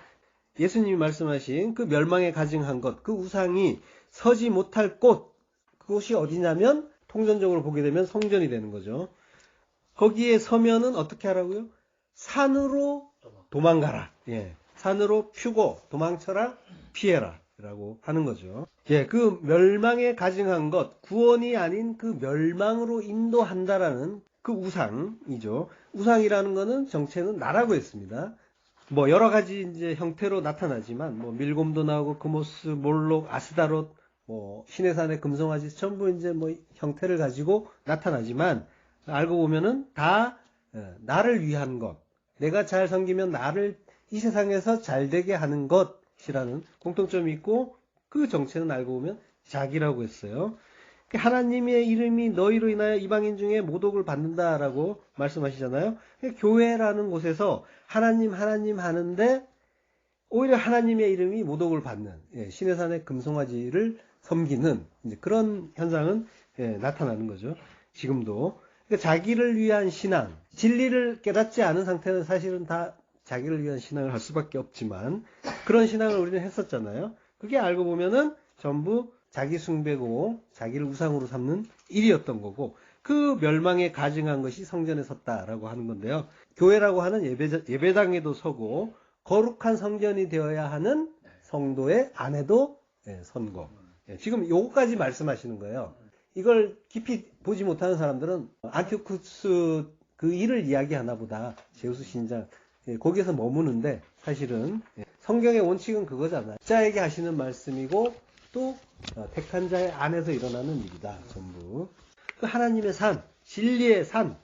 예수님이 말씀하신 그 멸망에 가증한 것, 그 우상이 서지 못할 곳, 그곳이 어디냐면 통전적으로 보게 되면 성전이 되는 거죠. 거기에 서면은 어떻게 하라고요? 산으로 도망가라. 예. 산으로 퓨고 도망쳐라, 피해라 라고 하는 거죠. 예, 그 멸망에 가증한 것, 구원이 아닌 그 멸망으로 인도한다라는 그 우상이죠. 우상이라는 거는 정체는 나라고 했습니다. 뭐 여러 가지 이제 형태로 나타나지만 뭐 밀곰도 나오고 그모스, 몰록, 아스다롯, 뭐 시내산의 금송아지 전부 이제 뭐 형태를 가지고 나타나지만 알고 보면은 다 나를 위한 것, 내가 잘 섬기면 나를 이 세상에서 잘 되게 하는 것이라는 공통점이 있고 그 정체는 알고 보면 자기라고 했어요. 하나님의 이름이 너희로 인하여 이방인 중에 모독을 받는다라고 말씀하시잖아요. 교회라는 곳에서 하나님 하는데 오히려 하나님의 이름이 모독을 받는 시내산의 금송아지를 섬기는 이제 그런 현상은 나타나는 거죠. 지금도. 그러니까 자기를 위한 신앙, 진리를 깨닫지 않은 상태는 사실은 다 자기를 위한 신앙을 할 수밖에 없지만 그런 신앙을 우리는 했었잖아요. 그게 알고 보면은 전부 자기 숭배고 자기를 우상으로 삼는 일이었던 거고 그 멸망에 가증한 것이 성전에 섰다라고 하는 건데요. 교회라고 하는 예배당에도 서고 거룩한 성전이 되어야 하는 성도의 안에도 선 거. 지금 요거까지 말씀하시는 거예요. 이걸 깊이 보지 못하는 사람들은 안티오쿠스 그 일을 이야기하나 보다. 제우스 신장. 거기에서 머무는데 사실은 성경의 원칙은 그거잖아요. 자에게 하시는 말씀이고 또 택한 자의 안에서 일어나는 일이다. 전부. 그 하나님의 산, 진리의 산,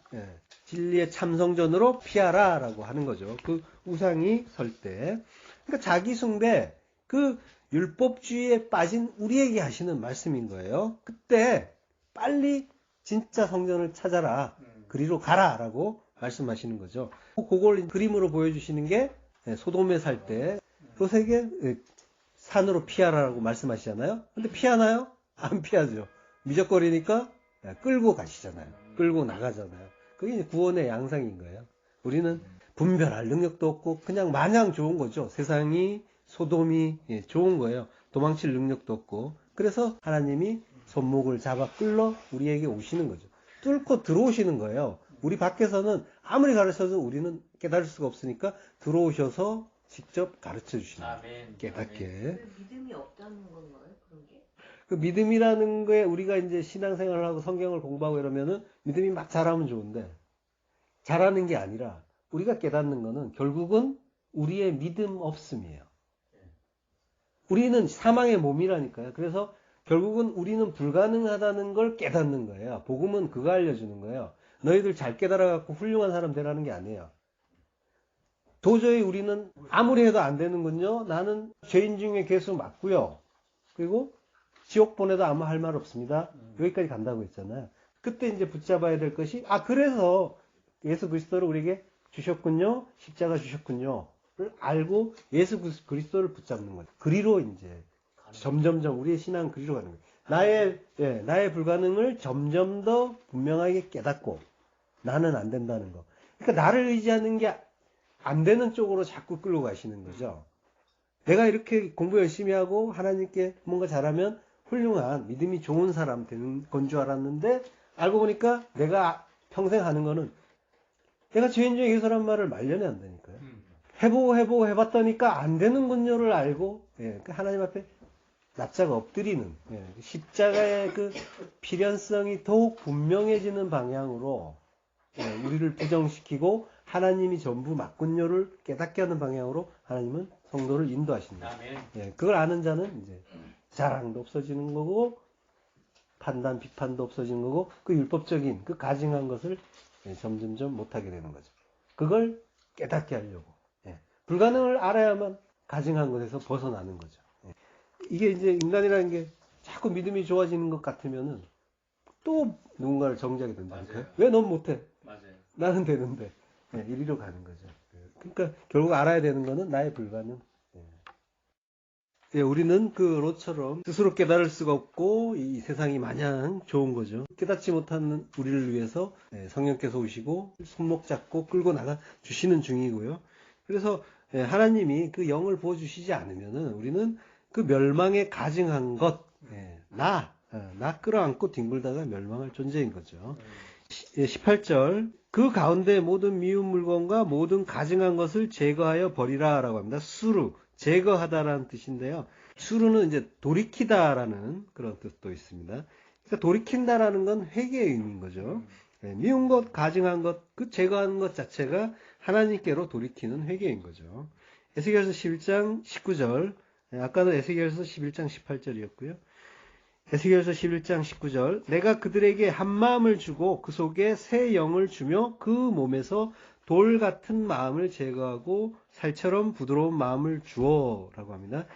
진리의 참성전으로 피하라 라고 하는 거죠. 그 우상이 설 때. 그러니까 자기 숭배, 그 율법주의에 빠진 우리에게 하시는 말씀인 거예요. 그때 빨리 진짜 성전을 찾아라. 그리로 가라 라고 말씀하시는 거죠. 그걸 그림으로 보여주시는 게 소돔에 살 때 롯에게 산으로 피하라라고 말씀하시잖아요. 근데 피하나요? 안 피하죠. 미적거리니까 끌고 가시잖아요. 끌고 나가잖아요. 그게 이제 구원의 양상인 거예요. 우리는 분별할 능력도 없고 그냥 마냥 좋은 거죠. 세상이 소돔이 좋은 거예요. 도망칠 능력도 없고. 그래서 하나님이 손목을 잡아 끌러 우리에게 오시는 거죠. 뚫고 들어오시는 거예요. 우리 밖에서는 아무리 가르쳐도 우리는 깨달을 수가 없으니까 들어오셔서 직접 가르쳐 주시는 거예요. 깨닫게. 믿음이 없다는 건가요? 그런 게? 그 믿음이라는 거에 우리가 이제 신앙생활을 하고 성경을 공부하고 이러면은 믿음이 막 자라면 좋은데 자라는 게 아니라 우리가 깨닫는 거는 결국은 우리의 믿음 없음이에요. 우리는 사망의 몸이라니까요. 그래서 결국은 우리는 불가능하다는 걸 깨닫는 거예요. 복음은 그거 알려주는 거예요. 너희들 잘 깨달아갖고 훌륭한 사람 되라는 게 아니에요. 도저히 우리는 아무리 해도 안 되는군요. 나는 죄인 중에 괴수 맞고요. 그리고 지옥 보내도 아무 할 말 없습니다. 여기까지 간다고 했잖아요. 그때 이제 붙잡아야 될 것이 그래서 예수 그리스도를 우리에게 주셨군요. 십자가 주셨군요. 를 알고 예수 그리스도를 붙잡는 거죠. 그리로 이제 점점점 우리의 신앙은 그리로 가는 거예요. 나의 불가능을 점점 더 분명하게 깨닫고 나는 안 된다는 거. 그러니까 나를 의지하는 게 안 되는 쪽으로 자꾸 끌고 가시는 거죠. 내가 이렇게 공부 열심히 하고 하나님께 뭔가 잘하면 훌륭한 믿음이 좋은 사람 되는 건 줄 알았는데 알고 보니까 내가 평생 하는 거는 내가 죄인 중에 예수란 말을 말년에 한다니까요. 해보고 해봤더니까 안 되는군요를 알고 하나님 앞에 납작 엎드리는 십자가의 그 필연성이 더욱 분명해지는 방향으로 우리를 부정시키고 하나님이 전부 맞군요를 깨닫게 하는 방향으로 하나님은 성도를 인도하십니다. 그걸 아는 자는 이제 자랑도 없어지는 거고 판단, 비판도 없어지는 거고 그 율법적인 그 가증한 것을 점점점 못하게 되는 거죠. 그걸 깨닫게 하려고 불가능을 알아야만 가증한 것에서 벗어나는 거죠. 이게 이제 인간이라는 게 자꾸 믿음이 좋아지는 것 같으면은 또 누군가를 정죄하게 된다니까요. 왜 넌 못해? 맞아요. 나는 되는데. 이리로 가는 거죠. 그러니까 결국 알아야 되는 거는 나의 불가능. 우리는 그 롯처럼 스스로 깨달을 수가 없고 이 세상이 마냥 좋은 거죠. 깨닫지 못하는 우리를 위해서 성령께서 오시고 손목 잡고 끌고 나가 주시는 중이고요. 그래서 하나님이 그 영을 부어주시지 않으면은 우리는 그 멸망에 가증한 것, 나 끌어안고 뒹굴다가 멸망할 존재인 거죠. 18절 그 가운데 모든 미운 물건과 모든 가증한 것을 제거하여 버리라 라고 합니다. 수루, 제거하다라는 뜻인데요. 수루는 이제 돌이키다라는 그런 뜻도 있습니다. 그러니까 돌이킨다라는 건 회개의 의미인 거죠. 미운 것, 가증한 것, 그 제거하는 것 자체가 하나님께로 돌이키는 회개인 거죠. 에스겔서 11장 19절, 아까는 에스겔서 11장 18절이었고요. 에스겔서 11장 19절 내가 그들에게 한 마음을 주고 그 속에 새 영을 주며 그 몸에서 돌 같은 마음을 제거하고 살처럼 부드러운 마음을 주어 라고 합니다.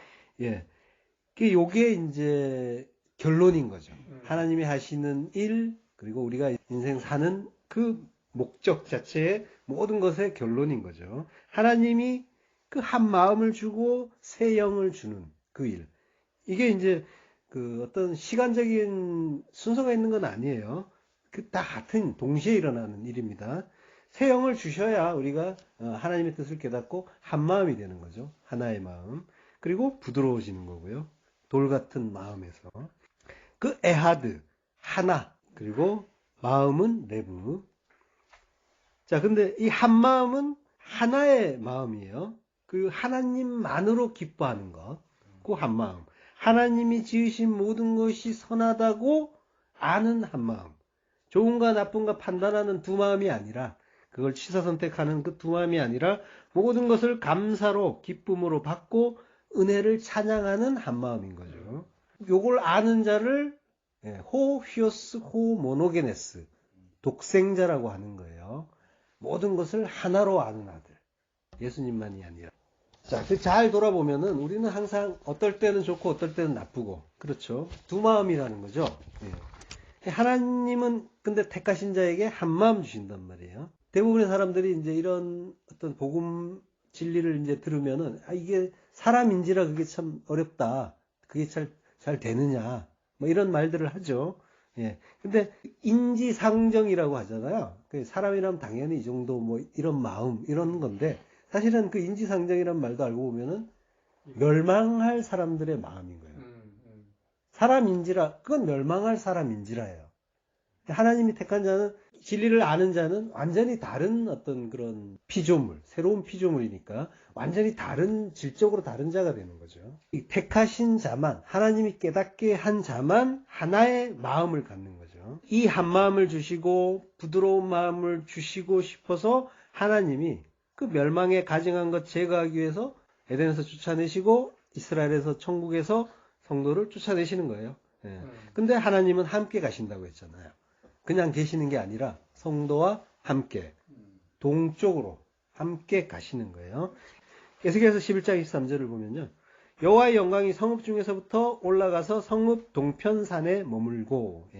요게 이제 결론인 거죠. 하나님이 하시는 일 그리고 우리가 인생 사는 그 목적 자체의 모든 것의 결론인 거죠. 하나님이 그 한 마음을 주고 새 영을 주는 그 일. 이게 이제 그 어떤 시간적인 순서가 있는 건 아니에요. 그 다 같은 동시에 일어나는 일입니다. 새 영을 주셔야 우리가 하나님의 뜻을 깨닫고 한 마음이 되는 거죠. 하나의 마음. 그리고 부드러워지는 거고요. 돌 같은 마음에서. 그 에하드, 하나, 그리고 마음은 레브. 자, 근데 이 한 마음은 하나의 마음이에요. 그 하나님만으로 기뻐하는 것. 그 한 마음. 하나님이 지으신 모든 것이 선하다고 아는 한 마음. 좋은가 나쁜가 판단하는 두 마음이 아니라, 그걸 취사 선택하는 그 두 마음이 아니라 모든 것을 감사로 기쁨으로 받고 은혜를 찬양하는 한 마음인 거죠. 요걸 아는 자를 호 휘오스 호 모노게네스, 독생자라고 하는 거예요. 모든 것을 하나로 아는 아들. 예수님만이 아니라. 자, 잘 돌아보면은 우리는 항상 어떨 때는 좋고 어떨 때는 나쁘고, 그렇죠. 두 마음이라는 거죠. 하나님은 근데 택하신 자에게 한 마음 주신단 말이에요. 대부분의 사람들이 이제 이런 어떤 복음 진리를 이제 들으면은, 이게 사람인지라 그게 참 어렵다. 그게 잘 되느냐. 뭐 이런 말들을 하죠. 근데 인지상정이라고 하잖아요. 사람이라면 당연히 이 정도 뭐 이런 마음, 이런 건데, 사실은 그 인지상정이란 말도 알고 보면은 멸망할 사람들의 마음인 거예요. 사람인지라, 그건 멸망할 사람인지라예요. 하나님이 택한 자는, 진리를 아는 자는 완전히 다른 어떤 그런 피조물, 새로운 피조물이니까 완전히 다른, 질적으로 다른 자가 되는 거죠. 이 택하신 자만, 하나님이 깨닫게 한 자만 하나의 마음을 갖는 거죠. 이 한 마음을 주시고 부드러운 마음을 주시고 싶어서 하나님이 그 멸망에 가증한 것 제거하기 위해서 에덴에서 쫓아내시고 이스라엘에서, 천국에서 성도를 쫓아내시는 거예요. 근데 하나님은 함께 가신다고 했잖아요. 그냥 계시는 게 아니라 성도와 함께, 동쪽으로 함께 가시는 거예요. 에스겔서 11장 23절을 보면요. 여호와의 영광이 성읍 중에서부터 올라가서 성읍 동편산에 머물고,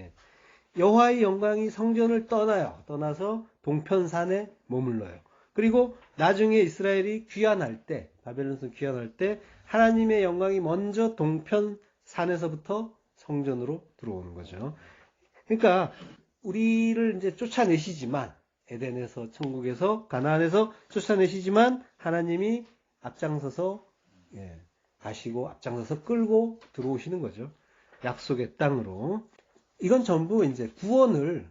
여호와의 영광이 성전을 떠나서 동편산에 머물러요. 그리고 나중에 이스라엘이 귀환할 때, 바벨론에서 귀환할 때 하나님의 영광이 먼저 동편산에서부터 성전으로 들어오는 거죠. 그러니까 우리를 이제 쫓아내시지만, 에덴에서, 천국에서, 가나안에서 쫓아내시지만 하나님이 앞장서서 가시고 앞장서서 끌고 들어오시는 거죠. 약속의 땅으로. 이건 전부 이제 구원을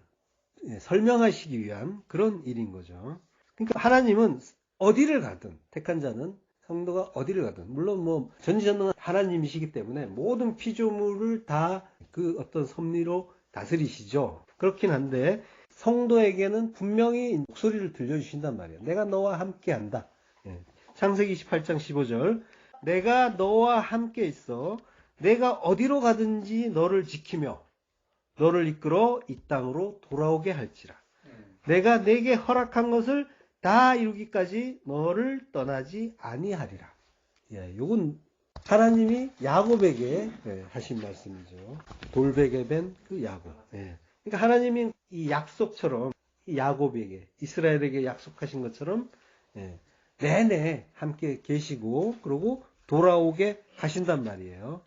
설명하시기 위한 그런 일인 거죠. 그러니까 하나님은 어디를 가든, 택한 자는, 성도가 어디를 가든, 물론 뭐 전지전능한 하나님이시기 때문에 모든 피조물을 다 그 어떤 섭리로 다스리시죠. 그렇긴 한데 성도에게는 분명히 목소리를 들려주신단 말이에요. 내가 너와 함께 한다. 창세기 28장 15절. 내가 너와 함께 있어. 내가 어디로 가든지 너를 지키며 너를 이끌어 이 땅으로 돌아오게 할지라. 내가 내게 허락한 것을 다 이루기까지 너를 떠나지 아니하리라. 요건 하나님이 야곱에게 하신 말씀이죠. 돌베개 벤 그 야곱. 그러니까 하나님이 이 약속처럼 이 야곱에게, 이스라엘에게 약속하신 것처럼 내내 함께 계시고 그리고 돌아오게 하신단 말이에요.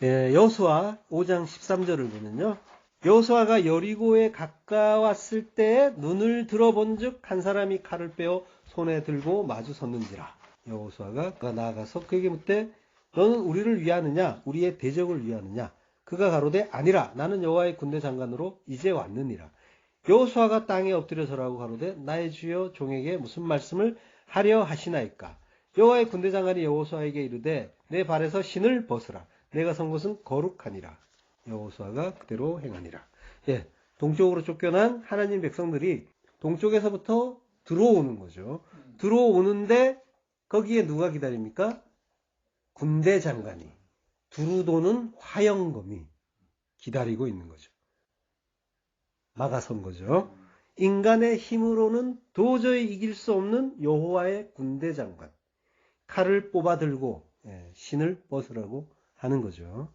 여호수아 5장 13절을 보면요. 여호수아가 여리고에 가까웠을 때 눈을 들어본즉 한 사람이 칼을 빼어 손에 들고 마주 섰는지라. 여호수아가 나아가서 그에게 묻되 너는 우리를 위하느냐 우리의 대적을 위하느냐. 그가 가로되 아니라 나는 여호와의 군대 장관으로 이제 왔느니라. 여호수아가 땅에 엎드려 절하고 가로되 나의 주여 종에게 무슨 말씀을 하려 하시나이까. 여호와의 군대 장관이 여호수아에게 이르되 내 발에서 신을 벗으라. 내가 선 곳은 거룩하니라. 여호수아가 그대로 행하니라. 동쪽으로 쫓겨난 하나님 백성들이 동쪽에서부터 들어오는 거죠. 들어오는데 거기에 누가 기다립니까? 군대 장관이, 두루 도는 화영검이 기다리고 있는 거죠. 막아선 거죠. 인간의 힘으로는 도저히 이길 수 없는 여호와의 군대 장관, 칼을 뽑아 들고 신을 벗으라고 하는 거죠.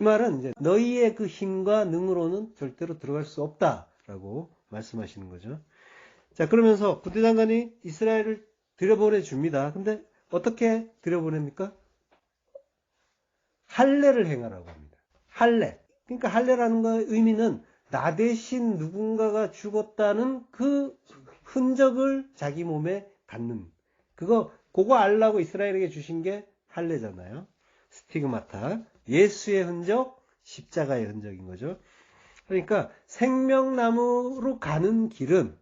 이 말은 이제 너희의 그 힘과 능으로는 절대로 들어갈 수 없다라고 말씀하시는 거죠. 자, 그러면서 군대 장관이 이스라엘을 들여보내 줍니다. 근데 어떻게 들여보냅니까? 할례를 행하라고 합니다. 할례. 그러니까 할례라는 거의 의미는 나 대신 누군가가 죽었다는 그 흔적을 자기 몸에 갖는. 그거 알라고 이스라엘에게 주신 게 할례잖아요. 스티그마타. 예수의 흔적, 십자가의 흔적인 거죠. 그러니까 생명나무로 가는 길은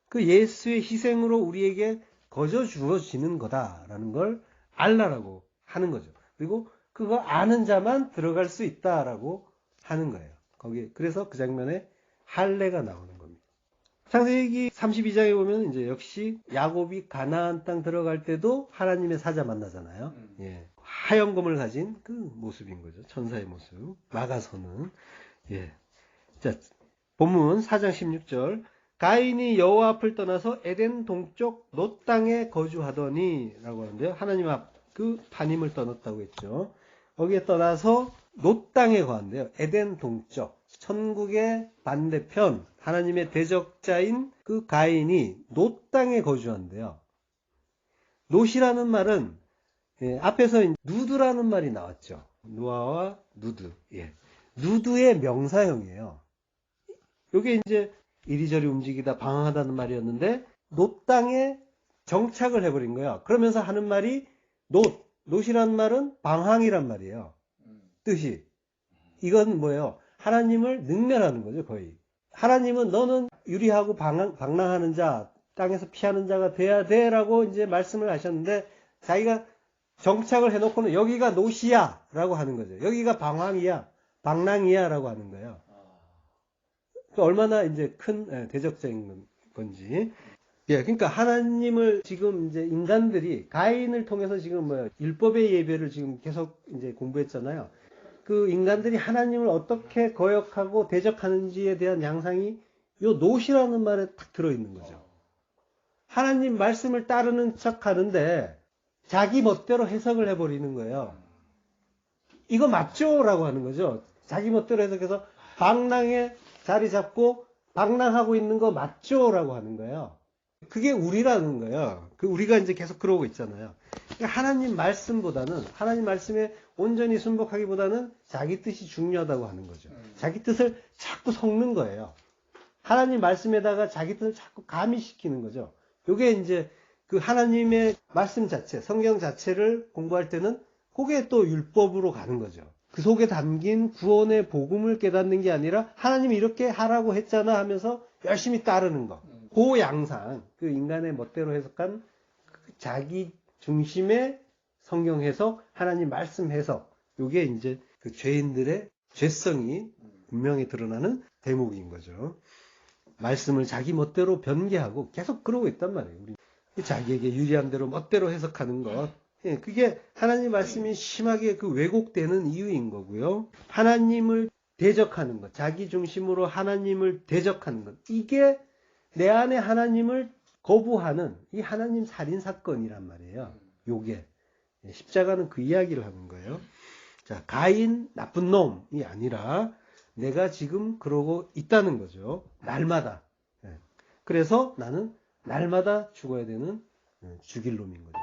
그 예수의 희생으로 우리에게 거저 주어지는 거다라는 걸 알라라고 하는 거죠. 그리고 그거 아는 자만 들어갈 수 있다라고 하는 거예요. 그래서 그 장면에 할례가 나오는 겁니다. 창세기 32장에 보면 이제 역시 야곱이 가나안 땅 들어갈 때도 하나님의 사자 만나잖아요. 예. 하얀 검을 가진 그 모습인 거죠. 천사의 모습. 마가서는. 예. 자, 본문 4장 16절. 가인이 여호와 앞을 떠나서 에덴 동쪽 놋 땅에 거주하더니 라고 하는데요. 하나님 앞 그 반임을 떠났다고 했죠. 거기에 떠나서 놋 땅에 거한대요. 에덴 동쪽. 천국의 반대편 하나님의 대적자인 그 가인이 놋 땅에 거주한대요. 놋이라는 말은 앞에서 누드라는 말이 나왔죠. 누아와 누드. 예. 누드의 명사형이에요. 이게 이제 이리저리 움직이다 방황하다는 말이었는데 놋 땅에 정착을 해버린 거예요. 그러면서 하는 말이 놋이라는 말은 방황이란 말이에요. 뜻이. 이건 뭐예요? 하나님을 능멸하는 거죠, 거의. 하나님은 너는 유리하고 방랑하는 자, 땅에서 피하는 자가 돼야 돼 라고 이제 말씀을 하셨는데 자기가 정착을 해놓고는 여기가 놋이야 라고 하는 거죠. 여기가 방랑이야 라고 하는 거예요. 얼마나 이제 큰 대적자인 건지. 예, 그러니까 하나님을 지금 이제 인간들이 가인을 통해서 지금 율법의 예배를 지금 계속 이제 공부했잖아요. 그 인간들이 하나님을 어떻게 거역하고 대적하는지에 대한 양상이 요 놋이라는 말에 딱 들어있는 거죠. 하나님 말씀을 따르는 척 하는데 자기 멋대로 해석을 해버리는 거예요. 이거 맞죠? 라고 하는 거죠. 자기 멋대로 해석해서 방랑에 자리 잡고 방랑하고 있는 거 맞죠? 라고 하는 거예요. 그게 우리라는 거예요. 우리가 이제 계속 그러고 있잖아요. 그러니까 하나님 말씀보다는, 하나님 말씀에 온전히 순복하기보다는 자기 뜻이 중요하다고 하는 거죠. 자기 뜻을 자꾸 섞는 거예요. 하나님 말씀에다가 자기 뜻을 자꾸 가미시키는 거죠. 요게 이제 그 하나님의 말씀 자체, 성경 자체를 공부할 때는 그게 또 율법으로 가는 거죠. 그 속에 담긴 구원의 복음을 깨닫는 게 아니라 하나님이 이렇게 하라고 했잖아 하면서 열심히 따르는 거. 그 양상, 그 인간의 멋대로 해석한 자기 중심의 성경 해석, 하나님 말씀 해석. 요게 이제 그 죄인들의 죄성이 분명히 드러나는 대목인 거죠. 말씀을 자기 멋대로 변개하고 계속 그러고 있단 말이에요. 우리 자기에게 유리한 대로 멋대로 해석하는 것. 예, 그게 하나님 말씀이 심하게 그 왜곡되는 이유인 거고요. 하나님을 대적하는 것, 자기 중심으로 하나님을 대적하는 것. 이게 내 안에 하나님을 거부하는 이 하나님 살인 사건이란 말이에요. 요게. 십자가는 그 이야기를 하는 거예요. 자, 가인 나쁜 놈이 아니라 내가 지금 그러고 있다는 거죠. 날마다. 그래서 나는 날마다 죽어야 되는 죽일 놈인 거죠.